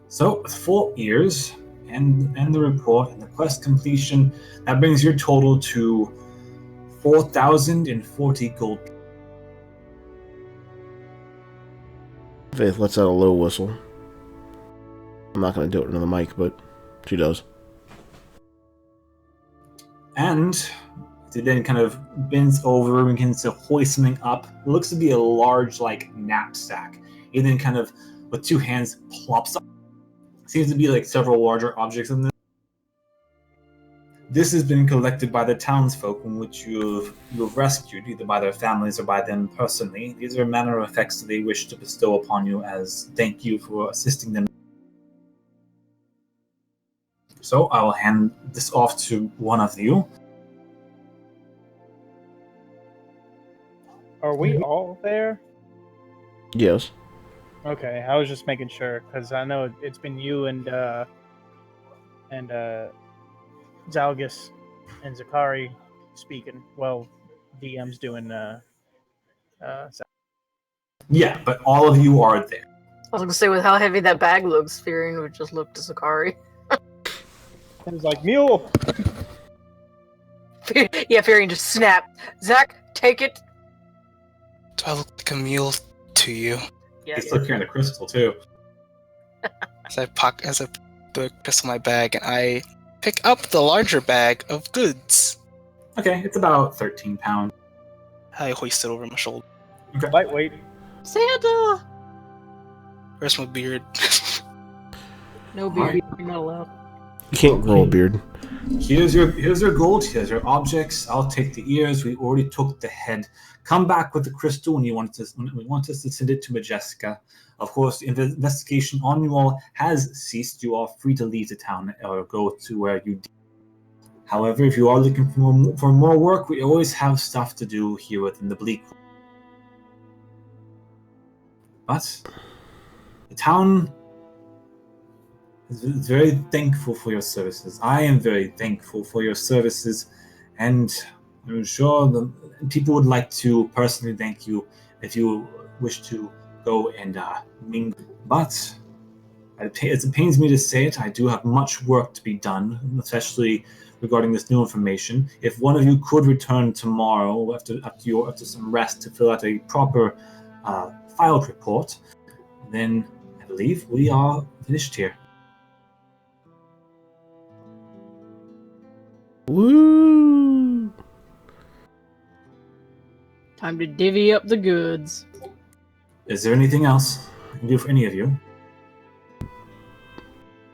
So, with 4 ears and the report and the quest completion, that brings your total to 4,040 gold. Faith lets out a low whistle. I'm not going to do it into the mic, but she does. And it then kind of bends over and begins to hoist something up. It looks to be a large, knapsack. It then kind of, with 2 hands, plops up. Seems to be several larger objects in this. This has been collected by the townsfolk in which you've rescued, either by their families or by them personally. These are manner of effects that they wish to bestow upon you as thank you for assisting them. So I will hand this off to one of you. Are we all there? Yes. Okay, I was just making sure because I know it's been you and Zalgus and Zakari speaking. Well, DM's doing Yeah, but all of you are there. I was gonna say, with how heavy that bag looks, Furion would just look to Zakari. It was like mule. Yeah, Furion just snapped. Zach, take it. Do I look like a mule to you? Yeah, He's still carrying the crystal too. As I put the crystal in my bag, and I pick up the larger bag of goods. Okay, it's about 13 pounds. I hoist it over my shoulder. Okay. Lightweight. Santa. Where's my beard? No beard, you're not allowed. You can't grow a beard. Here's your gold. Here's your objects. I'll take the ears. We already took the head. Come back with the crystal when we want us to send it to Majeska. Of course, the investigation on you all has ceased. You are free to leave the town or go to where you. However, if you are looking for more work, we always have stuff to do here within the Bleak. But the town is very thankful for your services. I am very thankful for your services, and I'm sure the people would like to personally thank you if you wish to go and mingle. But as it pains me to say it, I do have much work to be done, especially regarding this new information. If one of you could return tomorrow after some rest to fill out a proper filed report, then I believe we are finished here. Woo! Time to divvy up the goods. Is there anything else I can do for any of you?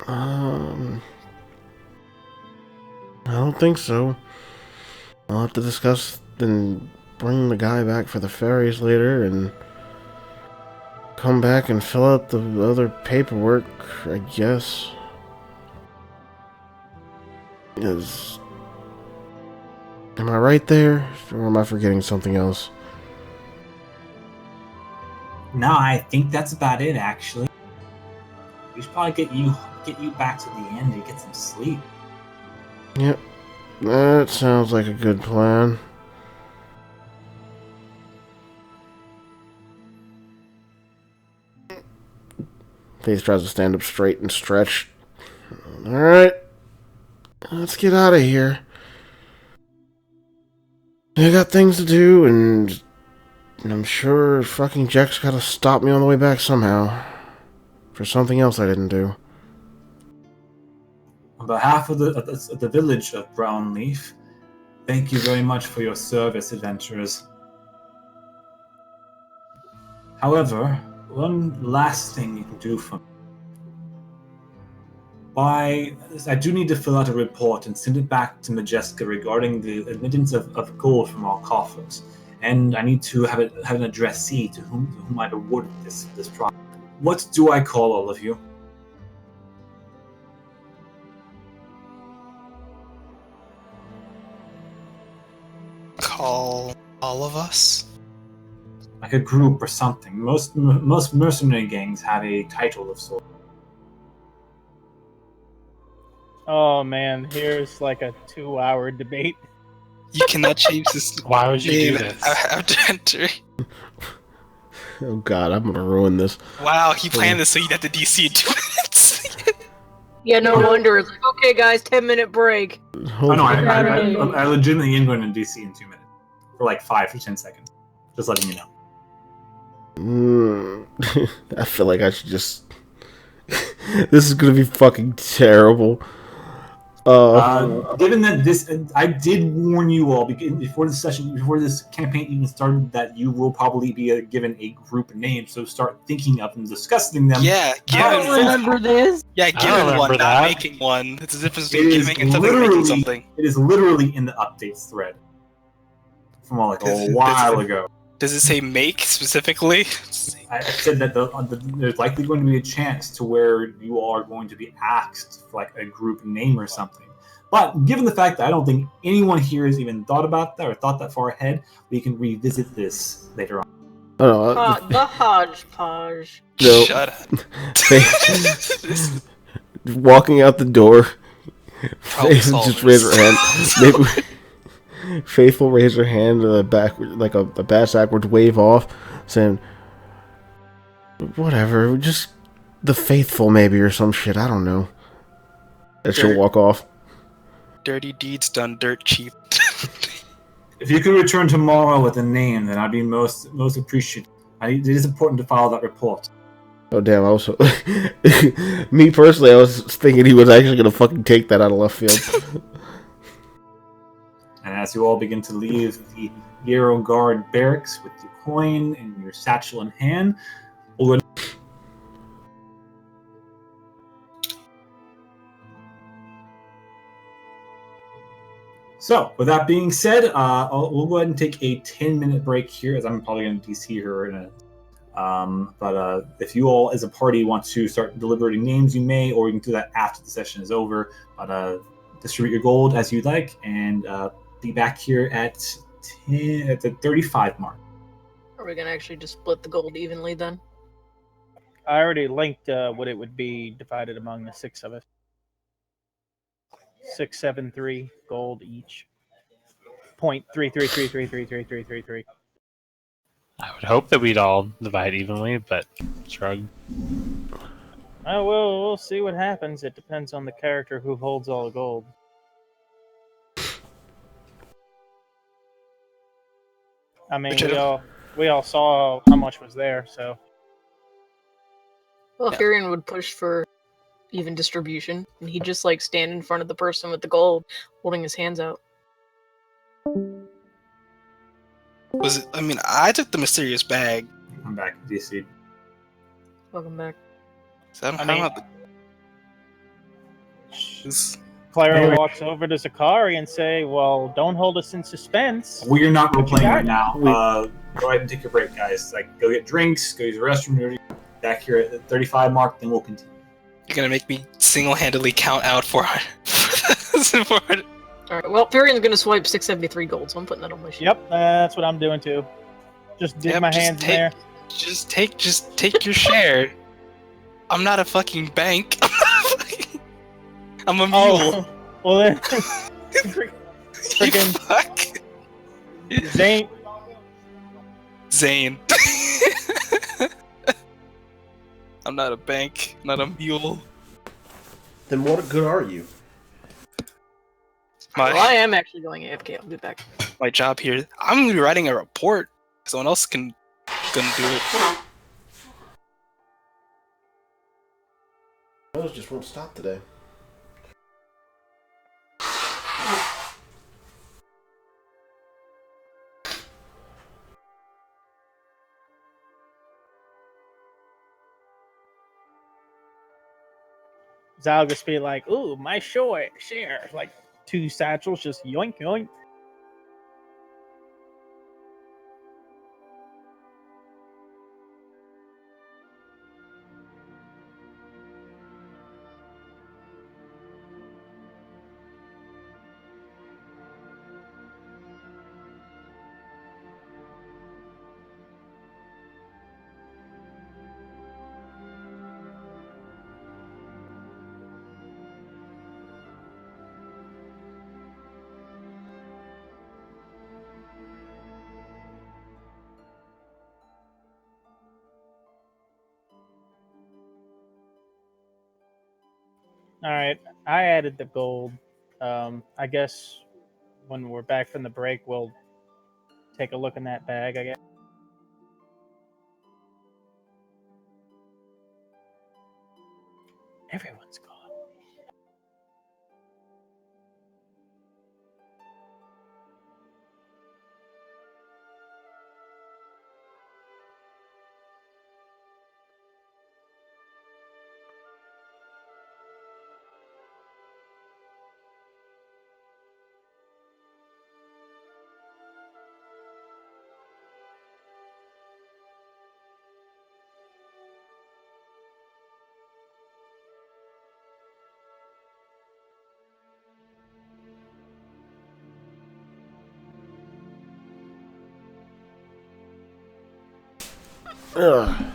I don't think so. I'll have to discuss and bring the guy back for the ferries later and come back and fill out the other paperwork, I guess. Because Am I right there? Or am I forgetting something else? No, I think that's about it, actually. We should probably get you back to the inn to get some sleep. Yep. That sounds like a good plan. Faith tries to stand up straight and stretch. Alright. Let's get out of here. I got things to do, and I'm sure fucking Jack's gotta stop me on the way back somehow. For something else I didn't do. On behalf of the village of Brownleaf, thank you very much for your service, adventurers. However, one last thing you can do for me. I do need to fill out a report and send it back to Majeska regarding the admittance of gold from our coffers. And I need to have an addressee to whom I'd awarded this prize. What do I call all of you? Call all of us? Like a group or something. Most mercenary gangs have a title of sorts. Oh man, here's like a 2-hour debate. You cannot change this. Why would you do name this? after entering. Oh god, I'm gonna ruin this. Wow, he planned this so you'd have to DC in 2 minutes. Yeah, no wonder. It's like, okay, guys, 10-minute break. Oh no, Saturday. I legitimately am going to DC in 2 minutes. For like 5 to 10 seconds. Just letting you know. I feel like I should just... This is gonna be fucking terrible. Given that this, I did warn you all before this campaign even started, that you will probably be given a group name. So start thinking of and discussing them. Yeah, I don't given remember this. Yeah, given remember one, that. not making one. It's a difference It between is giving and something making something. It is literally in the updates thread from like a while ago. Does it say make specifically? I said that there's likely going to be a chance to where you all are going to be asked for like a group name or something. But given the fact that I don't think anyone here has even thought about that or thought that far ahead, we can revisit this later on. The hodgepodge. No. Shut up. Walking out the door, Problem Faith will just solvers. raise her hand. Maybe Faith will raise her hand to the back, like a backwards wave off, saying, "Whatever, just the faithful, maybe, or some shit. I don't know." And she'll walk off. Dirty deeds done dirt cheap. If you could return tomorrow with a name, then I'd be most appreciative. It is important to follow that report. Oh damn! I was me personally, I was thinking he was actually gonna fucking take that out of left field. And as you all begin to leave the Yarrow Guard barracks with your coin and your satchel in hand, we'll go. So, with that being said, we'll go ahead and take a 10-minute break here, as I'm probably going to DC her in a. But if you all, as a party, want to start deliberating names, you may, or you can do that after the session is over. But distribute your gold as you'd like, and be back here at the 35 mark. Are we gonna actually just split the gold evenly then? I already linked what it would be divided among the 6 of us. 673 gold each. 0.333333333. I would hope that we'd all divide evenly, but shrug. Oh, we'll see what happens. It depends on the character who holds all the gold. I mean, we all saw how much was there, so. Well, Furion would push for even distribution, and he'd just like stand in front of the person with the gold, holding his hands out. Was it? I mean, I took the mysterious bag. I'm back to DC. Welcome back. So I don't I know mean- about the. This- Clara walks over to Zakari and say, well, don't hold us in suspense. We're not role playing right now. Wait. Go ahead and take your break, guys. Like, go get drinks, go use the restroom. Back here at the 35 mark, then we'll continue. You're gonna make me single-handedly count out 400. 400. Alright, well, Furian's gonna swipe 673 gold, so I'm putting that on my sheet. Yep, that's what I'm doing too. Just dig my hands in there. Just take your share. I'm not a fucking bank. I'm a mule. Oh, well then. You Freaking fuck. Zane. I'm not a bank, not a mule. Then what good are you? Well, I am actually going AFK. I'll be back. My job here. I'm gonna be writing a report. Someone else gonna do it. Those just won't stop today. Zal just be like, ooh, my share. Like 2 satchels, just yoink yoink. All right, I added the gold. I guess when we're back from the break, we'll take a look in that bag, I guess. Everyone's gone. Ugh.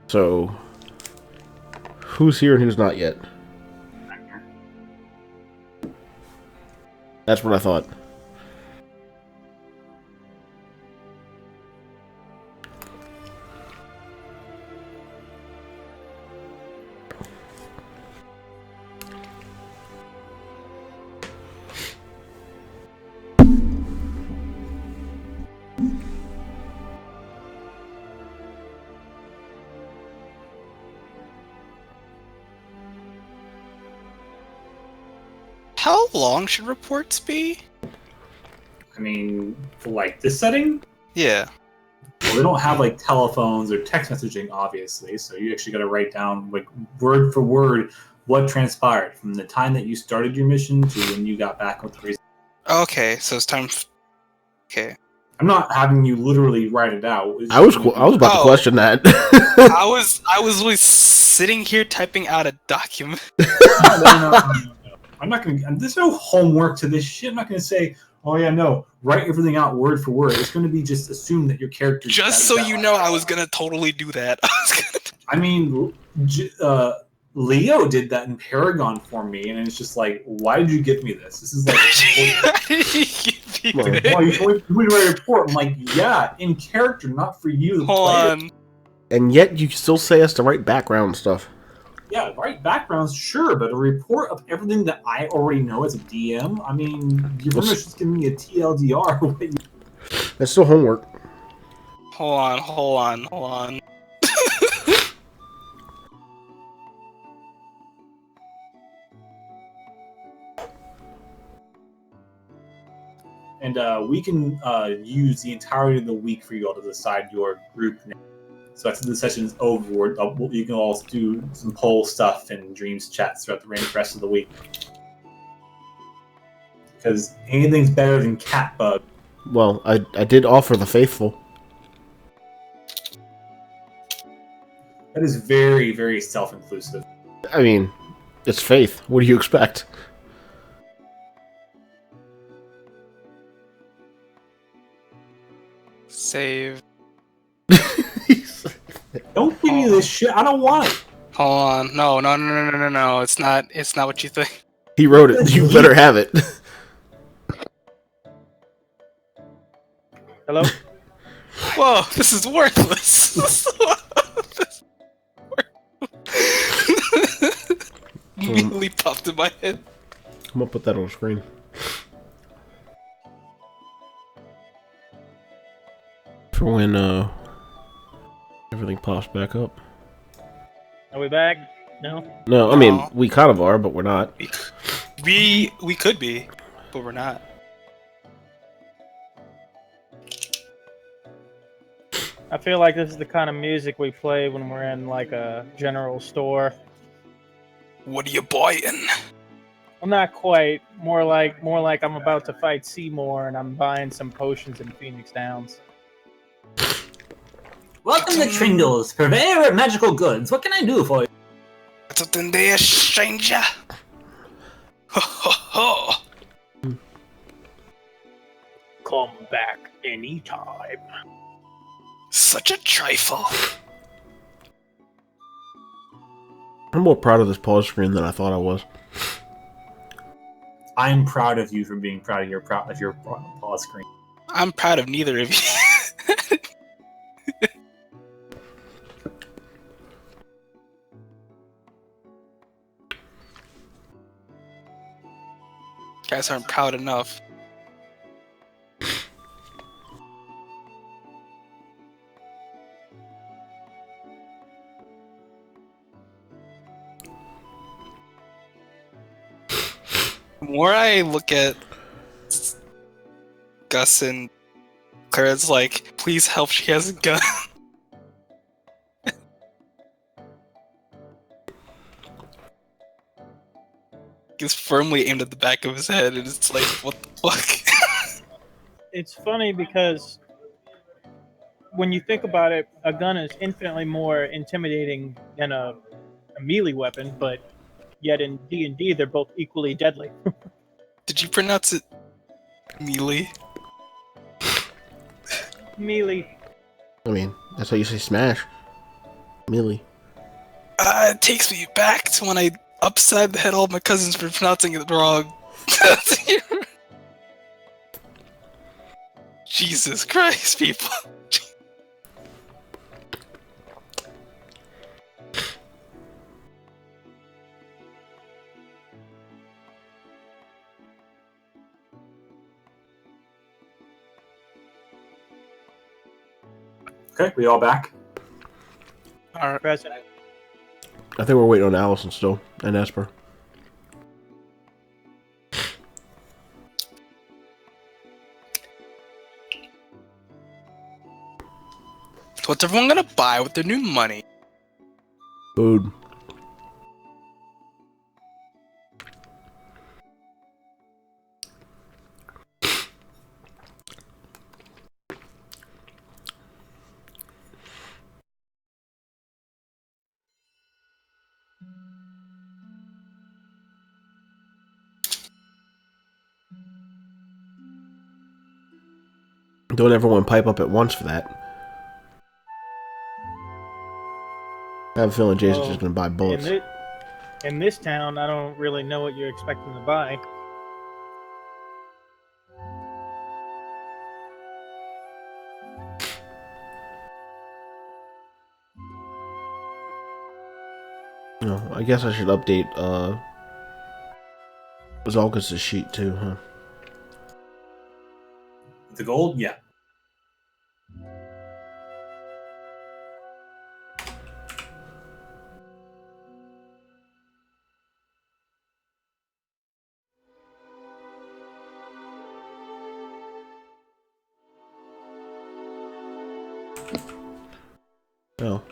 So, who's here and who's not yet? That's what I thought. How long should reports be? I mean, for like this setting, Yeah. well, they don't have like telephones or text messaging, obviously. So you actually got to write down like word for word what transpired from the time that you started your mission to when you got back with the result. Okay, so it's time. Okay. I'm not having you literally write it out. I was about to question that. I was really sitting here typing out a document. No. I'm not gonna. There's no homework to this shit. I'm not gonna say, "Oh yeah, no, write everything out word for word." It's gonna be just assume that your character. Just so you know, I was gonna totally do that. I mean, Leo did that in Paragon for me, and it's just like, why did you give me this? This is like, well, you told me to write a report. I'm like, yeah, in character, not for you. Hold on. And yet you still say us to write background stuff. Yeah, write backgrounds, sure, but a report of everything that I already know as a DM. I mean, you're pretty much just giving me a TLDR. That's still homework. Hold on. And we can use the entirety of the week for you all to decide your group name. So after the session is over, you can all do some poll stuff and dreams chats throughout the rest of the week. Because anything's better than Catbug. Well, I did offer the faithful. That is very, very self-inclusive. I mean, it's Faith. What do you expect? Save. Don't give me this shit. I don't want it. Hold on. No. It's not what you think. He wrote it. You better have it. Hello? Whoa, this is worthless. Immediately popped in my head. I'm gonna put that on screen. For when everything pops back up. Are we back? No? No, I mean we kind of are, but we're not. We could be, but we're not. I feel like this is the kind of music we play when we're in like a general store. What are you buying? Well, not quite. More like I'm about to fight Seymour and I'm buying some potions in Phoenix Downs. Welcome to Trindle's, purveyor of magical goods. What can I do for you? What's up in there, stranger? Ho ho ho! Come back anytime. Such a trifle. I'm more proud of this pause screen than I thought I was. I'm proud of you for being proud of your pause screen. I'm proud of neither of you. Guys aren't proud enough. The more I look at Gus and Claire, it's like, please help, she has a gun. It's firmly aimed at the back of his head, and it's like, what the fuck? It's funny because when you think about it, a gun is infinitely more intimidating than a melee weapon, but yet in D&D they're both equally deadly. Did you pronounce it melee? Melee. I mean, that's how you say smash. Melee. It takes me back to when I upside the head all my cousins for pronouncing it wrong. Jesus Christ, people. Okay, we all back? Alright. President. I think we're waiting on Allison still, and Esper. What's everyone gonna buy with their new money? Food. Don't everyone pipe up at once for that. I have a feeling Jason's just going to buy bullets. In this town, I don't really know what you're expecting to buy. No, I guess I should update Zalkus' sheet too, huh? The gold? Yeah. No.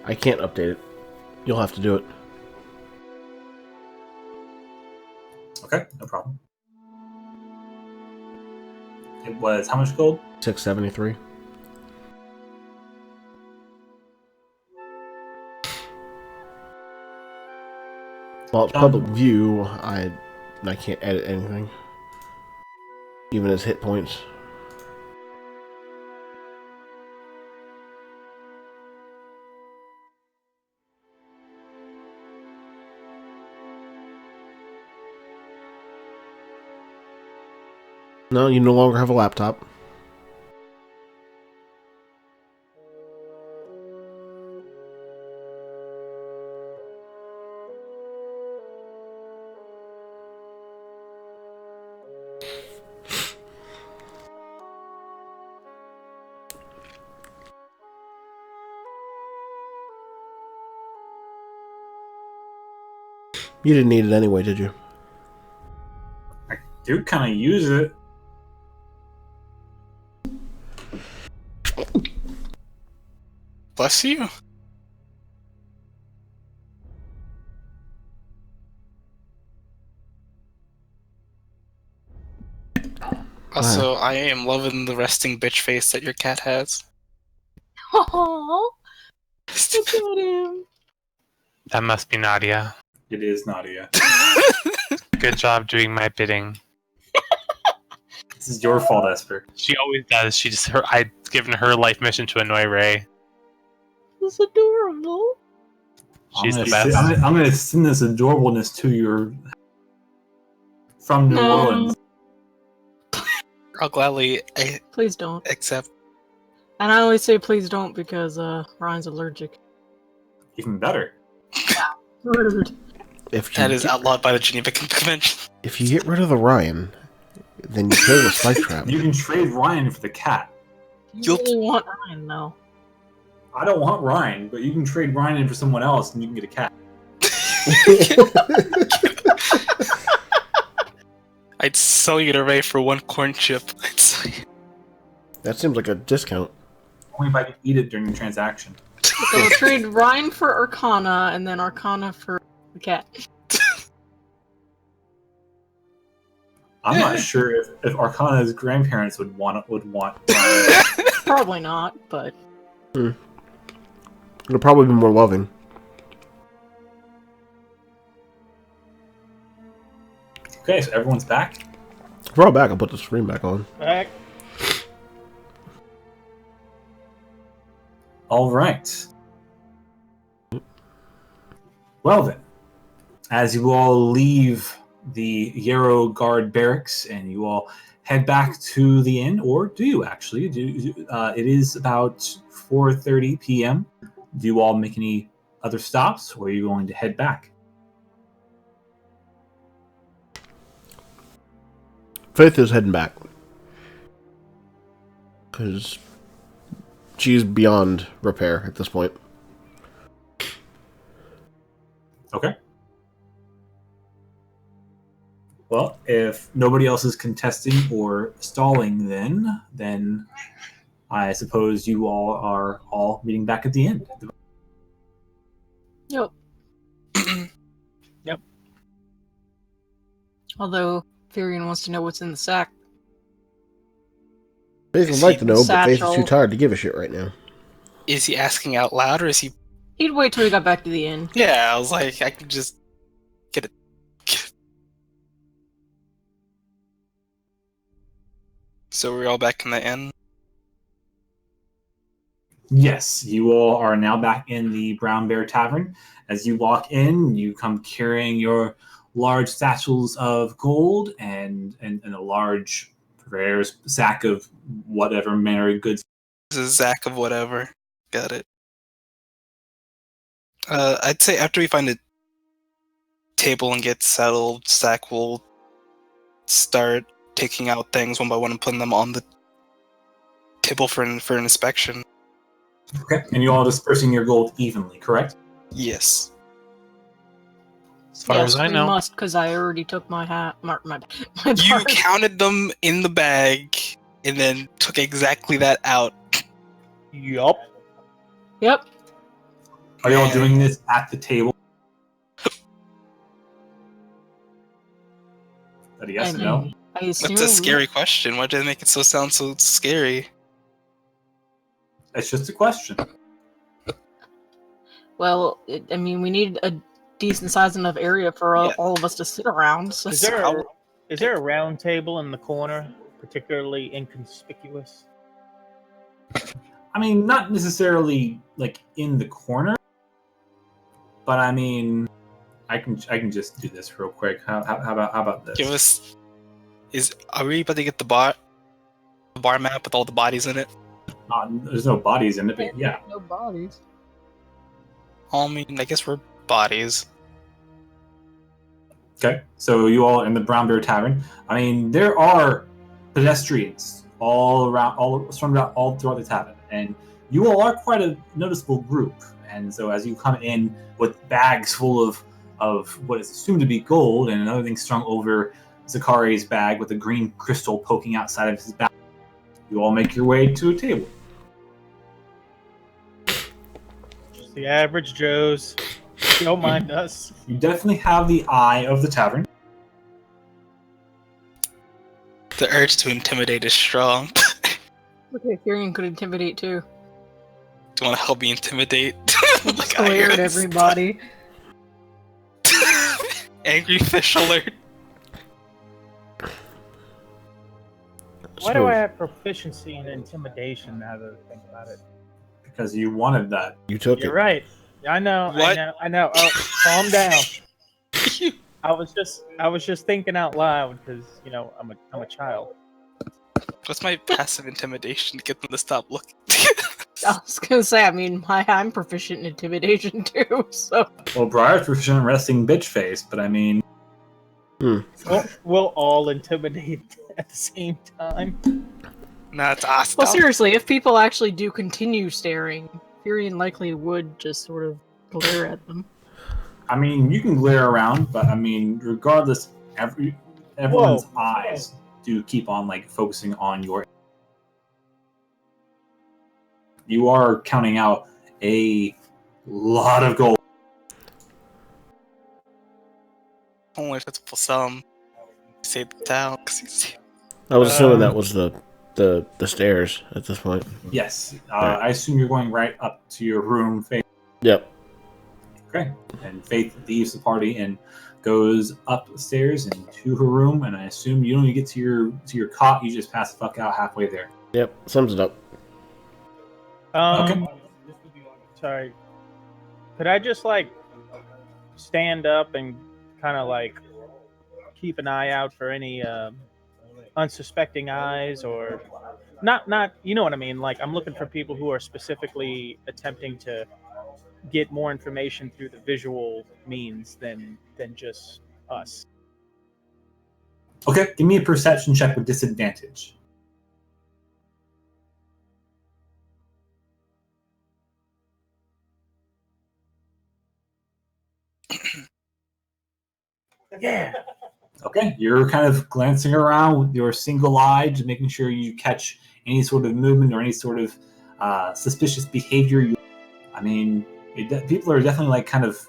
I can't update it. You'll have to do it. Okay, no problem. It was how much gold? 673. Well, it's public view. I can't edit anything, even his hit points. No, you no longer have a laptop. You didn't need it anyway, did you? I do kind of use it. Bless you. Also, I am loving the resting bitch face that your cat has. Oh, look at him. That must be Nadia. It is Nadia. Good job doing my bidding. This is your fault, Esper. She always does. I've given her life mission to annoy Ray. It's adorable. She's the best. I'm gonna send this adorableness to your from New Orleans. I'll gladly Please don't. accept. And I always say please don't because Ryan's allergic. Even better. Rude. That is outlawed by the Geneva Convention. If you get rid of the Ryan, then you kill the spike trap. You can trade Ryan for the cat. You really want Ryan though. I don't want Ryan, but you can trade Ryan in for someone else and you can get a cat. I'd sell you to Ray for 1 corn chip. I'd sell you. That seems like a discount. Only if I can eat it during the transaction. So we'll trade Ryan for Arcana and then Arcana for the cat. I'm not sure if Arcana's grandparents would want Ryan. Probably not, but It'll probably be more loving. Okay, so everyone's back. We're all back. I'll put the screen back on. Back. All right. Well then, as you all leave the Yarrow Guard barracks and you all head back to the inn, or do you actually? It is about 4:30 p.m. Do you all make any other stops, or are you going to head back? Faith is heading back. Because she's beyond repair at this point. Okay. Well, if nobody else is contesting or stalling, then I suppose you all are all meeting back at the end. yep. Yep. Although Furion wants to know what's in the sack. Faith would like to know, but Faith is Satchel. too tired to give a shit right now. Is he asking out loud or is he? He'd wait till he got back to the inn. Yeah, I was like, I could just get it. So we're all back in the inn. Yes, you all are now back in the Brown Bear Tavern. As you walk in, you come carrying your large satchels of gold and a large rare sack of whatever manner of goods. This is Zach of whatever. Got it. I'd say after we find a table and get settled, Zach will start taking out things one by one and putting them on the table for an inspection. Okay. And you all dispersing your gold evenly, correct? Yes. As far as I we know. must, because I already took my hat. My You part. counted them in the bag and then took exactly that out. Yup. Yep. Are you all doing this at the table? That a yes or no? I assume. That's a scary question. Why did they make it sound so scary? It's just a question. Well, we need decent sized enough area for Yeah. all of us to sit around. So Is there a round table in the corner, particularly inconspicuous? I mean, not necessarily like in the corner, but I mean, I can just do this real quick. How about this? Give us. Are we about to get the bar map with all the bodies in it? There's no bodies in it, but yeah. No bodies. I mean, I guess we're bodies. Okay, so you all in the Brown Bear Tavern. I mean, there are pedestrians all around, all surrounded all throughout the tavern, and you all are quite a noticeable group. And so, as you come in with bags full of what is assumed to be gold, and another thing strung over Zakari's bag with a green crystal poking outside of his back, you all make your way to a table. Just the average Joes. Don't mind us. You definitely have the eye of the tavern. The urge to intimidate is strong. Okay, Tyrion could intimidate too. Do you want to help me intimidate? Just glare at everybody. Angry fish alert. Why do I have proficiency in intimidation now that I think about it? Because you wanted that. You took You're it. right. I know. What? I know. Oh, calm down. I was just thinking out loud because I'm a child. What's my passive intimidation to get them to stop looking? I was gonna say, I mean, I'm proficient in intimidation too, so. Well, Briar's proficient in resting bitch face, but I mean, We'll all intimidate at the same time. Nah, it's awesome. Well, seriously, if people actually do continue staring, Tyrion likely would just sort of glare at them. I mean, you can glare around, but I mean, regardless, everyone's Whoa. eyes do keep on like focusing on your. You are counting out a lot of gold. Only if it's for some. Save the town. I was assuming that was the stairs at this point. Yes, Right. I assume you're going right up to your room, Faith. Yep. Okay, and Faith leaves the party and goes upstairs and to her room. And I assume you don't even get to your cot. You just pass the fuck out halfway there. Yep. Sums it up. Okay. Sorry. Could I just stand up and kind of keep an eye out for any unsuspecting eyes or not? You know what I mean? I'm looking for people who are specifically attempting to get more information through the visual means than just us. Okay, give me a perception check with disadvantage. Yeah. Okay, you're kind of glancing around with your single eye, just making sure you catch any sort of movement or any sort of suspicious behavior. I mean, people are definitely kind of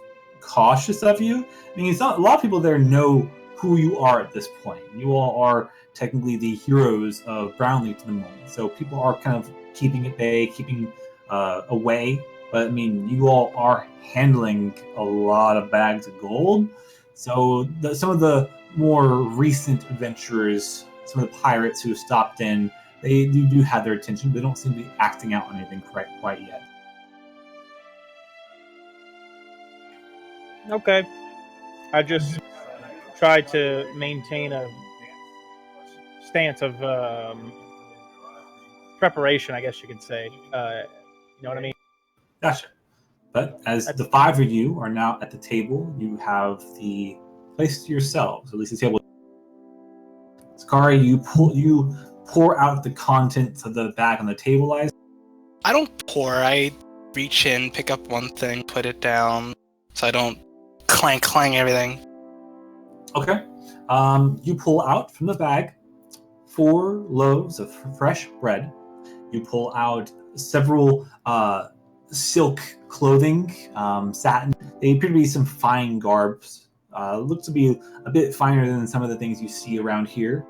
cautious of you. I mean, it's not a lot of people there know who you are at this point. You all are technically the heroes of Brownlee to the moment, so people are kind of keeping at bay, keeping away. But I mean, you all are handling a lot of bags of gold. So some of the more recent adventurers, some of the pirates who have stopped in, they do have their attention, but they don't seem to be acting out on anything quite yet. Okay. I just try to maintain a stance of preparation, I guess you could say. You know what I mean? Gotcha. But as the five of you are now at the table, you have the place to yourselves, at least the table. Sakari, you pour out the contents of the bag on the table. I don't pour. I reach in, pick up one thing, put it down, so I don't clang everything. Okay. You pull out from the bag 4 loaves of fresh bread. You pull out several silk clothing, satin. They appear to be some fine garbs. Looks to be a bit finer than some of the things you see around here.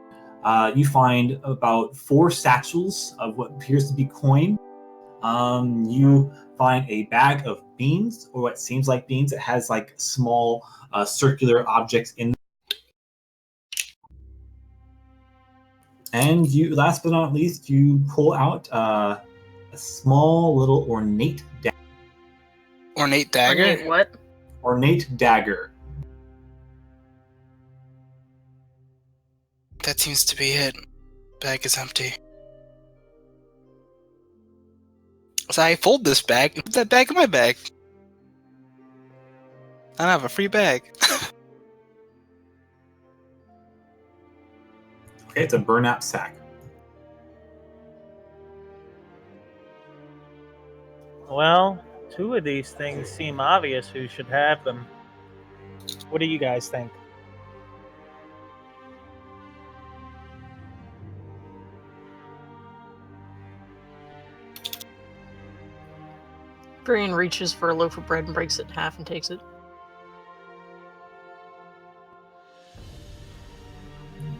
You find about 4 satchels of what appears to be coin. You find a bag of beans, or what seems like beans. It has like small circular objects in. And you, last but not least, you pull out a small little ornate Ornate dagger? Ornate what? ornate dagger. That seems to be it. Bag is empty. So I fold this bag and put that bag in my bag. I have a free bag. Okay, it's a burn-out sack. Well, 2 of these things seem obvious who should have them. What do you guys think? Brian reaches for a loaf of bread and breaks it in half and takes it.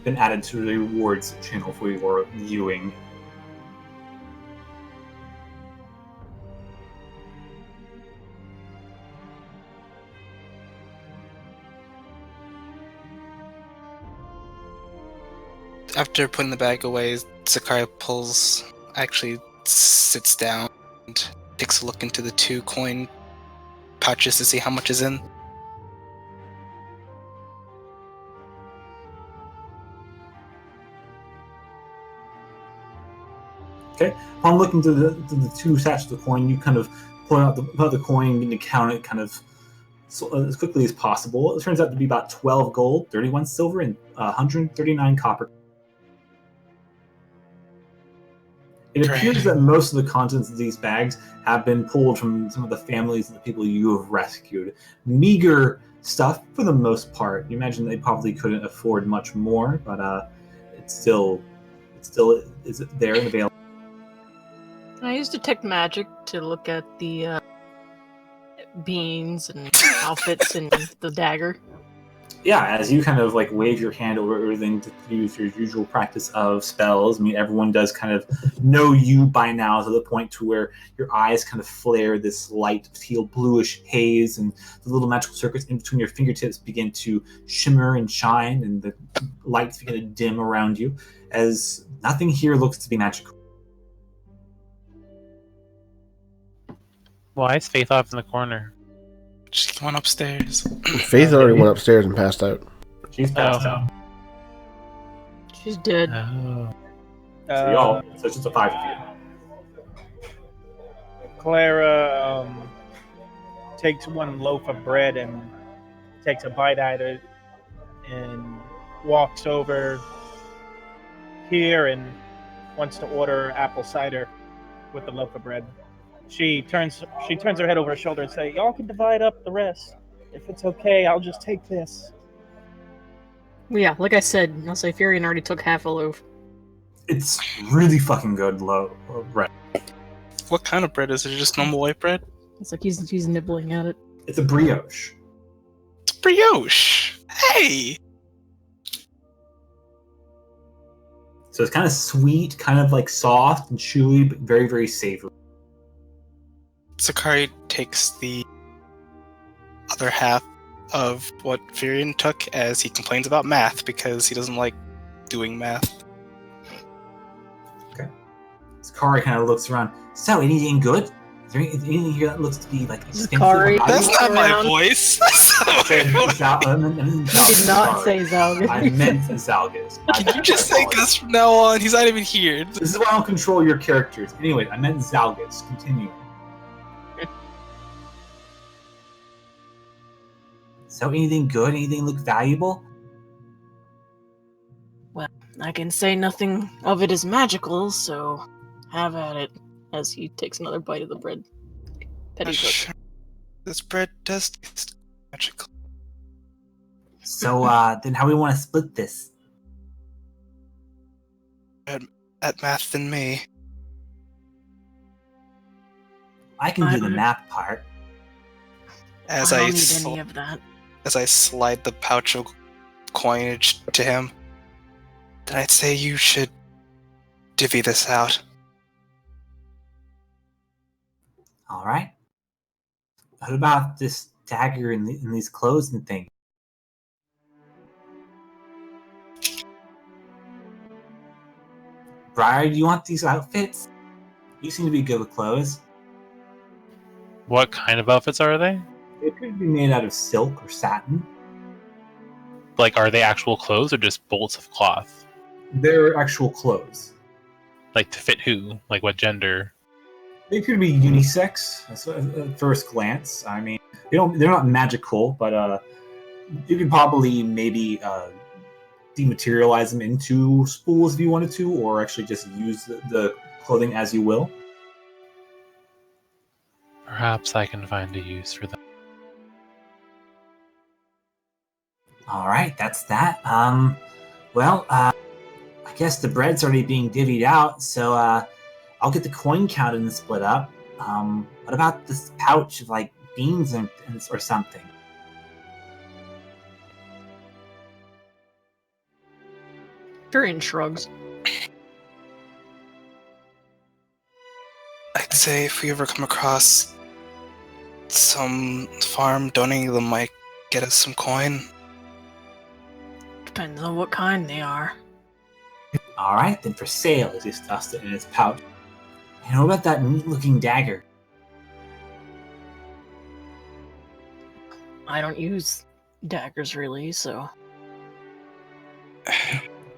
Been added to the rewards channel for your viewing. After putting the bag away, Sakai actually sits down and takes a look into the 2 coin pouches to see how much is in. Okay. Upon looking to the 2 sachets of coin, you kind of pull out the coin, begin to count it kind of as quickly as possible. It turns out to be about 12 gold, 31 silver, and 139 copper. It appears that most of the contents of these bags have been pulled from some of the families of the people you have rescued. Meager stuff for the most part. You imagine they probably couldn't afford much more, but it's still is there and available. I use detect magic to look at the beans and outfits and the dagger. Yeah, as you kind of like wave your hand over everything to use your usual practice of spells. I mean, everyone does kind of know you by now to the point to where your eyes kind of flare this light, teal, bluish haze, and the little magical circuits in between your fingertips begin to shimmer and shine, and the lights begin to dim around you, as nothing here looks to be magical. Why is Faith off in the corner? Just come on upstairs. Faith already went upstairs and passed out. She's passed out. She's dead. Oh. So it's just a 5 of you. Clara takes 1 loaf of bread and takes a bite out of it and walks over here and wants to order apple cider with the loaf of bread. She turns her head over her shoulder and says, "Y'all can divide up the rest. If it's okay, I'll just take this." Yeah, like I said, I'll say Furion already took half a loaf. It's really fucking good bread. What kind of bread is it? Just normal white bread? It's like he's nibbling at it. It's a brioche. It's brioche! Hey! So it's kind of sweet, kind of like soft and chewy, but very, very savory. Sakari takes the other half of what Furion took as he complains about math because he doesn't like doing math. Okay. Sakari kind of looks around. So, anything good? Is there anything here that looks to be like Sakari, That's not my around. voice! That's not my voice! He did not say Zalgus. I meant Zalgus. Can you just say Gus from now on? He's not even here. This is why I don't control your characters. Anyway, I meant Zalgus. Continue. So, anything good? Anything look valuable? Well, I can say nothing of it is magical, so have at it. As he takes another bite of the bread that he took. This bread does taste magical. So, then how do we want to split this? At math than me. I can do the math part. As I I don't need any of that. As I slide the pouch of coinage to him, then I'd say you should divvy this out. All right. What about this dagger and these clothes and things? Briar, do you want these outfits? You seem to be good with clothes. What kind of outfits are they? They could be made out of silk or satin. Like, are they actual clothes or just bolts of cloth? They're actual clothes. Like, to fit who? Like, what gender? They could be unisex at first glance. I mean, they're not magical, but you could probably maybe dematerialize them into spools if you wanted to, or actually just use the clothing as you will. Perhaps I can find a use for them. All right, that's that. I guess the bread's already being divvied out, so I'll get the coin counted and split up. What about this pouch of like beans or something? Tyrion shrugs. I'd say if we ever come across some farm, donating them might get us some coin. Depends on what kind they are. All right, then for sale. He just tossed it in his pouch. And what about that neat-looking dagger? I don't use daggers really, so.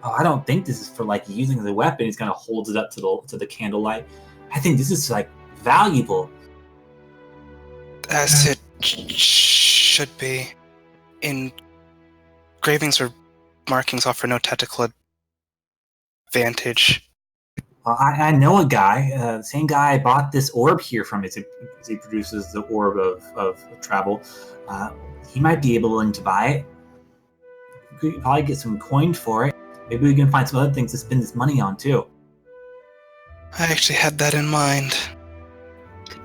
Oh, I don't think this is for like using as a weapon. He's kind of holds it up to the candlelight. I think this is like valuable. As it should be. Engravings or markings offer no tactical advantage. Well, I know a guy, the same guy I bought this orb here from. He produces the orb of travel. He might be willing to buy it. We could probably get some coin for it. Maybe we can find some other things to spend this money on too. I actually had that in mind.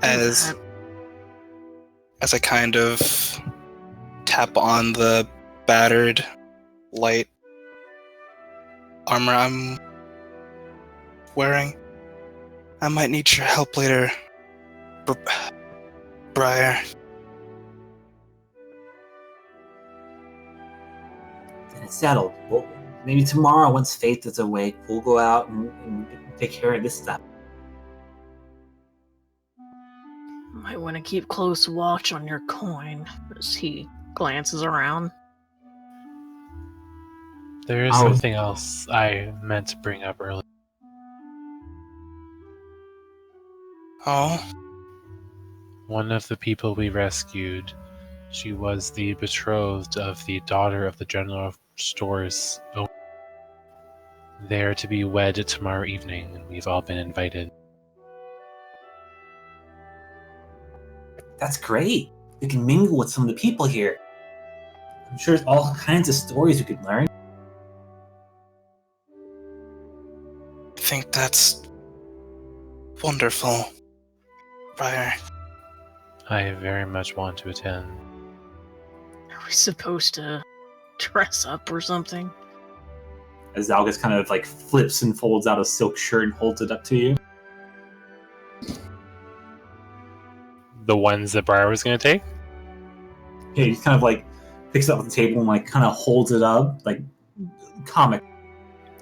As I kind of tap on the battered light armor I'm wearing. I might need your help later, Briar. And it's settled. Well, maybe tomorrow, once Faith is awake, we'll go out and take care of this stuff. Might want to keep close watch on your coin as he glances around. There is something else I meant to bring up earlier. Oh? One of the people we rescued, she was the betrothed of the daughter of the general store's owner. They're to be wed tomorrow evening, and we've all been invited. That's great. We can mingle with some of the people here. I'm sure there's all kinds of stories we could learn. I think that's wonderful, Briar. I very much want to attend. Are we supposed to dress up or something? As Algus kind of like flips and folds out a silk shirt and holds it up to you. The ones that Briar was going to take? Yeah, he kind of like picks it up off the table and like kind of holds it up, like comic.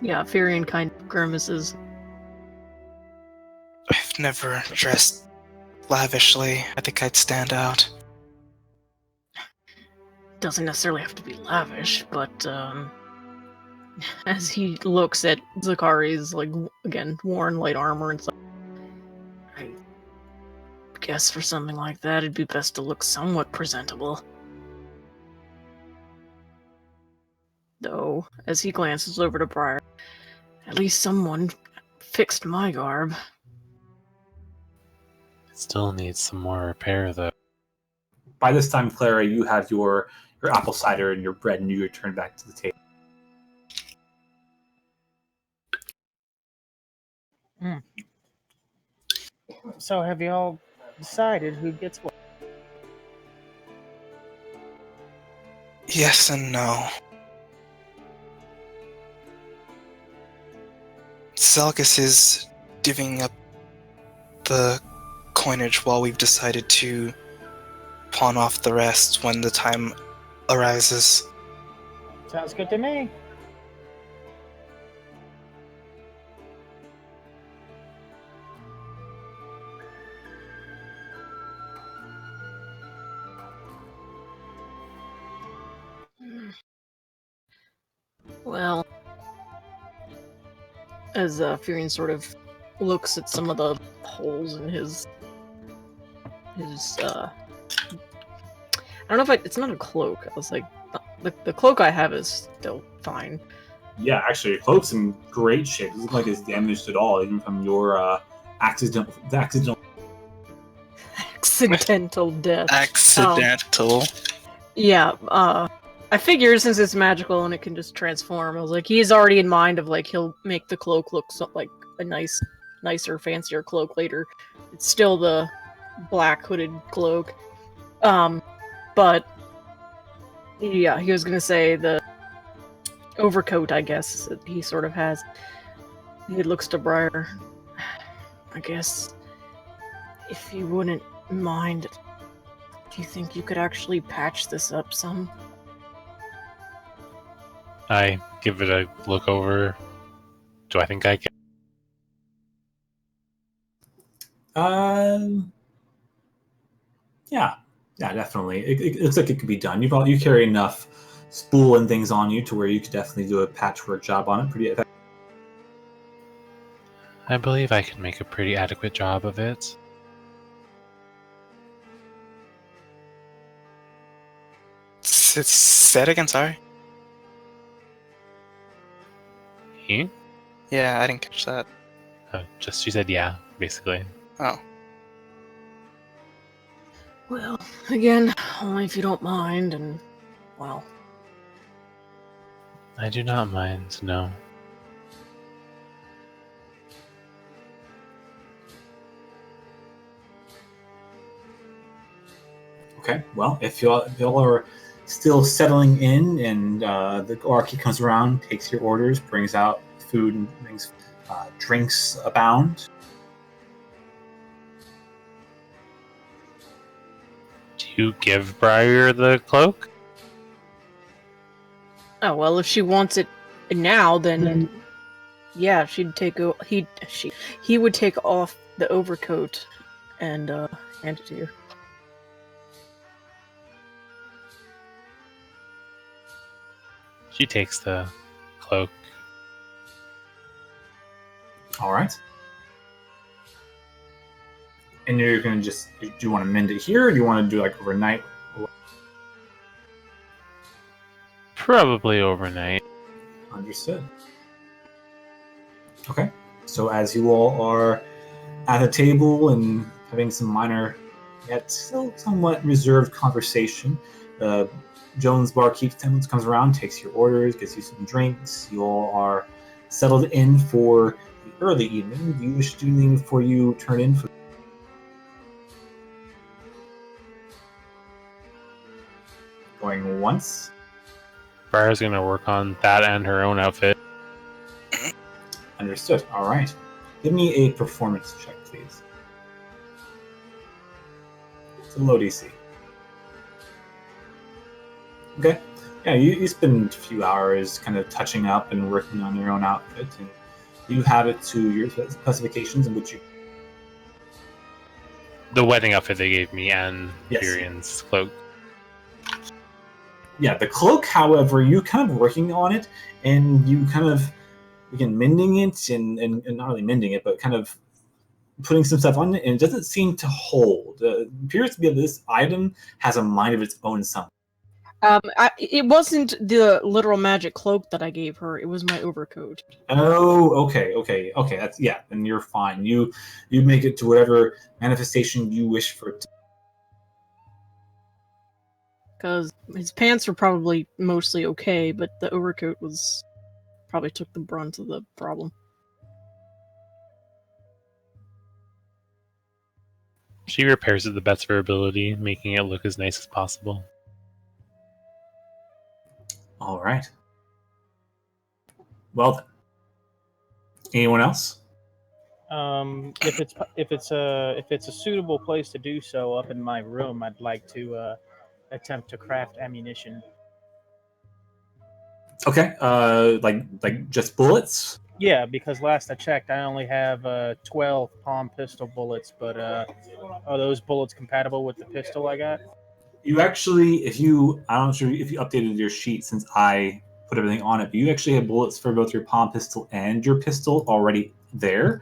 Yeah, Firion kind of grimaces. I've never dressed lavishly. I think I'd stand out. Doesn't necessarily have to be lavish, but as he looks at Zakari's, like, again, worn light armor and stuff, I guess for something like that, it'd be best to look somewhat presentable. Though, as he glances over to Briar, at least someone fixed my garb. It still needs some more repair, though. By this time, Clara, you have your apple cider and your bread, and you return back to the table. So have you all decided who gets what? Yes and no. Zelgus is divvying up the coinage while we've decided to pawn off the rest when the time arises. Sounds good to me. Well, as Furion sort of looks at some of the holes in his I don't know if it's not a cloak. I was like, the cloak I have is still fine. Yeah, actually, your cloak's in great shape. It doesn't look like it's damaged at all, even from your accidental Accidental death. Accidental. Yeah, I figure since it's magical and it can just transform, I was like, he's already in mind of like he'll make the cloak look like a nicer, fancier cloak later. It's still the black hooded cloak. But yeah, he was gonna say the overcoat, I guess, that he sort of has. He looks to Briar. I guess if you wouldn't mind, do you think you could actually patch this up some? I give it a look over. Do I think I can? Yeah, definitely. It looks like it could be done. You carry enough spool and things on you to where you could definitely do a patchwork job on it. Pretty effective. I believe I can make a pretty adequate job of it. Say it again, sorry. He? Yeah, I didn't catch that. Just she said yeah, basically. Oh. Well, again, only if you don't mind, and, well... I do not mind, no. Okay, well, if y'all are still settling in, and the Archie comes around, takes your orders, brings out food and things, drinks abound. Do you give Briar the cloak? Oh, well, if she wants it now, then... Yeah, she'd take... He would take off the overcoat and, hand it to you. She takes the cloak. All right. And you're gonna do you want to mend it here, or do you want to do like overnight? Probably overnight. Understood. Okay. So as you all are at the table and having some minor, yet still somewhat reserved conversation, Jones barkeep comes around, takes your orders, gets you some drinks. You all are settled in for the early evening. Do you wish to do anything before you turn in for? Going once. Briar's gonna work on that and her own outfit. Understood. All right. Give me a performance check, please. It's a low DC. Okay. Yeah, you spend a few hours kind of touching up and working on your own outfit, and you have it to your specifications in which you... The wedding outfit they gave me and Yes. Furion's cloak. Yeah, the cloak, however, you kind of working on it, and you kind of, again, mending it, and not really mending it, but kind of putting some stuff on it, and it doesn't seem to hold. It appears to be that this item has a mind of its own somehow. It wasn't the literal magic cloak that I gave her. It was my overcoat. Oh, okay. That's, yeah, then you're fine. You make it to whatever manifestation you wish for it to. Because his pants were probably mostly okay, but the overcoat was probably took the brunt of the problem. She repairs it the best of her ability, making it look as nice as possible. All right. Well then. Anyone else? If it's a suitable place to do so up in my room, I'd like to attempt to craft ammunition. Okay. Like just bullets. Yeah, because last I checked, I only have 12 palm pistol bullets, but are those bullets compatible with the pistol I got? You actually, I'm not sure if you updated your sheet since I put everything on it, but you actually have bullets for both your palm pistol and your pistol already there.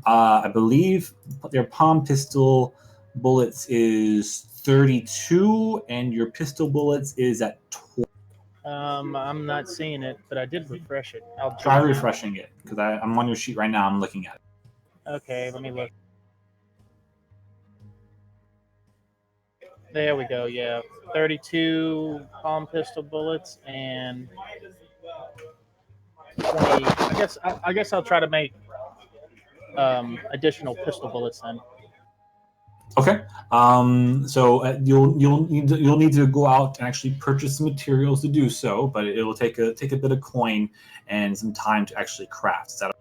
I believe your palm pistol bullets is 32, and your pistol bullets is at 20. I'm not seeing it, but I did refresh it. I'll Try refreshing it, because I'm on your sheet right now. I'm looking at it. Okay, let me look. There we go. Yeah, 32 palm pistol bullets and 20. I guess I'll try to make additional pistol bullets then. Okay. So you'll need to go out and actually purchase some materials to do so, but it will take a bit of coin and some time to actually craft. Is that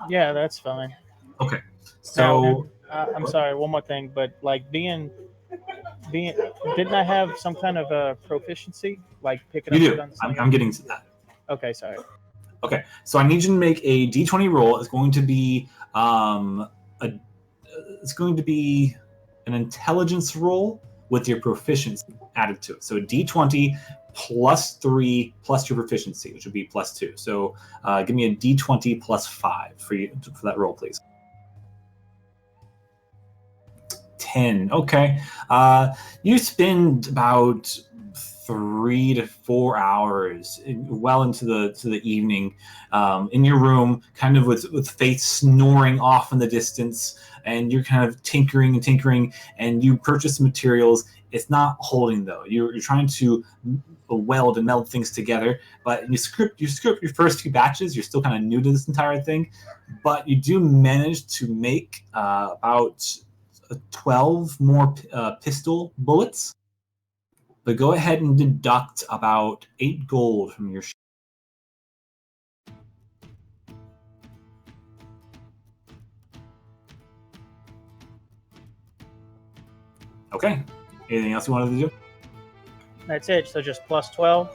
Yeah, that's fine. okay? So I'm sorry. One more thing, but like being, didn't I have some kind of a proficiency, like picking you up a do. gunslinger? I'm getting to that. Okay, sorry. Okay. So I need you to make a D20 roll. It's going to be it's going to be an intelligence roll with your proficiency added to it. So a D20 plus 3 plus your proficiency, which would be plus 2. So give me a D20 plus 5 for that roll, please. 10. Okay. You spend about 3 to 4 hours, well into the evening, in your room, kind of with Faith snoring off in the distance, and you're kind of tinkering, and you purchase materials. It's not holding though. You're trying to weld and meld things together, but you script your first few batches. You're still kind of new to this entire thing, but you do manage to make about 12 more pistol bullets. But go ahead and deduct about 8 gold from your sheet. Okay. Anything else you wanted to do? That's it. So just plus 12.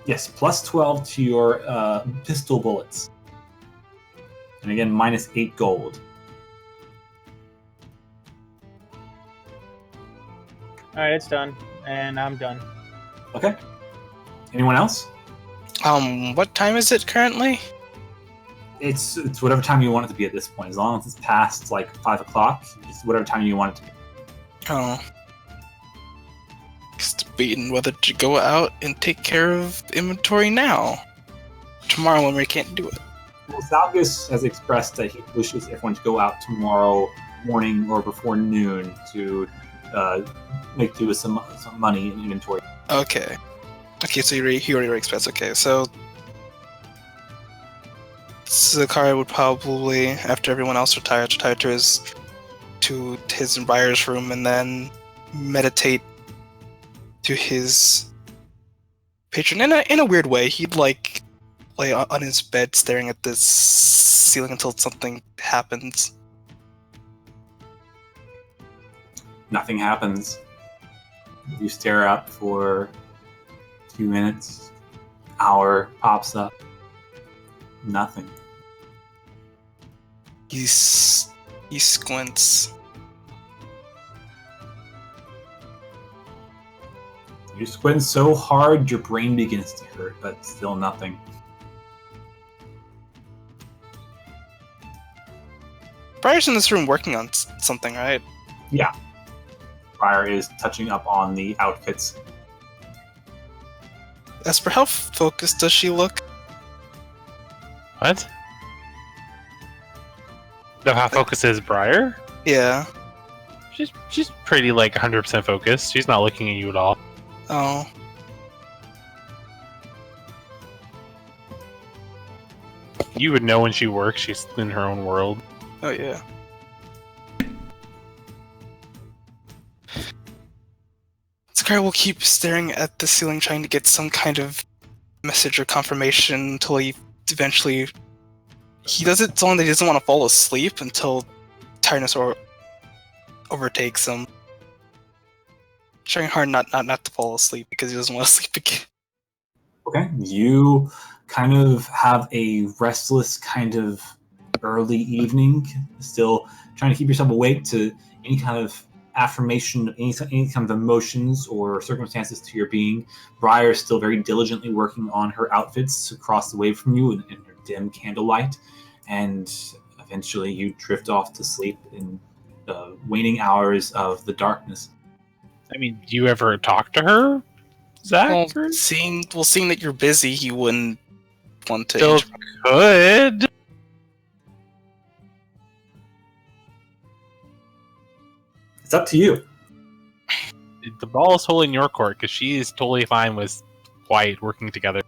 Yes, plus 12 to your pistol bullets. And again, minus 8 gold. All right, it's done, and I'm done. Okay. Anyone else? What time is it currently? It's whatever time you want it to be at this point. As long as it's past like 5 o'clock, it's whatever time you want it to be. Oh. Just debating whether to go out and take care of inventory now. Tomorrow when we can't do it. Well, Salgus has expressed that he wishes everyone to go out tomorrow morning or before noon to make do with some money in inventory. Okay, so he already expressed. Okay, so Zakari would probably, after everyone else retire to his Briar's room and then meditate to his patron. In a weird way, he'd like lay on his bed staring at this ceiling until something happens. Nothing happens. You stare up for 2 minutes. Hour pops up. Nothing. He squints. You squint so hard your brain begins to hurt, but still nothing. Briar's in this room working on something, right? Yeah. Briar is touching up on the outfits. Esper, how focused does she look? What? No, how focused is Briar? Yeah. She's pretty like 100% focused. She's not looking at you at all. Oh. You would know when she works. She's in her own world. Oh yeah. Zakari will keep staring at the ceiling, trying to get some kind of message or confirmation until he eventually he does it so long that he doesn't want to fall asleep until tiredness overtakes him. Trying hard not to fall asleep because he doesn't want to sleep again. Okay, you kind of have a restless kind of early evening, still trying to keep yourself awake to any kind of affirmation, any kind of emotions or circumstances to your being. Briar is still very diligently working on her outfits across the way from you in her dim candlelight, and eventually you drift off to sleep in the waning hours of the darkness. I mean, do you ever talk to her, Zach? Well, seeing that you're busy, he wouldn't want to. Still could. It's up to you. The ball is totally in your court because she is totally fine with White working together.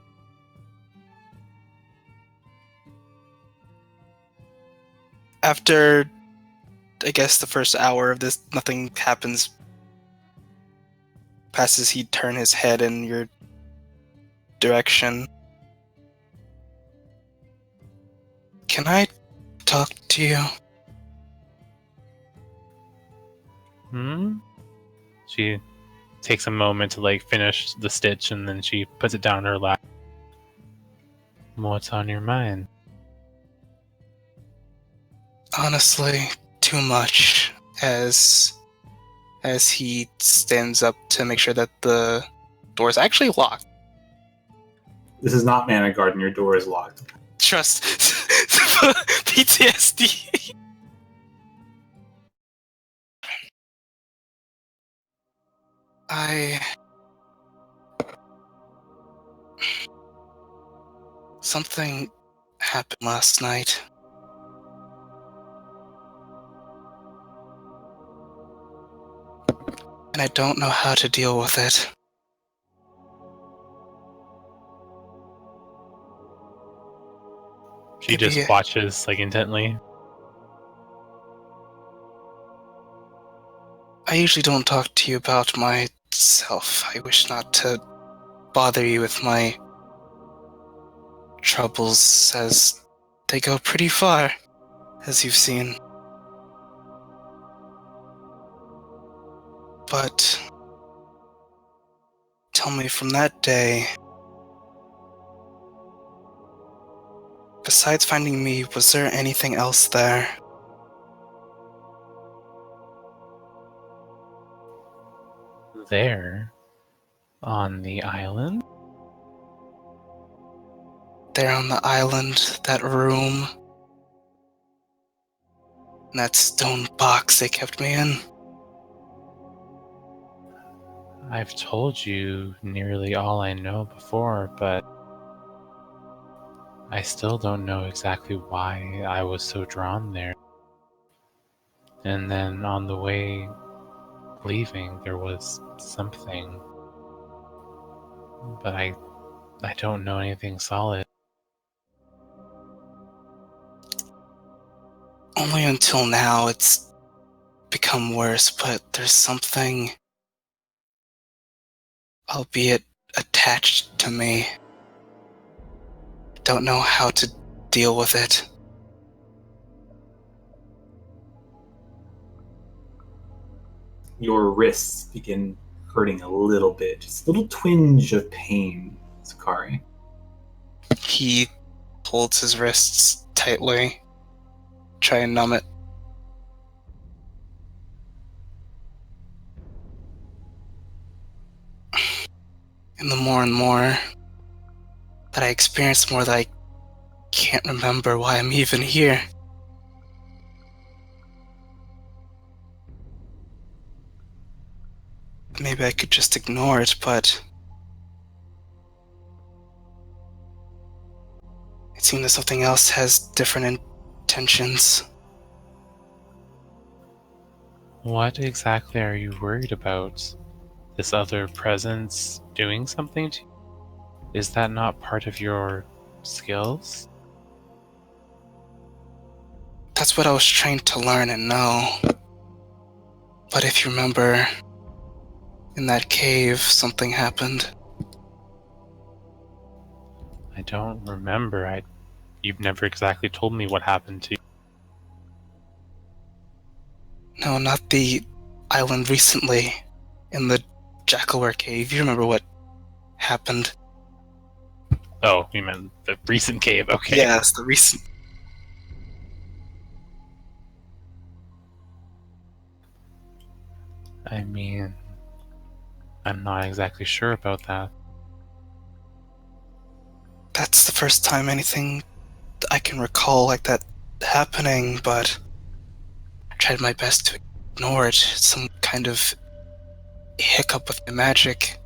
After, I guess, the first hour of this, nothing happens. Passes, he'd turn his head in your direction. Can I talk to you? She takes a moment to finish the stitch, and then she puts it down in her lap. What's on your mind? Honestly, too much. As he stands up to make sure that the door is actually locked. This is not Mana Garden. Your door is locked. Trust. PTSD. Something happened last night. And I don't know how to deal with it. She just watches intently. I usually don't talk to you about myself. I wish not to bother you with my troubles, as they go pretty far, as you've seen. But tell me, from that day, besides finding me, was there anything else there? There? On the island? There on the island, that room, and that stone box they kept me in. I've told you nearly all I know before, but I still don't know exactly why I was so drawn there. And then on the way leaving, there was something, but I don't know anything solid. Only until now it's become worse, but there's something, albeit attached to me. Don't know how to deal with it. Your wrists begin hurting a little bit. Just a little twinge of pain, Sakari. He holds his wrists tightly, try and numb it. And the more and more that I experience, more that I can't remember why I'm even here. Maybe I could just ignore it, but it seems that something else has different intentions. What exactly are you worried about? This other presence doing something to you? Is that not part of your skills? That's what I was trained to learn and know. But if you remember, in that cave, something happened. I don't remember. You've never exactly told me what happened to you. No, not the island recently. In the Jackalware cave. You remember what happened? Oh, you meant the recent cave. Okay. Yes, the recent. I mean, I'm not exactly sure about that. That's the first time anything I can recall like that happening, but I tried my best to ignore it. Some kind of hiccup with my magic.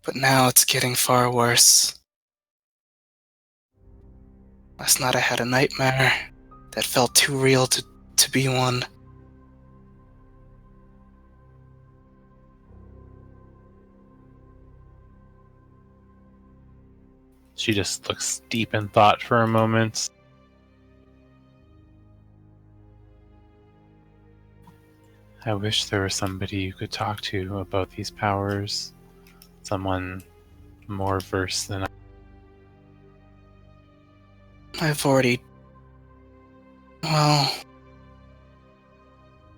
But now it's getting far worse. Last night I had a nightmare that felt too real to be one. She just looks deep in thought for a moment. I wish there was somebody you could talk to about these powers. Someone more versed than I. I've already... Well...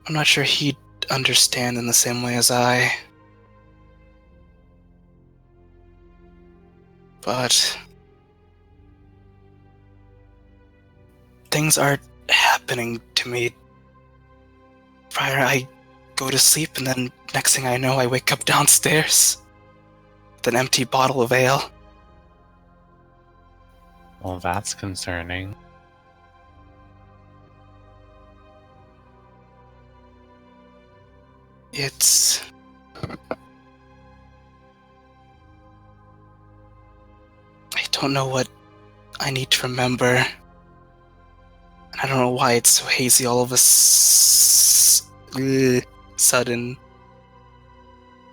I'm not sure he'd understand in the same way as I. But... things are happening to me. Prior, I go to sleep, and then next thing I know, I wake up downstairs with an empty bottle of ale. Well, that's concerning. It's... I don't know what I need to remember. And I don't know why it's so hazy all of a sudden.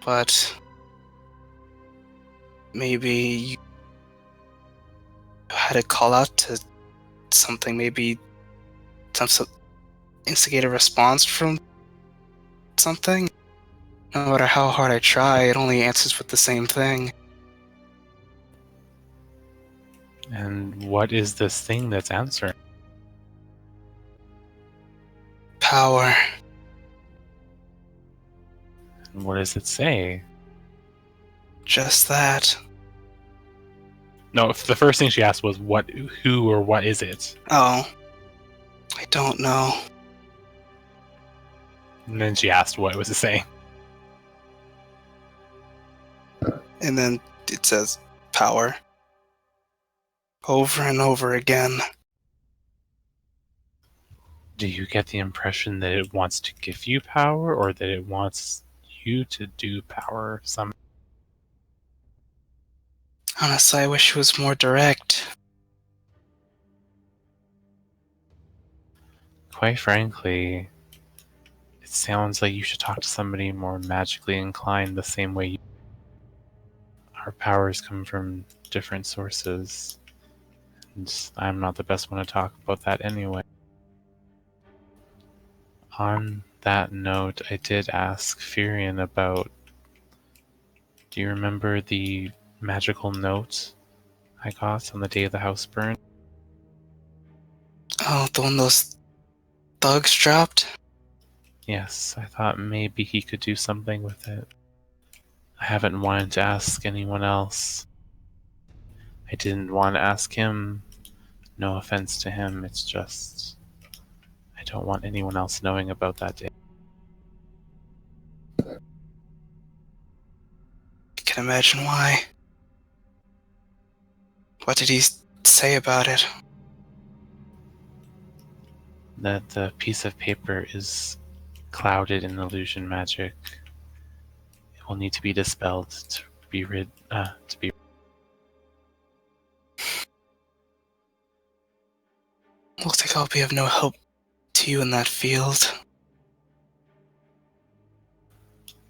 But... maybe you had to call out to something, maybe some instigate a response from something. No matter how hard I try, it only answers with the same thing. And what is this thing that's answering? Power. And what does it say? Just that. No, if the first thing she asked was what, who, or what is it? Oh. I don't know. And then she asked what was it saying. And then it says power. Over and over again. Do you get the impression that it wants to give you power, or that it wants you to do power some? Honestly, I wish it was more direct. Quite frankly, it sounds like you should talk to somebody more magically inclined the same way you... Our powers come from different sources, and I'm not the best one to talk about that anyway. On that note, I did ask Furion about... Do you remember the magical note I got on the day of the house burn? Oh, the one those thugs dropped? Yes, I thought maybe he could do something with it. I haven't wanted to ask anyone else. I didn't want to ask him. No offense to him, it's just... I don't want anyone else knowing about that day. I can imagine why. What did he say about it? That the piece of paper is clouded in illusion magic. It will need to be dispelled to be Looks like I'll be of no help to you in that field.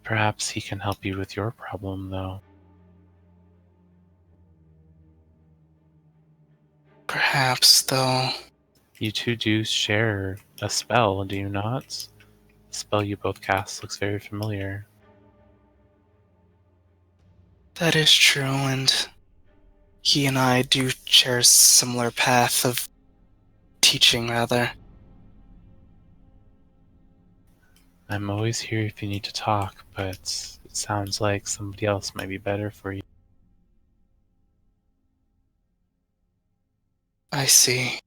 Perhaps he can help you with your problem, though. Perhaps, though. You two do share a spell, do you not? The spell you both cast looks very familiar. That is true, and he and I do share a similar path of teaching, rather. I'm always here if you need to talk, but it sounds like somebody else might be better for you. I see.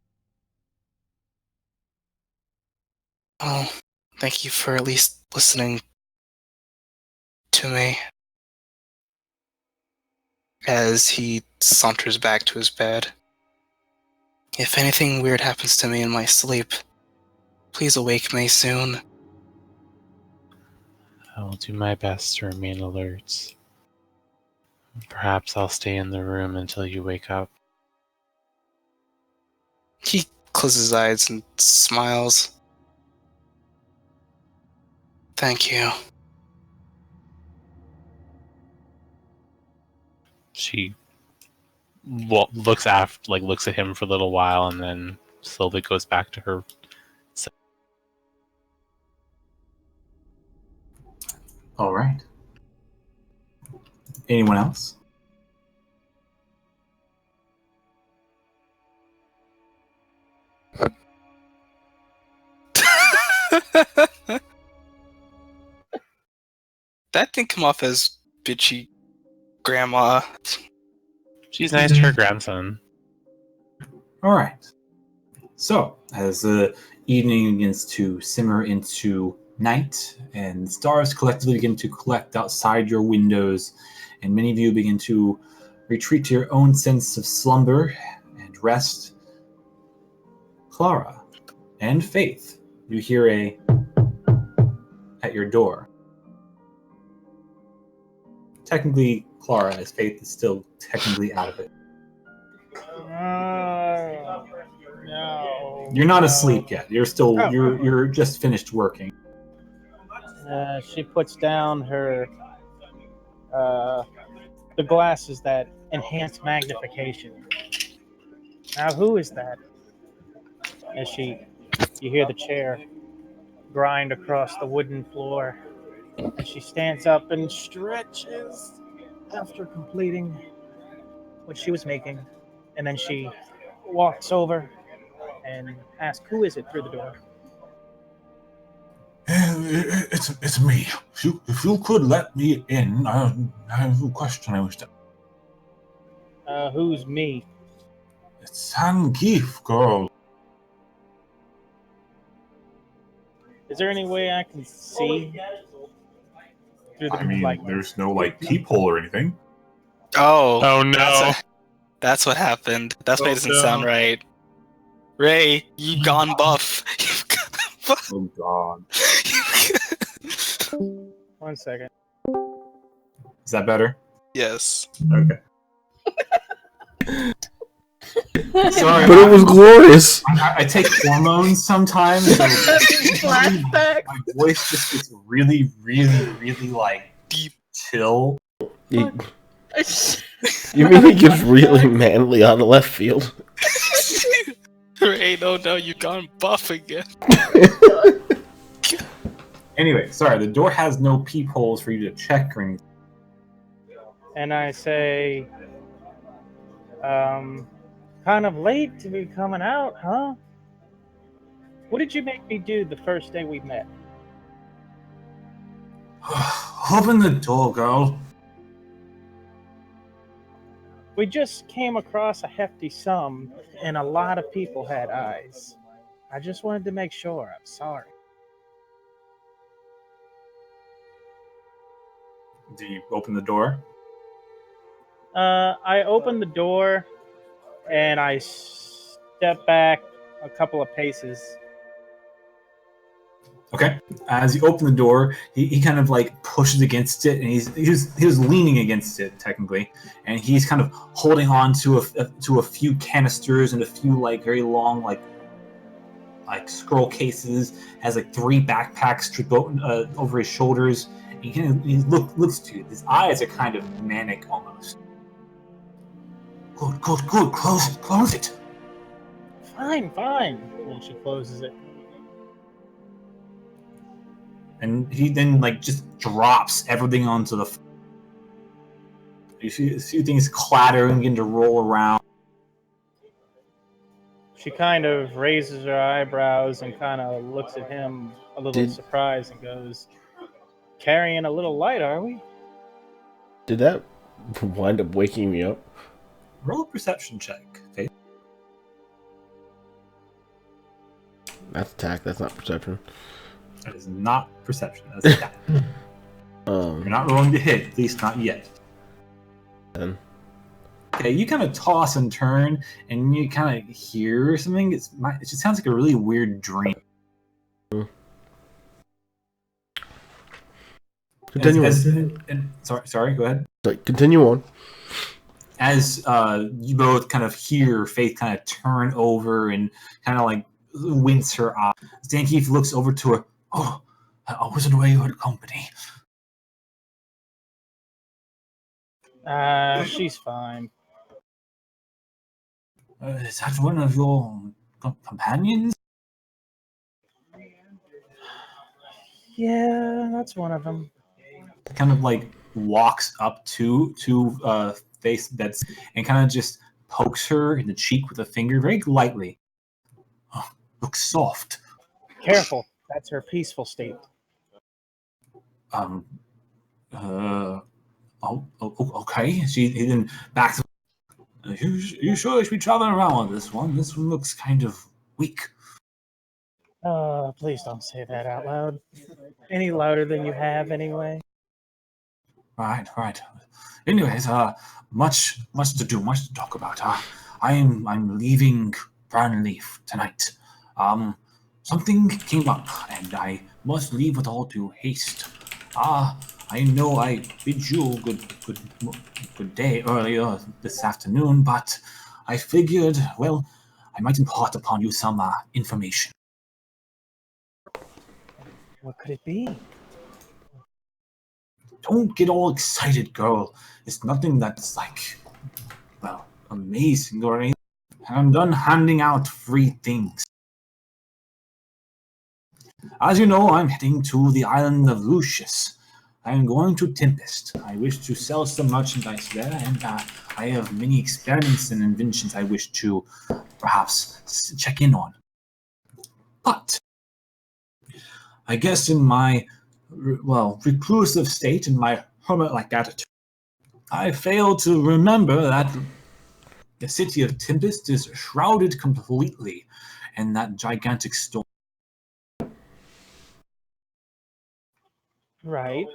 Well, thank you for at least listening to me. As he saunters back to his bed. If anything weird happens to me in my sleep, please awake me soon. I will do my best to remain alert. Perhaps I'll stay in the room until you wake up. He closes his eyes and smiles. Thank you. She looks at him for a little while, and then slowly goes back to her. All right. Anyone else? That didn't come off as bitchy grandma. She's nice to her grandson. All right. So, as the evening begins to simmer into night and stars collectively begin to collect outside your windows, and many of you begin to retreat to your own sense of slumber and rest, Clara and Faith, you hear a at your door. Technically, Clara, as Faith is still technically out of it. No. You're not asleep yet. You're still Oh. you're just finished working. She puts down her the glasses that enhance magnification. Now, who is that? As you hear the chair grind across the wooden floor, and she stands up and stretches after completing what she was making, and then she walks over and asks, "Who is it?" through the door. It's me. If you could let me in, I have a question I wish to. Who's me? It's Sangeef, girl. Is there any way I can see through the I mean, there's no peephole or anything. Oh no! That's what happened. That's why it doesn't no. sound right. Ray, you've gone buff. You've gone buff. Oh God. 1 second. Is that better? Yes. Okay. Sorry, But it was glorious. I take hormones sometimes. So Flashback. my voice just gets really, really, really Deep. chill. You mean he gets really manly out of left field? Ray, no, you've gone buff again. Anyway, sorry, the door has no peepholes for you to check or anything. And I say, kind of late to be coming out, huh? What did you make me do the first day we met? Open the door, girl. We just came across a hefty sum, and a lot of people had eyes. I just wanted to make sure. I'm sorry. Do you open the door? I opened the door, and I step back a couple of paces. Okay. As you open the door, he kind of pushes against it, and he was leaning against it technically, and he's kind of holding on to a few canisters and a few very long scroll cases. Has 3 backpacks stripped over his shoulders. And he looks to you. His eyes are kind of manic almost. Good. Close it. Fine. And she closes it. And he then just drops everything onto the You see things clatter and begin to roll around. She kind of raises her eyebrows and kind of looks at him a little surprised and goes, "Carrying a little light, are we?" Did that wind up waking me up? Roll a perception check, Faith. That's attack. That's not perception. That is not perception. That's attack. You're not rolling to hit, at least not yet. Then. Okay, you kind of toss and turn, and you kind of hear something. It just sounds like a really weird dream. Continue Sorry, go ahead. Continue on. As you both kind of hear Faith kind of turn over and kind of like wince her eye. Zangief looks over to her. "Oh, I wasn't aware you had company." She's fine. Is that one of your companions? Yeah, that's one of them. Kind of like walks up to Faith's bed and kind of just pokes her in the cheek with a finger very lightly. "Oh, looks soft." Careful, that's her peaceful state. Okay. He then backs. You sure you should be traveling around with this one? This one looks kind of weak. Please don't say that out loud. Any louder than you have, anyway. Right. Anyways, much to do, much to talk about. I'm leaving Brownleaf tonight. Something came up, and I must leave with all due haste. I know I bid you good day earlier this afternoon, but I figured, well, I might impart upon you some information. What could it be? Don't get all excited, girl. It's nothing that's like, well, amazing or anything. I'm done handing out free things. As you know, I'm heading to the island of Lucius. I am going to Tempest. I wish to sell some merchandise there, and I have many experiments and inventions I wish to perhaps check in on. But I guess in my, reclusive state and my hermit-like attitude, I fail to remember that the city of Tempest is shrouded completely in that gigantic storm. Right.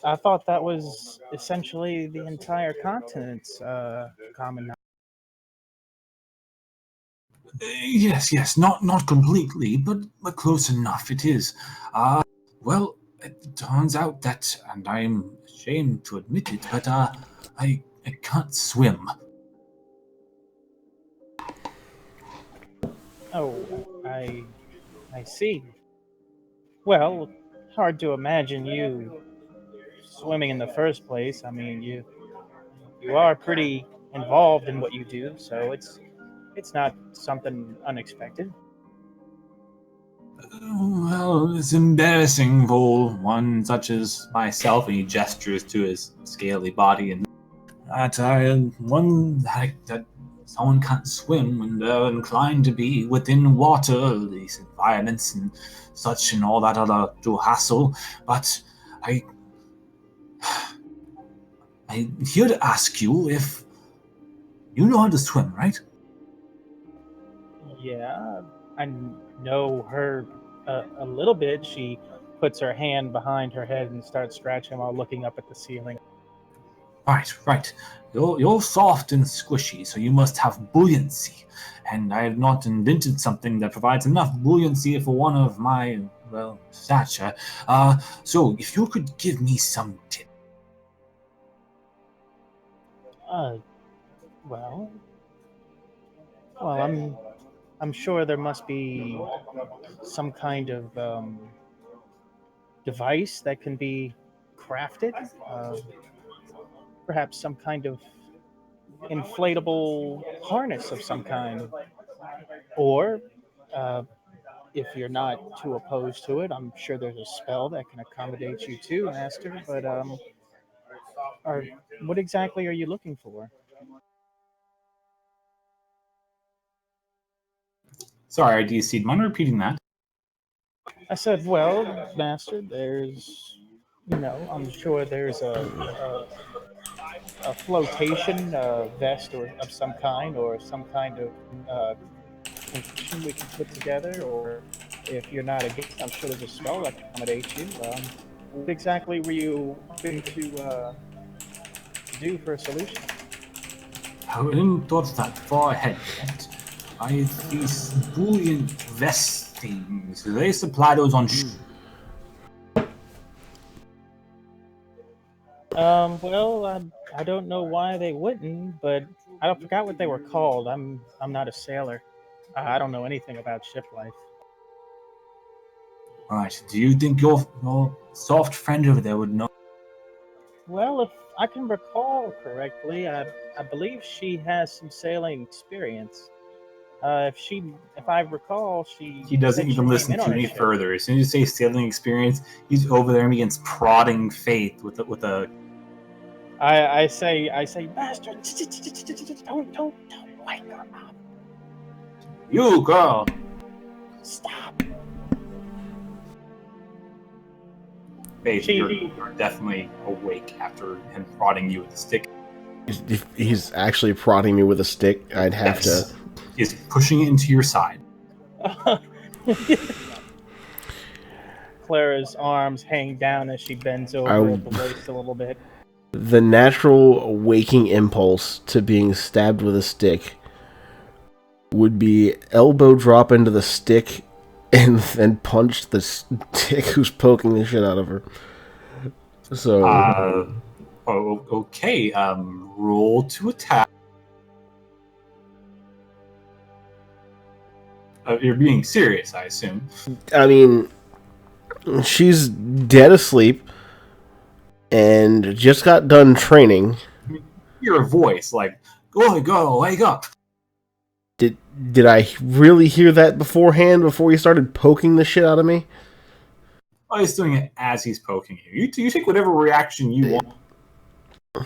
I thought that was essentially the entire continent's common knowledge. Yes, not completely, but close enough. It is. Well, it turns out that, and I'm ashamed to admit it, but I can't swim. Oh, I see. Well, hard to imagine you swimming in the first place. I mean, you are pretty involved in what you do, so it's not something unexpected. Well, it's embarrassing for one such as myself, and he gestures to his scaly body, and that someone can't swim when they're inclined to be within water, these environments and such, and all that other hassle. But I'm here to ask you if you know how to swim, right? Yeah, I know her a little bit. She puts her hand behind her head and starts scratching while looking up at the ceiling. Right. You're soft and squishy, so you must have buoyancy. And I have not invented something that provides enough buoyancy for one of my, stature. So if you could give me some tips. Well, I'm sure there must be some kind of device that can be crafted. Perhaps some kind of inflatable harness of some kind. Or, uh, if you're not too opposed to it, I'm sure there's a spell that can accommodate you too, Master. But Or what exactly are you looking for? Sorry, do you mind repeating that? I said, well, Master, there's, I'm sure there's a flotation vest or of some kind, or some kind of uh, contraption we can put together, or if you're not against, I'm sure there's a spell that can accommodate you. What exactly were you hoping to do for a solution? I hadn't thought that far ahead yet. These bullion vest things, do they supply those on Well, I don't know why they wouldn't, but I don't forgot what they were called. I'm not a sailor. I don't know anything about ship life. Right, do you think your soft friend over there would know? Well, if I can recall correctly, I believe she has some sailing experience. If I recall, she He doesn't said she even came listen in to on you a any ship. further. As soon as you say sailing experience, he's over there and begins prodding Faith with a. I say, Master, don't wake her up. You girl. Stop. Faith, you're definitely awake after him prodding you with a stick. If he's actually prodding me with a stick, I'd have to. He's pushing it into your side. Clara's arms hang down as she bends over at the waist a little bit. The natural waking impulse to being stabbed with a stick would be elbow drop into the stick and then punch the stick who's poking the shit out of her. So. Okay. Roll to attack. You're being serious, I assume. I mean, she's dead asleep and just got done training. Your voice, like, go, wake up. Did I really hear that beforehand before he started poking the shit out of me? Oh, he's doing it as he's poking you. You take whatever reaction you want.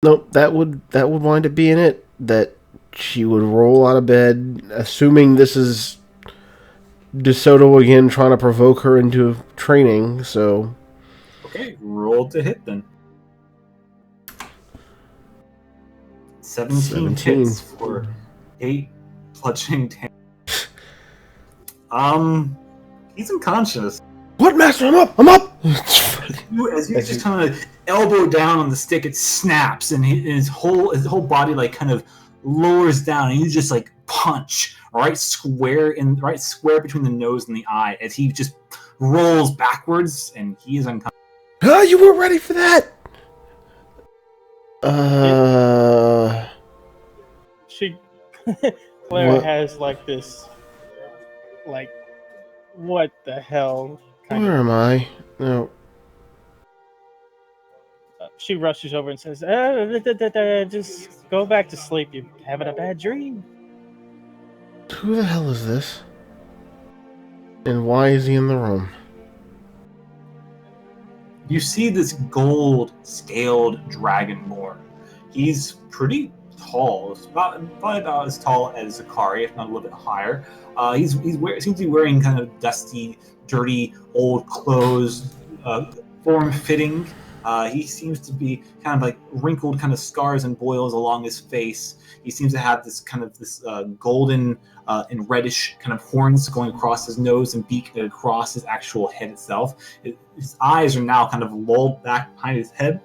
Nope, that would wind up being it. That she would roll out of bed, assuming this is DeSoto again trying to provoke her into training, so. Okay, roll to hit then. 17 hits for 8 bludgeoning damage. He's unconscious. What, Master? I'm up! As you just kind of elbow down on the stick, it snaps, and his whole body like kind of lowers down, and you just like punch right square between the nose and the eye as he just rolls backwards, and he is unconscious. Ah, you weren't ready for that. Clara has like this, like, what the hell? Where am I? No. She rushes over and says, just go back to sleep. You're having a bad dream. Who the hell is this? And why is he in the room? You see this gold scaled dragonborn. He's pretty tall. It's probably about as tall as Zakari, if not a little bit higher. Seems to be wearing kind of dusty, dirty, old clothes, form-fitting. He seems to be kind of like wrinkled kind of scars and boils along his face. He seems to have this golden and reddish kind of horns going across his nose and beak and across his actual head itself. His eyes are now kind of lolled back behind his head.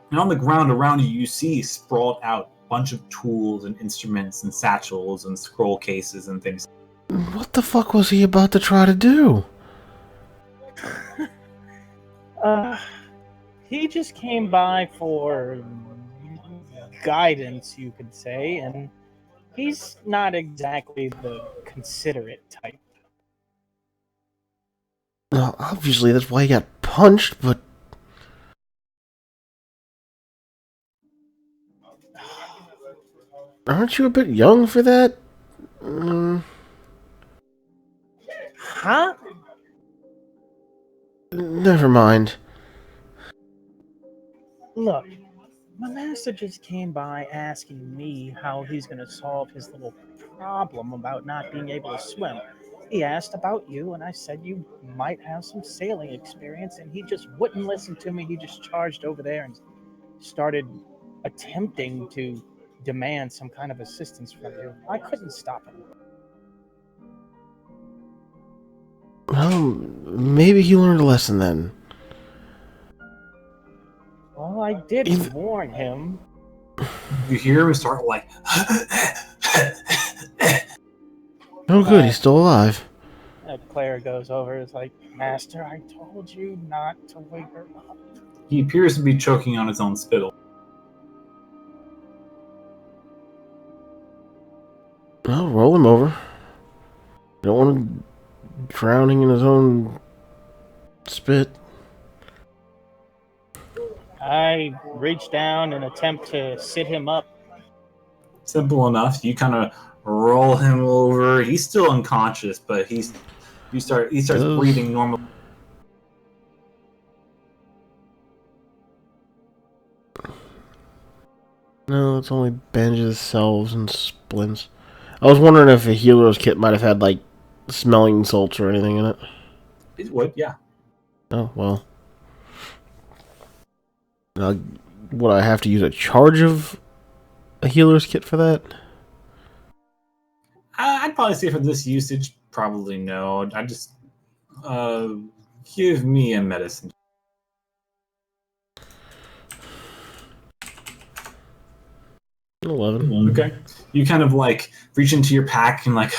And on the ground around you, you see sprawled out a bunch of tools and instruments and satchels and scroll cases and things. What the fuck was he about to try to do? He just came by for guidance, you could say, and he's not exactly the considerate type. Well, obviously that's why he got punched, but... Aren't you a bit young for that? Huh? Never mind. Look, my master just came by asking me how he's going to solve his little problem about not being able to swim. He asked about you, and I said you might have some sailing experience, and he just wouldn't listen to me. He just charged over there and started attempting to demand some kind of assistance from you. I couldn't stop him. Well, maybe he learned a lesson then. Well, I did If- warn him. You hear him start like. Oh, good, he's still alive. Claire goes over. It's like, Master, I told you not to wake her up. He appears to be choking on his own spittle. Well, roll him over. Don't want him drowning in his own spit. I reach down and attempt to sit him up. Simple enough. You kind of roll him over. He's still unconscious, but he starts breathing normal. No, it's only bandages, salves, and splints. I was wondering if a healer's kit might have had, like, smelling salts or anything in it. It would, yeah. Oh, well. Would I have to use a charge of a healer's kit for that? I'd probably say for this usage, probably no. I just give me a medicine. $11. Okay. You kind of like reach into your pack and like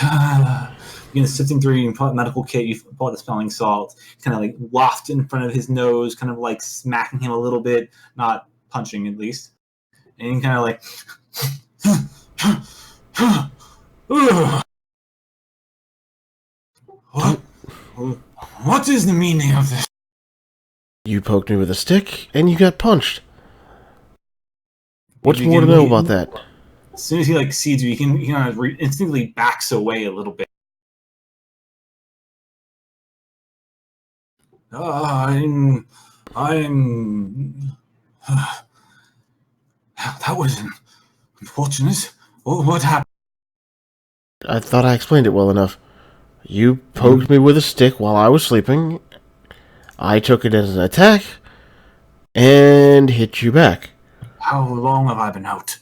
sifting through your medical kit. You pull out the smelling salt, kind of like waft in front of his nose, kind of like smacking him a little bit, not punching at least, and you kind of like. What is the meaning of this? You poked me with a stick, and you got punched. What's more to know about that? As soon as he like sees you, he kind of instinctively backs away a little bit. I'm. That was unfortunate. What happened? I thought I explained it well enough. You poked me with a stick while I was sleeping. I took it as an attack, and hit you back. How long have I been out?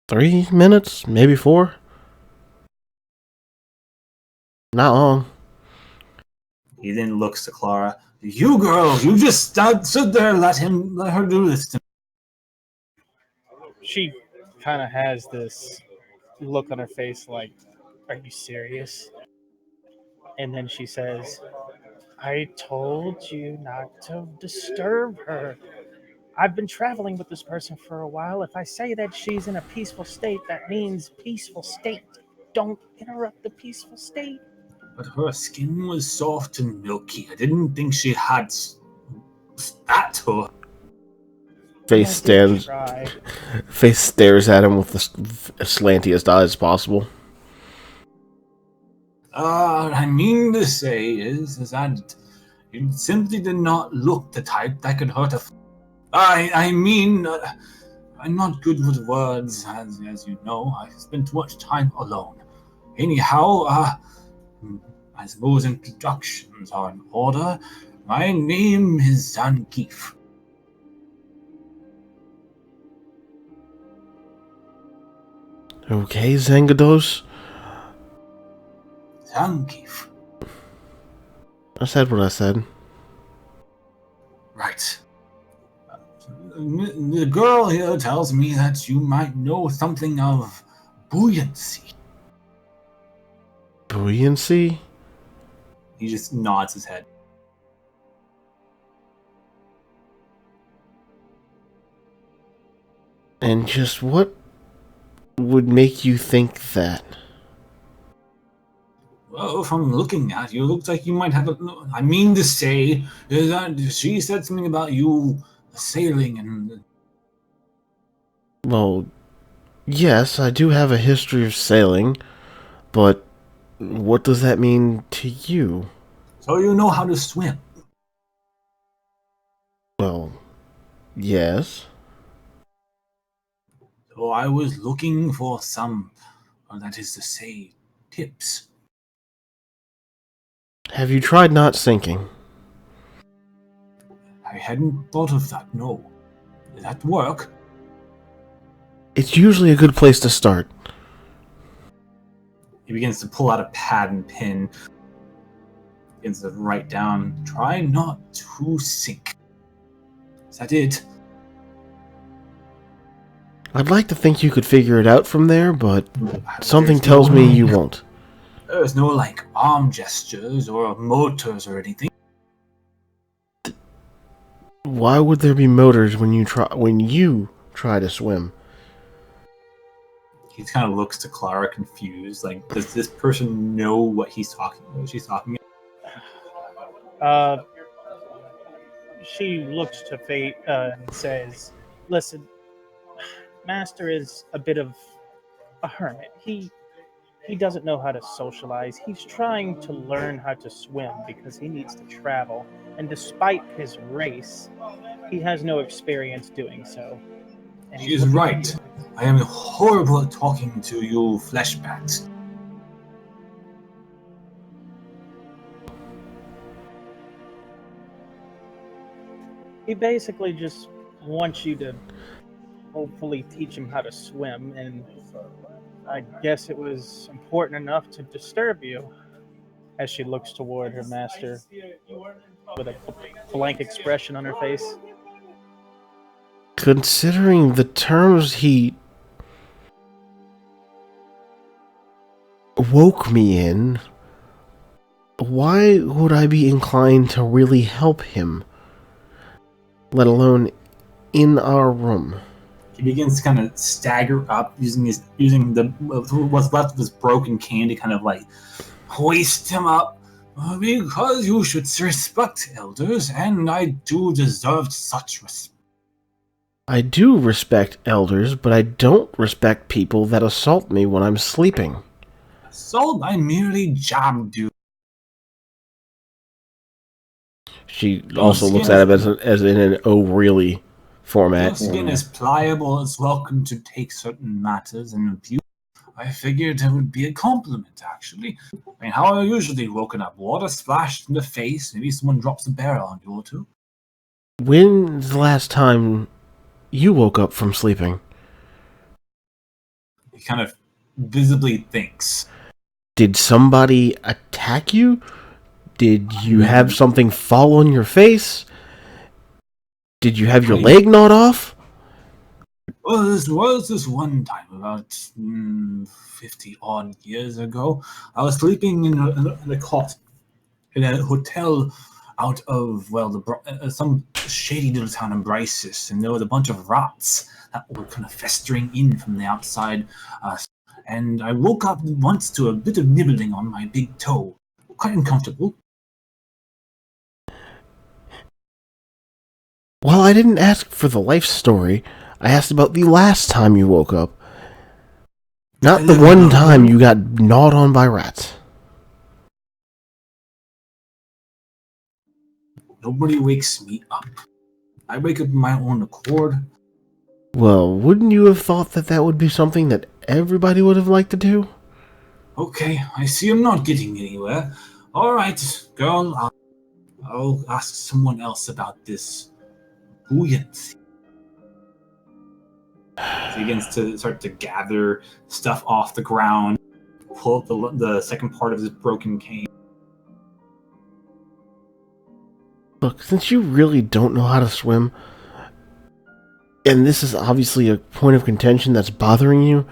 3 minutes, maybe 4. Not long. He then looks to Clara. You girl, you just stood there and let her do this to me. She kind of has this look on her face like, are you serious? And then she says, I told you not to disturb her. I've been traveling with this person for a while. If I say that she's in a peaceful state, that means peaceful state. Don't interrupt the peaceful state. But her skin was soft and milky. I didn't think she had spat to her. Face stares at him with the slantiest eyes possible. I mean to say is that you simply did not look the type that could hurt a. I mean, I'm not good with words, as you know. I spend too much time alone. Anyhow, I suppose introductions are in order. My name is Zangief. Okay, Zangados. Zangief. I said what I said. Right. The girl here tells me that you might know something of buoyancy. Buoyancy? He just nods his head. And just what would make you think that? Well, from looking at you, it looks like you might have I mean to say, is that she said something about you sailing and... Well, yes, I do have a history of sailing, but What does that mean to you? So you know how to swim. Well, yes. So I was looking for some, that is to say, tips. Have you tried not sinking? I hadn't thought of that, no. Did that work? It's usually a good place to start. He begins to pull out a pad and pen. Begins to write down, try not to sink. Is that it? I'd like to think you could figure it out from there, but something There's tells no- me you won't. There's no, like, arm gestures or motors or anything. Why would there be motors when you try to swim? He kind of looks to Clara confused. Like, does this person know what she's talking about? She looks to Fate and says, "Listen, Master is a bit of a hermit. He doesn't know how to socialize. He's trying to learn how to swim because he needs to travel. And despite his race, he has no experience doing so." And She is right. I am horrible at talking to you flesh bats. He basically just wants you to hopefully teach him how to swim, and I guess it was important enough to disturb you. As she looks toward her master with a blank expression on her face. Considering the terms he woke me in, why would I be inclined to really help him? Let alone in our room. He begins to kind of stagger up, using what's left of his broken cane to kind of like hoist him up. Because you should respect elders, and I do deserve such respect. I do respect elders, but I don't respect people that assault me when I'm sleeping. So I merely jabbed you. She also looks at him as in an "oh really" format. Your skin is pliable, it's welcome to take certain matters and abuse. I figured it would be a compliment, actually. I mean, how are you usually woken up? Water splashed in the face, maybe someone drops a barrel on you or two. When's the last time you woke up from sleeping? He kind of visibly thinks. Did somebody attack you? Did you have something fall on your face? Did you have your leg gnawed off? Well, this was this one time, about 50 odd years ago. I was sleeping in a cot in a hotel out of, well, some shady little town in Brysis, and there was a bunch of rats that were kind of festering in from the outside. And I woke up once to a bit of nibbling on my big toe. Quite uncomfortable. Well, I didn't ask for the life story. I asked about the last time you woke up. Not the one time you got gnawed on by rats. Nobody wakes me up. I wake up of my own accord. Well, wouldn't you have thought that that would be something that everybody would have liked to do? Okay, I see I'm not getting anywhere. All right, girl, I'll ask someone else about this buoyancy. He begins to start to gather stuff off the ground, pull up the second part of his broken cane. Look, since you really don't know how to swim, and this is obviously a point of contention that's bothering you,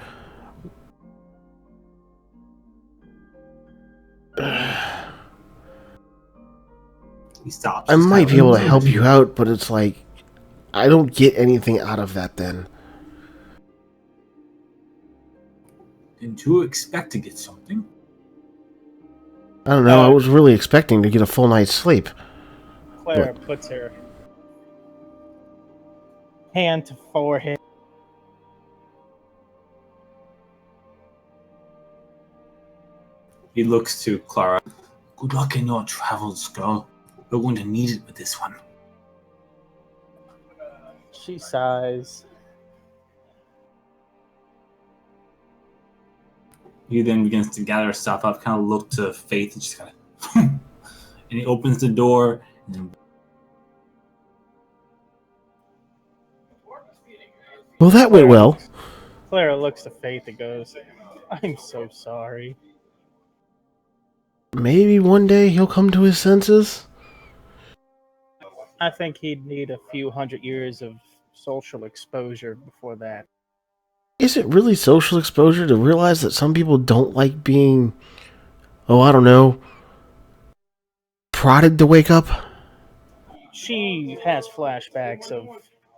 He stops. I might be able to help you out, but it's like, I don't get anything out of that then. Didn't you expect to get something? I don't know, I was really expecting to get a full night's sleep. Clara puts her hand to forehead. He looks to Clara. Good luck in your travels, girl. We're going to need it with this one. She sighs. He then begins to gather stuff up, kind of look to Faith, and just kind of... and he opens the door, and Well, that went well. Clara looks to Faith and goes, I'm so sorry. Maybe one day he'll come to his senses. I think he'd need a few 100 years of social exposure before that. Is it really social exposure to realize that some people don't like being, I don't know, prodded to wake up? She has flashbacks of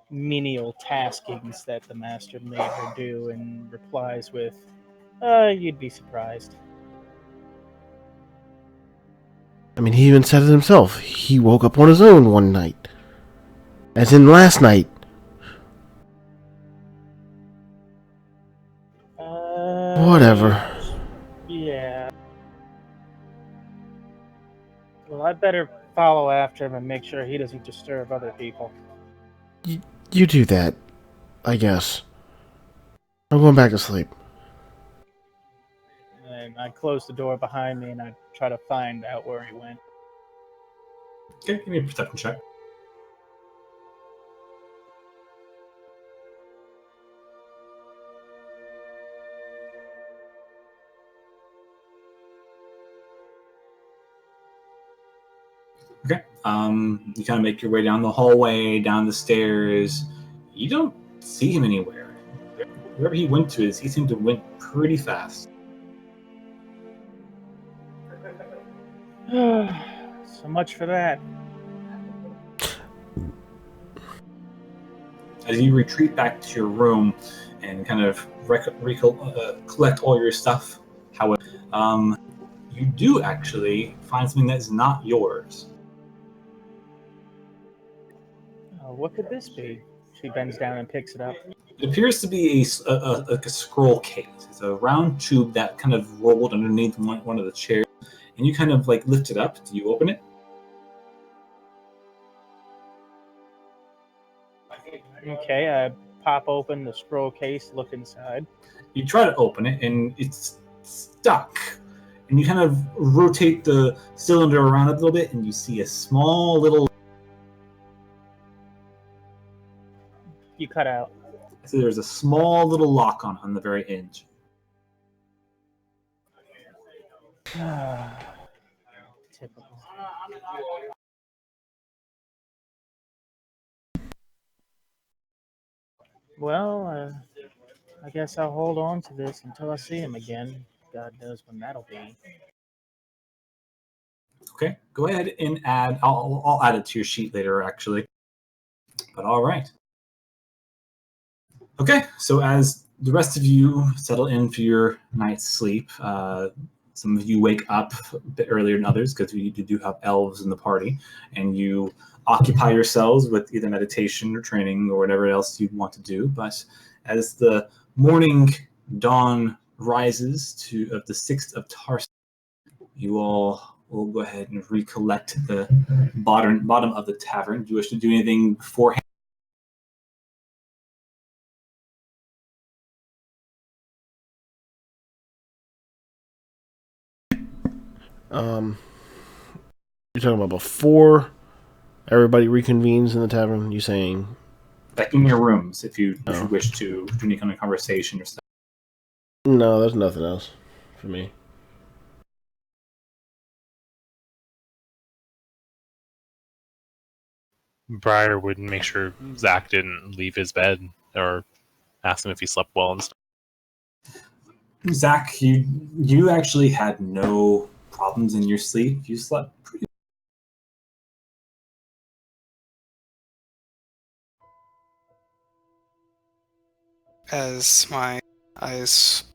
menial taskings that the master made her do and replies with, you'd be surprised. I mean, he even said it himself. He woke up on his own one night. As in last night. Whatever. Yeah. Well, I better follow after him and make sure he doesn't disturb other people. You do that, I guess. I'm going back to sleep. And I close the door behind me and I try to find out where he went. okay, give me a perception check. Okay. You kind of make your way down the hallway, down the stairs. You don't see him anywhere. Wherever he went to, he seemed to went pretty fast. So much for that. As you retreat back to your room and kind of collect all your stuff, however, you do actually find something that is not yours. What could this be? She bends down and picks it up. It appears to be like a scroll case. It's a round tube that kind of rolled underneath one of the chairs, and you kind of like lift it up. Do you open it? Okay, I pop open the scroll case, look inside. You try to open it, and it's stuck. And you kind of rotate the cylinder around a little bit, and you see a small little... You cut out. So there's a small little lock on the very edge. Typical. Well, I guess I'll hold on to this until I see him again. God knows when that'll be. Okay, go ahead and add... I'll add it to your sheet later, actually. But all right. Okay, so as the rest of you settle in for your night's sleep, some of you wake up a bit earlier than others because you do have elves in the party, and you occupy yourselves with either meditation or training or whatever else you want to do. But as the morning dawn rises of the 6th of Tarsus, you all will go ahead and recollect the bottom of the tavern. Do you wish to do anything beforehand? You're talking about before everybody reconvenes in the tavern? You saying? Like in your rooms, if you wish to do any kind of conversation or stuff. No, there's nothing else for me. Briar would make sure Zach didn't leave his bed or ask him if he slept well and stuff. Zach, you actually had no problems in your sleep. You slept pretty. As my eyes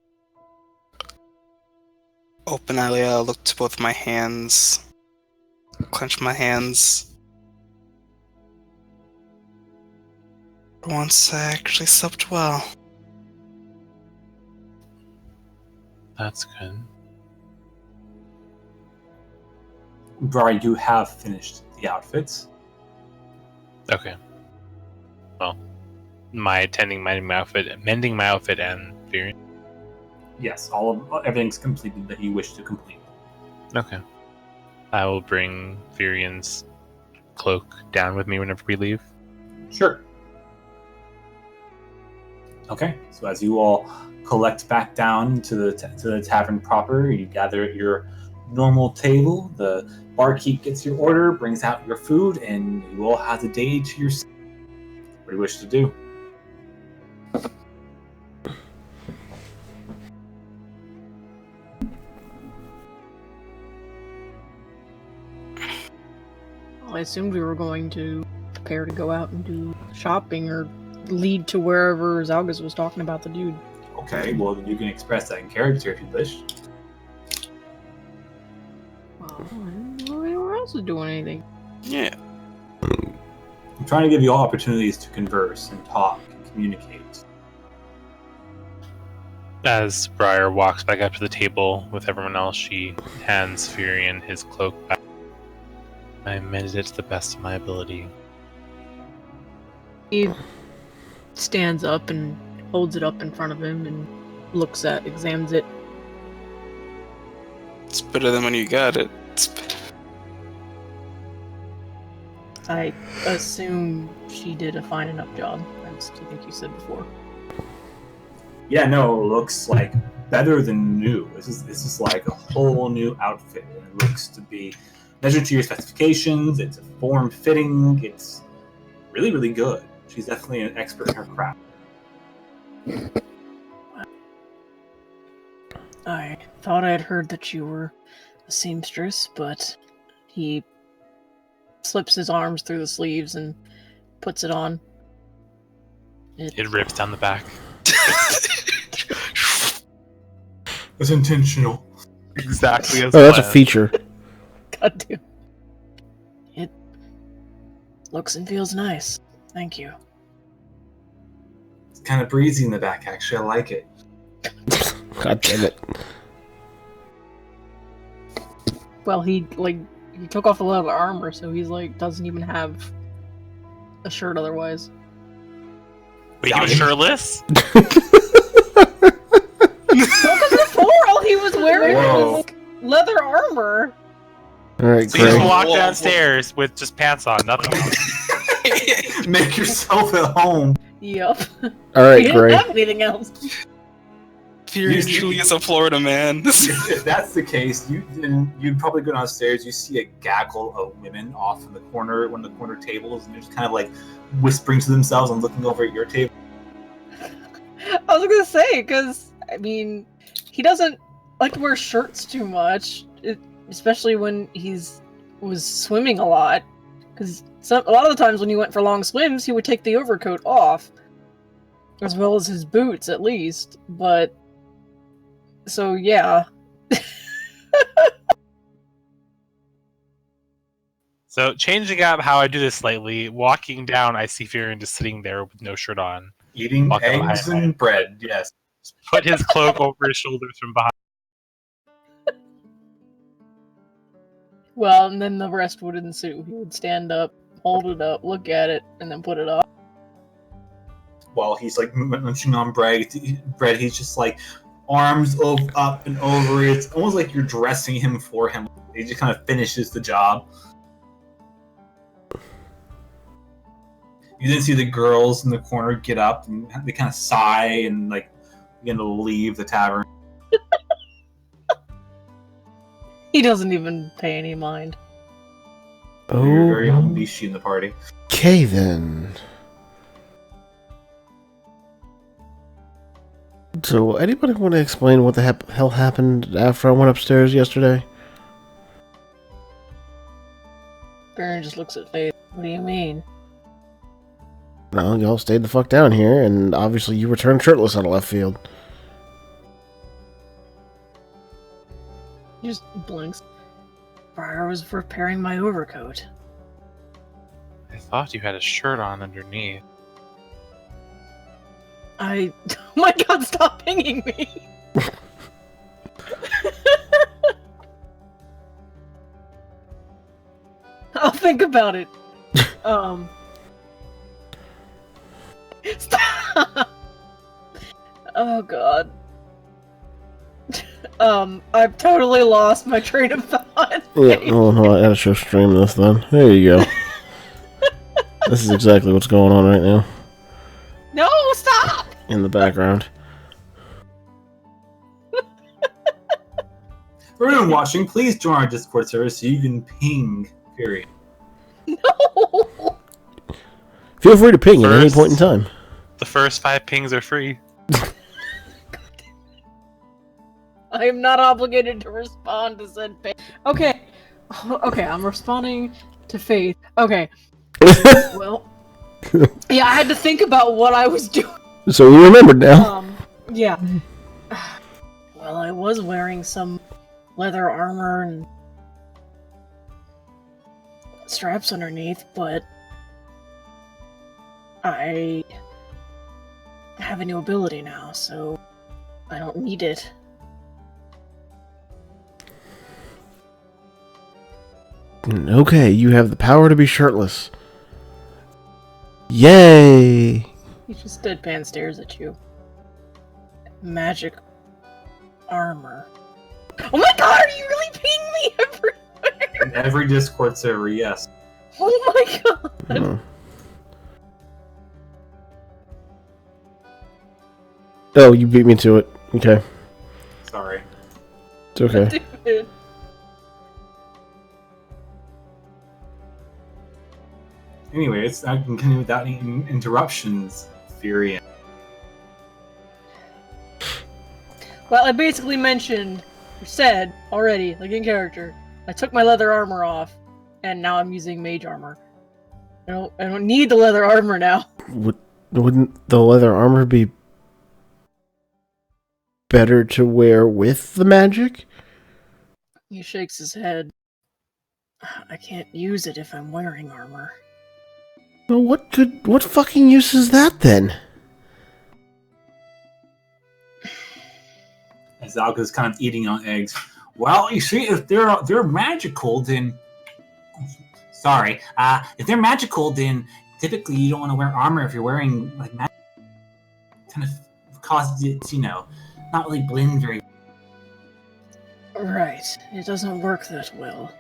open, I look to both my hands, clench my hands. For once, I actually slept well. That's good. Brian, you have finished the outfits. Okay. Well, mending my outfit, and Furion. Yes, everything's completed that you wish to complete. Okay. I will bring Furion's cloak down with me whenever we leave. Sure. Okay, so as you all collect back down to the tavern proper, you gather at your normal table. The barkeep gets your order, brings out your food, and you all have the day to yourself. What do you wish to do? I assumed we were going to prepare to go out and do shopping or lead to wherever Zalgas was talking about the dude. Okay, well, you can express that in character if you wish. Well, where else is doing anything? Yeah. I'm trying to give you all opportunities to converse and talk and communicate. As Briar walks back up to the table with everyone else, she hands Furion his cloak back. I mended it to the best of my ability. He stands up and holds it up in front of him and examines it. It's better than when you got it. I assume she did a fine enough job, as I think you said before. Yeah, no, it looks like better than new. This is like a whole new outfit. It looks to be measured to your specifications. It's a form-fitting. It's really, really good. She's definitely an expert in her craft. I thought I had heard that you were a seamstress, but he slips his arms through the sleeves and puts it on. It rips down the back. It's intentional. Exactly as Oh, that's a planned. feature. God damn. It looks and feels nice. Thank you. It's kind of breezy in the back, actually. I like it. God damn it. Well, he took off a lot of armor, so he's doesn't even have a shirt otherwise. Wait, he was shirtless? Because before all he was wearing was leather armor. Alright, So you just Greg. walk downstairs with just pants on, nothing else. Make yourself at home. Yep. Alright, He didn't Greg. have anything else. Furion truly is a Florida man. If that's the case, you'd probably go downstairs. You see a gaggle of women off in the corner, one of the corner tables, and they're just kind of like whispering to themselves and looking over at your table. I was gonna say, because, I mean, he doesn't like to wear shirts too much, especially when was swimming a lot. Because a lot of the times when he went for long swims, he would take the overcoat off, as well as his boots, at least. But, so yeah. So changing up how I do this slightly, walking down, I see Furion just sitting there with no shirt on. Eating Walking eggs behind and bread, yes. Put his cloak over his shoulders from behind. Well, and then the rest would ensue. He would stand up, hold it up, look at it, and then put it off. While he's like munching on bread, he's just like arms up and over. It's almost like you're dressing him for him. He just kind of finishes the job. You then see the girls in the corner get up and they kind of sigh and like begin to leave the tavern. He doesn't even pay any mind. You're very unleashed in the party. Okay, then. So, anybody want to explain what the hell happened after I went upstairs yesterday? Baron just looks at Faith. What do you mean? No, y'all stayed the fuck down here, and obviously you returned shirtless out of left field. He just blinks. Briar was repairing my overcoat. I thought you had a shirt on underneath. Oh my god, stop pinging me! think about it. Stop. Oh god. I've totally lost my train of thought. Yeah, no, I gotta show stream this then. There you go. This is exactly what's going on right now. No, stop! In the background. For everyone watching, please join our Discord server so you can ping Fury. No! Feel free to ping at any point in time. The first 5 pings are free. I am not obligated to respond to said Faith. Okay. Okay, I'm responding to Faith. Okay. Well, yeah, I had to think about what I was doing. So you remembered now. Yeah. Well, I was wearing some leather armor and straps underneath, but I have a new ability now, so I don't need it. Okay, you have the power to be shirtless. Yay! He just deadpan stares at you. Magic armor. Oh my god, are you really pinging me everywhere? In every Discord server, yes. Oh my god. Oh. Oh, you beat me to it. Okay. Sorry. It's okay. Dude. Anyways, I can continue without any interruptions, Fury. Well, I basically mentioned, or said already, like in character, I took my leather armor off, and now I'm using mage armor. I don't need the leather armor now. Wouldn't the leather armor be better to wear with the magic? He shakes his head. I can't use it if I'm wearing armor. Well, what fucking use is that then? As Alka's kind of eating on eggs. Well, you see, if they're magical, then sorry. If they're magical, then typically you don't want to wear armor if you're wearing like magic. Kind of causes it to, not really blend very. Right. It doesn't work that well.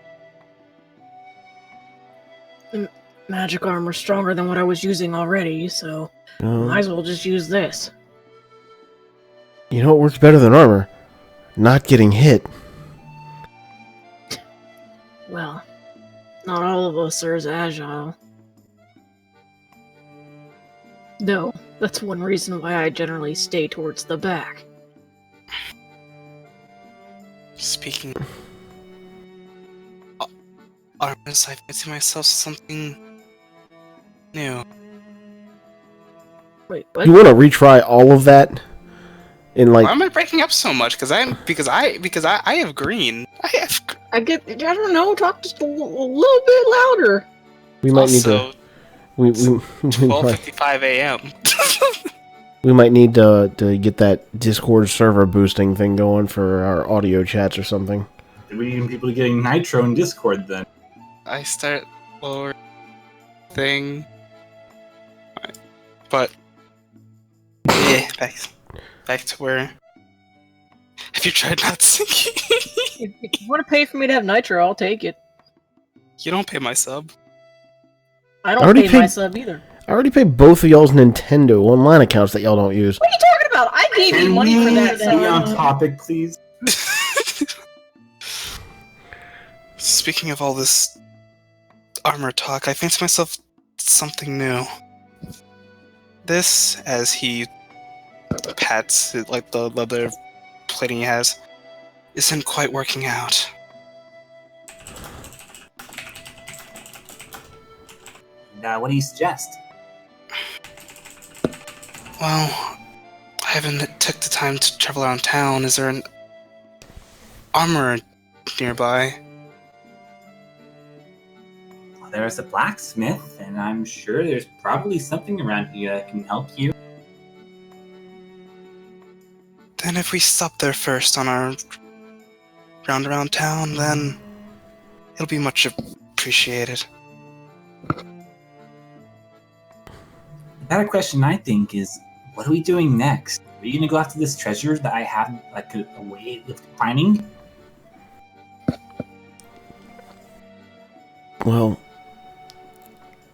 Magic armor's stronger than what I was using already, so might as well just use this. You know what works better than armor? Not getting hit. Well, not all of us are as agile. No, that's one reason why I generally stay towards the back. Speaking of armors, I fancy myself something new. Wait, what? You want to retry all of that? In like, Why am I breaking up so much? Because I have green. I don't know. Talk just a little bit louder. we might need to. Also, We 12:55 a.m. we might need to get that Discord server boosting thing going for our audio chats or something. We need people getting Nitro in Discord then. I start lower thing, but yeah, back to where. Have you tried not singing? If you want to pay for me to have Nitro, I'll take it. You don't pay my sub. I don't pay my sub either. I already paid both of y'all's Nintendo online accounts that y'all don't use. What are you talking about? I gave you money for that. Can we be on topic, please? Speaking of all this armor talk, I fancy myself something new. This, as he pats it, like the leather plating he has, isn't quite working out. What do you suggest? Well, I haven't took the time to travel around town. Is there an armor nearby? Well, there's a blacksmith, and I'm sure there's probably something around here that can help you. Then if we stop there first on our round around town, then it'll be much appreciated. The better question, I think, is what are we doing next? Are you gonna go after this treasure that I have like a way of finding? Well,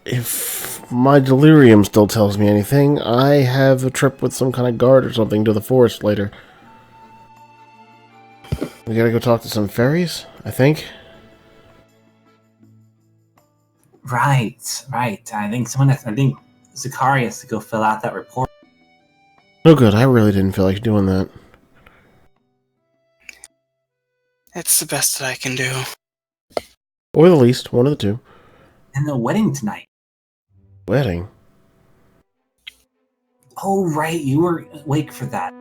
if my delirium still tells me anything, I have a trip with some kind of guard or something to the forest later. We gotta go talk to some fairies, I think. Right. I think Zakari has to go fill out that report. Oh good, I really didn't feel like doing that. It's the best that I can do. Or the least, one of the two. And the wedding tonight. Wedding? Oh, right, you were awake for that.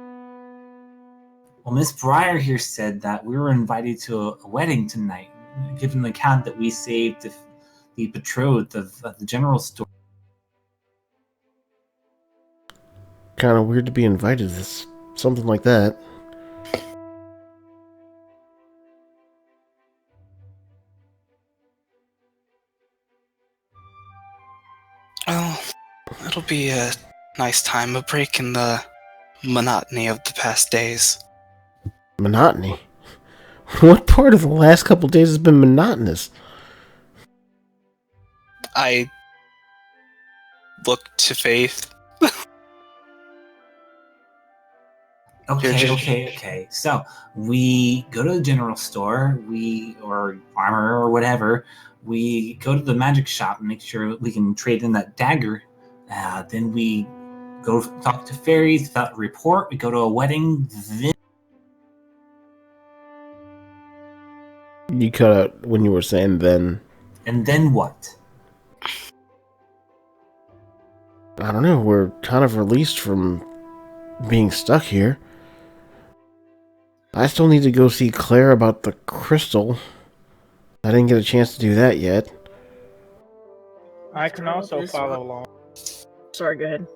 Well, Miss Breyer here said that we were invited to a wedding tonight, given the account that we saved the betrothed of the general store. Kind of weird to be invited to something like that. Well, it'll be a nice time, a break in the monotony of the past days. Monotony? What part of the last couple days has been monotonous? I look to Faith. Okay. So we go to the general store, or armor or whatever. We go to the magic shop and make sure we can trade in that dagger. Then we go talk to fairies, fill out a report. We go to a wedding. Then You cut out when you were saying then. and then what? I don't know, we're kind of released from being stuck here. I still need to go see Claire about the crystal. I didn't get a chance to do that yet. I can also follow along. Sorry, go ahead.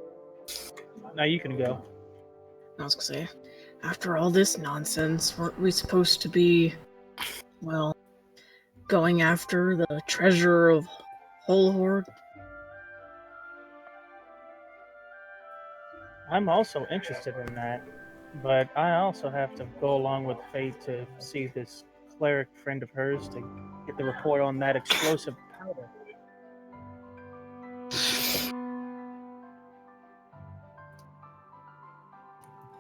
Now you can go. I was gonna say, after all this nonsense, weren't we supposed to be, well, going after the treasure of Holhord? I'm also interested in that, but I also have to go along with Faith to see this cleric friend of hers to get the report on that explosive powder.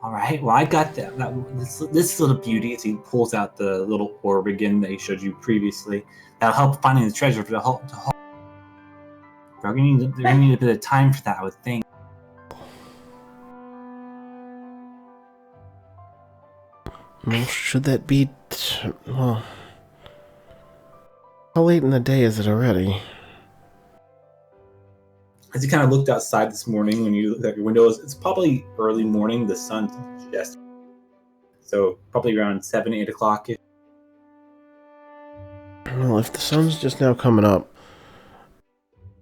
All right. Well, I got this little beauty. As he pulls out the little orb again that he showed you previously, that'll help finding the treasure for the whole. They're gonna need a bit of time for that, I would think. Well, should that be... well... How late in the day is it already? As you kind of looked outside this morning, when you looked out your windows, it's probably early morning. The sun's just so probably around 7, 8 o'clock. Well, if the sun's just now coming up,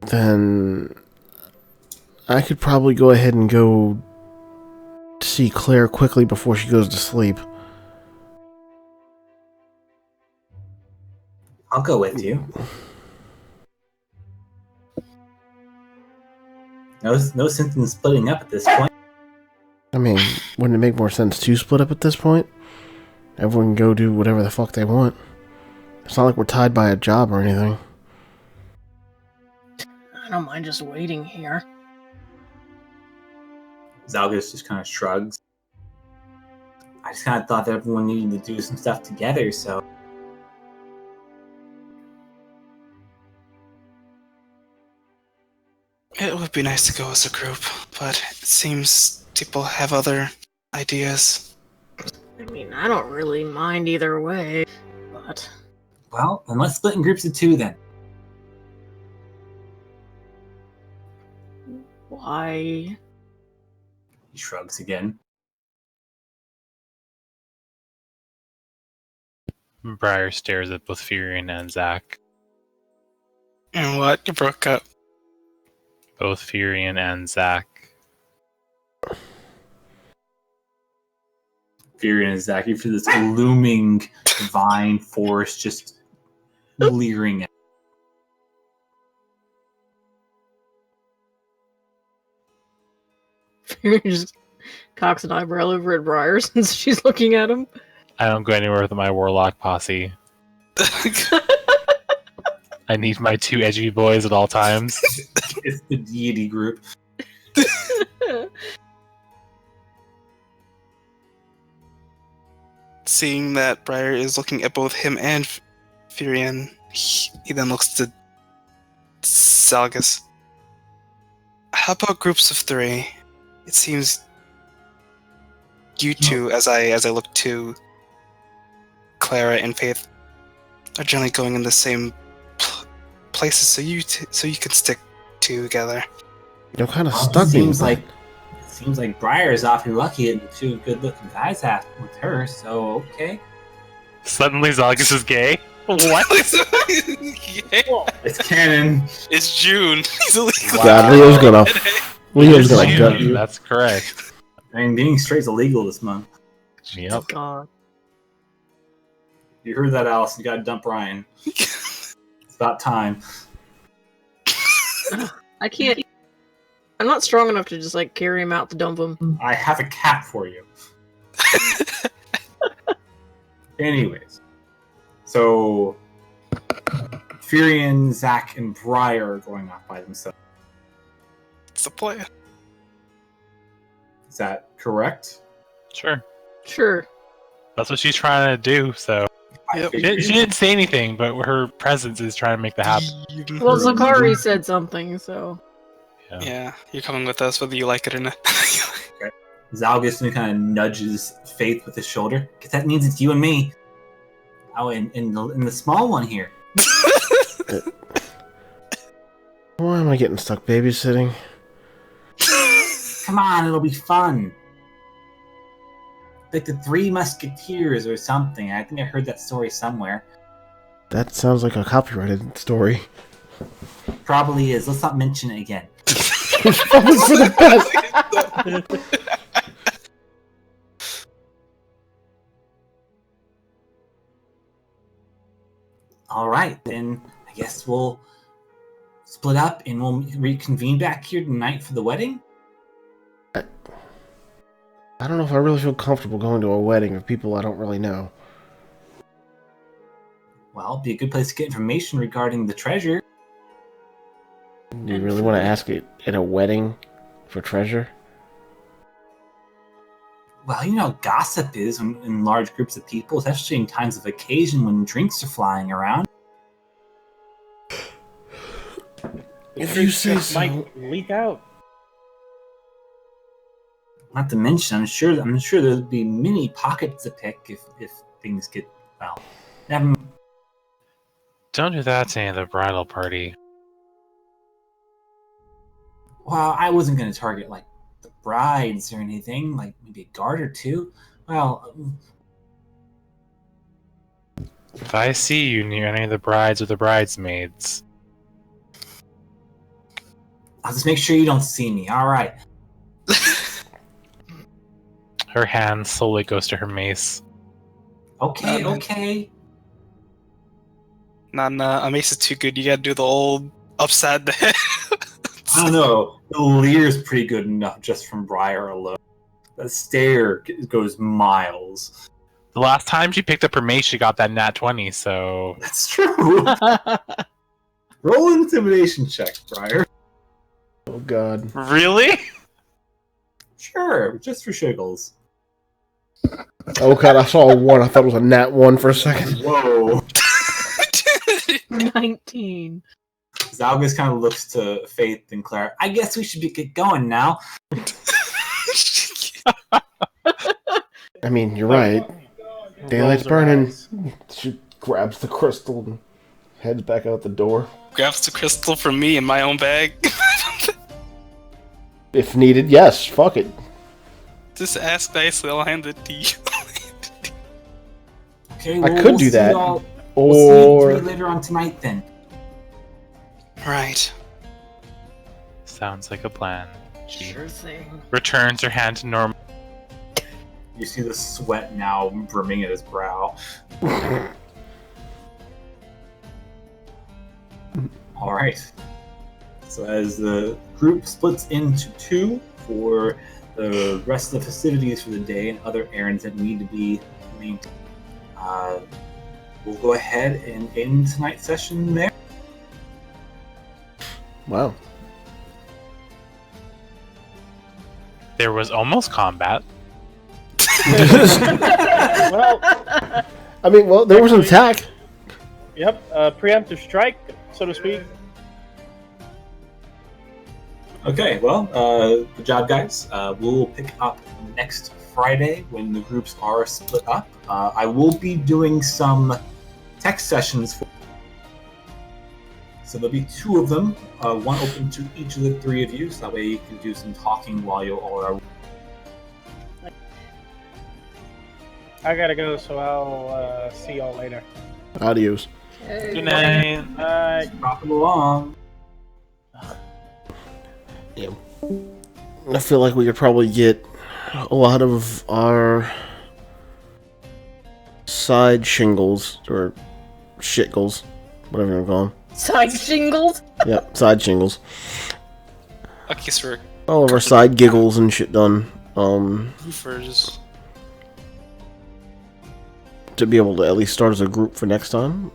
then I could probably go ahead and go see Claire quickly before she goes to sleep. I'll go with you. No sense in splitting up at this point. I mean, wouldn't it make more sense to split up at this point? Everyone can go do whatever the fuck they want. It's not like we're tied by a job or anything. I don't mind just waiting here. Zalgus just kind of shrugs. I just kind of thought that everyone needed to do some stuff together, so... It would be nice to go as a group, but it seems people have other ideas. I mean, I don't really mind either way, but... Well, then let's split in groups of 2 then. Why? He shrugs again. Briar stares at both Furion and Zach. And what? You broke up. Both Furion and Zach. Furion and Zach, you feel this looming divine force just leering at. He just cocks an eyebrow over at Briar since she's looking at him. I don't go anywhere with my warlock posse. I need my 2 edgy boys at all times. It's the deity group. Seeing that Briar is looking at both him and Furion, he then looks to Salgus. How about groups of 3? It seems you two, as I look to Clara and Faith, are generally going in the same places, so you can stick together. You're kind of Well, stuck. Seems like Briar is awfully lucky and 2 good-looking guys have with her. So okay. Suddenly Zalgus is gay? What? Yeah. It's canon. It's June. He's illegal. God, Leo's gonna gut you. That's correct. I mean, being straight's illegal this month. Yep. God. You heard that, Alice. You gotta dump Ryan. It's about time. I can't. I'm not strong enough to just like carry him out to dump him. I have a cat for you. Anyways, so Furion, Zach, and Briar are going off by themselves. It's a plan. Is that correct? Sure. Sure. That's what she's trying to do, so... Yep. She didn't say anything, but her presence is trying to make that happen. Well, Zakari said something, so. Yeah, you're coming with us whether you like it or not. Zalgus kind of nudges Faith with his shoulder, because that means it's you and me. Oh, and the small one here. Why am I getting stuck babysitting? Come on, it'll be fun. Like the 3 Musketeers or something. I think I heard that story somewhere. That sounds like a copyrighted story. Probably is. Let's not mention it again. It's probably for the best. All right, then I guess we'll split up and we'll reconvene back here tonight for the wedding. I don't know if I really feel comfortable going to a wedding of people I don't really know. Well, it'd be a good place to get information regarding the treasure. Do you really want to ask it at a wedding for treasure? Well, you know how gossip is in large groups of people, especially in times of occasion when drinks are flying around. If you say so. Might leak out. Not to mention, I'm sure there'll be many pockets to pick if things get well. Don't do that to any of the bridal party. Well, I wasn't going to target like the brides or anything, like maybe a guard or 2. Well, If I see you near any of the brides or the bridesmaids... I'll just make sure you don't see me. All right. Her hand slowly goes to her mace. Okay, okay. Nah, a mace is too good. You gotta do the old upside down. I don't know. The leer's pretty good enough just from Briar alone. The stare goes miles. The last time she picked up her mace, she got that nat 20, so... That's true. Roll an intimidation check, Briar. Oh god. Really? Sure, just for shiggles. Oh god, I saw a 1. I thought it was a nat 1 for a second. Whoa. 19. Zalgus kind of looks to Faith and Claire. I guess we should get going now. I mean, you're right. Daylight's burning. She grabs the crystal and heads back out the door. Grabs the crystal from me in my own bag. If needed, yes. Fuck it. Just ask nicely, I'll hand it to you. Okay, I could do that. We'll see Or... you later on tonight then. Right. Sounds like a plan. She Sure thing. returns her hand to normal. You see the sweat now brimming at his brow. Alright. So as the group splits into 2 for the rest of the festivities for the day and other errands that need to be maintained. We'll go ahead and end tonight's session there. Wow. There was almost combat. Well, I mean, well, there was an attack. yep, preemptive strike, so to speak. Okay, well, good job, guys. We'll pick up next Friday when the groups are split up. I will be doing some text sessions so there'll be 2 of them, one open to each of the 3 of you, so that way you can do some talking while you all are. I gotta go, so I'll see y'all later. Adios. Good night. Drop it along. Yeah. I feel like we could probably get a lot of our side shingles, or shitgles, whatever you want to call them. Side shingles? Yep, side shingles. Okay, so All of our side giggles and shit done. roofers. To be able to at least start as a group for next time.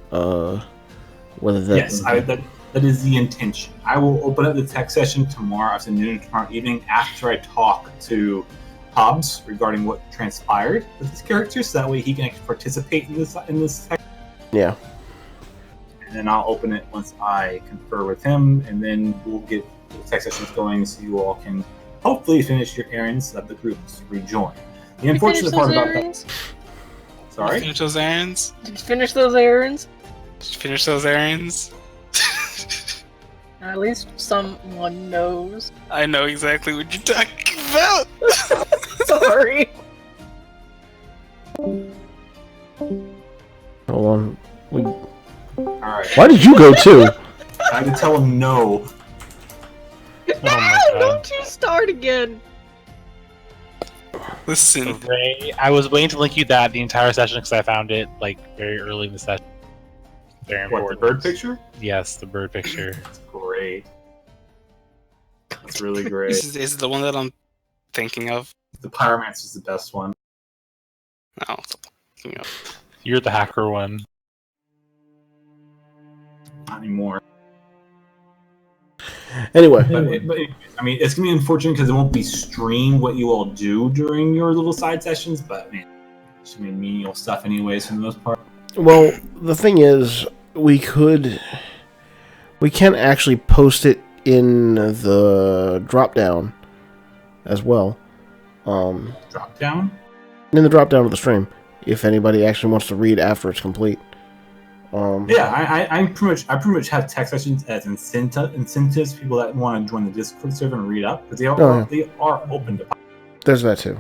Whether that... Yes, that is the intention. I will open up the tech session tomorrow afternoon, tomorrow evening, after I talk to Hobbs regarding what transpired with his character, so that way he can actually participate in this tech. Yeah. And then I'll open it once I confer with him, and then we'll get the tech sessions going so you all can hopefully finish your errands so that the groups rejoin. The unfortunate part about that... Sorry? Finish those errands? Did you finish those errands? Finish those errands? At least someone knows. I know exactly what you're talking about! Sorry. Hold on. Alright. Why did you go too? I had to tell him no. Oh my god. Don't you start again. Listen, Ray, I was waiting to link you that the entire session because I found it like very early in the session. Very What, important. the bird picture? Yes, the bird picture. That's great. That's really great. is it the one that I'm thinking of? The Pyromancer's the best one. No, it's the one I'm thinking of. You're the hacker one. Not anymore. Anyway. But I mean, it's gonna be unfortunate because it won't be streamed what you all do during your little side sessions. But I mean, it's gonna be menial stuff anyways for the most part. Well, the thing is, we can actually post it in the drop down as well. Drop down. In the drop down of the stream, if anybody actually wants to read after it's complete. Yeah, I pretty much have tech sessions as incentives people that want to join the Discord server and read up, because they are open to. There's that too.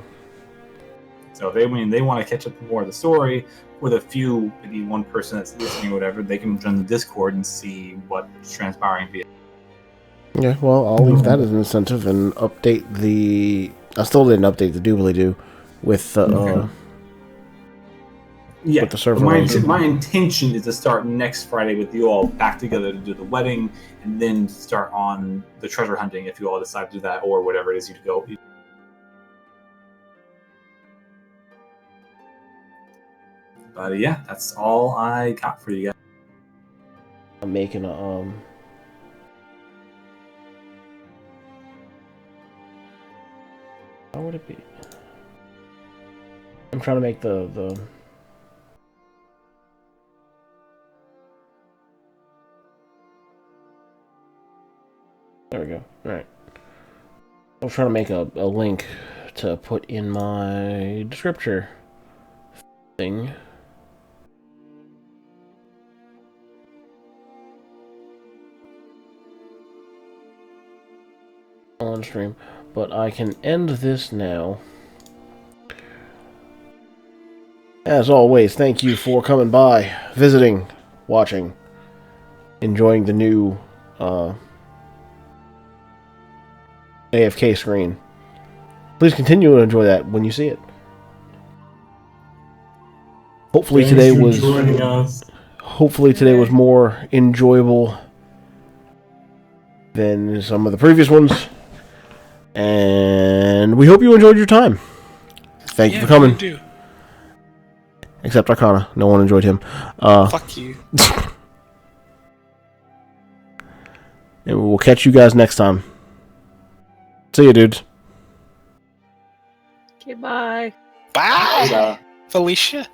So they want to catch up more of the story with a few, maybe one person that's listening or whatever, they can join the Discord and see what's transpiring via. Yeah, well, I'll leave that as an incentive and update the... I still didn't update the doobly-doo with the... Yeah, with the server. My intention is to start next Friday with you all back together to do the wedding, and then start on the treasure hunting if you all decide to do that, or whatever it is you go. But yeah, that's all I got for you guys. I'm making a how would it be? I'm trying to make the there we go. Alright. I'm trying to make a link to put in my descriptor thing. On stream, but I can end this now. As always, thank you for coming by, visiting, watching, enjoying the new AFK screen. Please continue to enjoy that when you see it. Hopefully today was more enjoyable than some of the previous ones. And And we hope you enjoyed your time. Thank you for coming. We do. Except Arcana. No one enjoyed him. Fuck you. And we'll catch you guys next time. See you, dudes. Okay, bye. Bye, Felicia.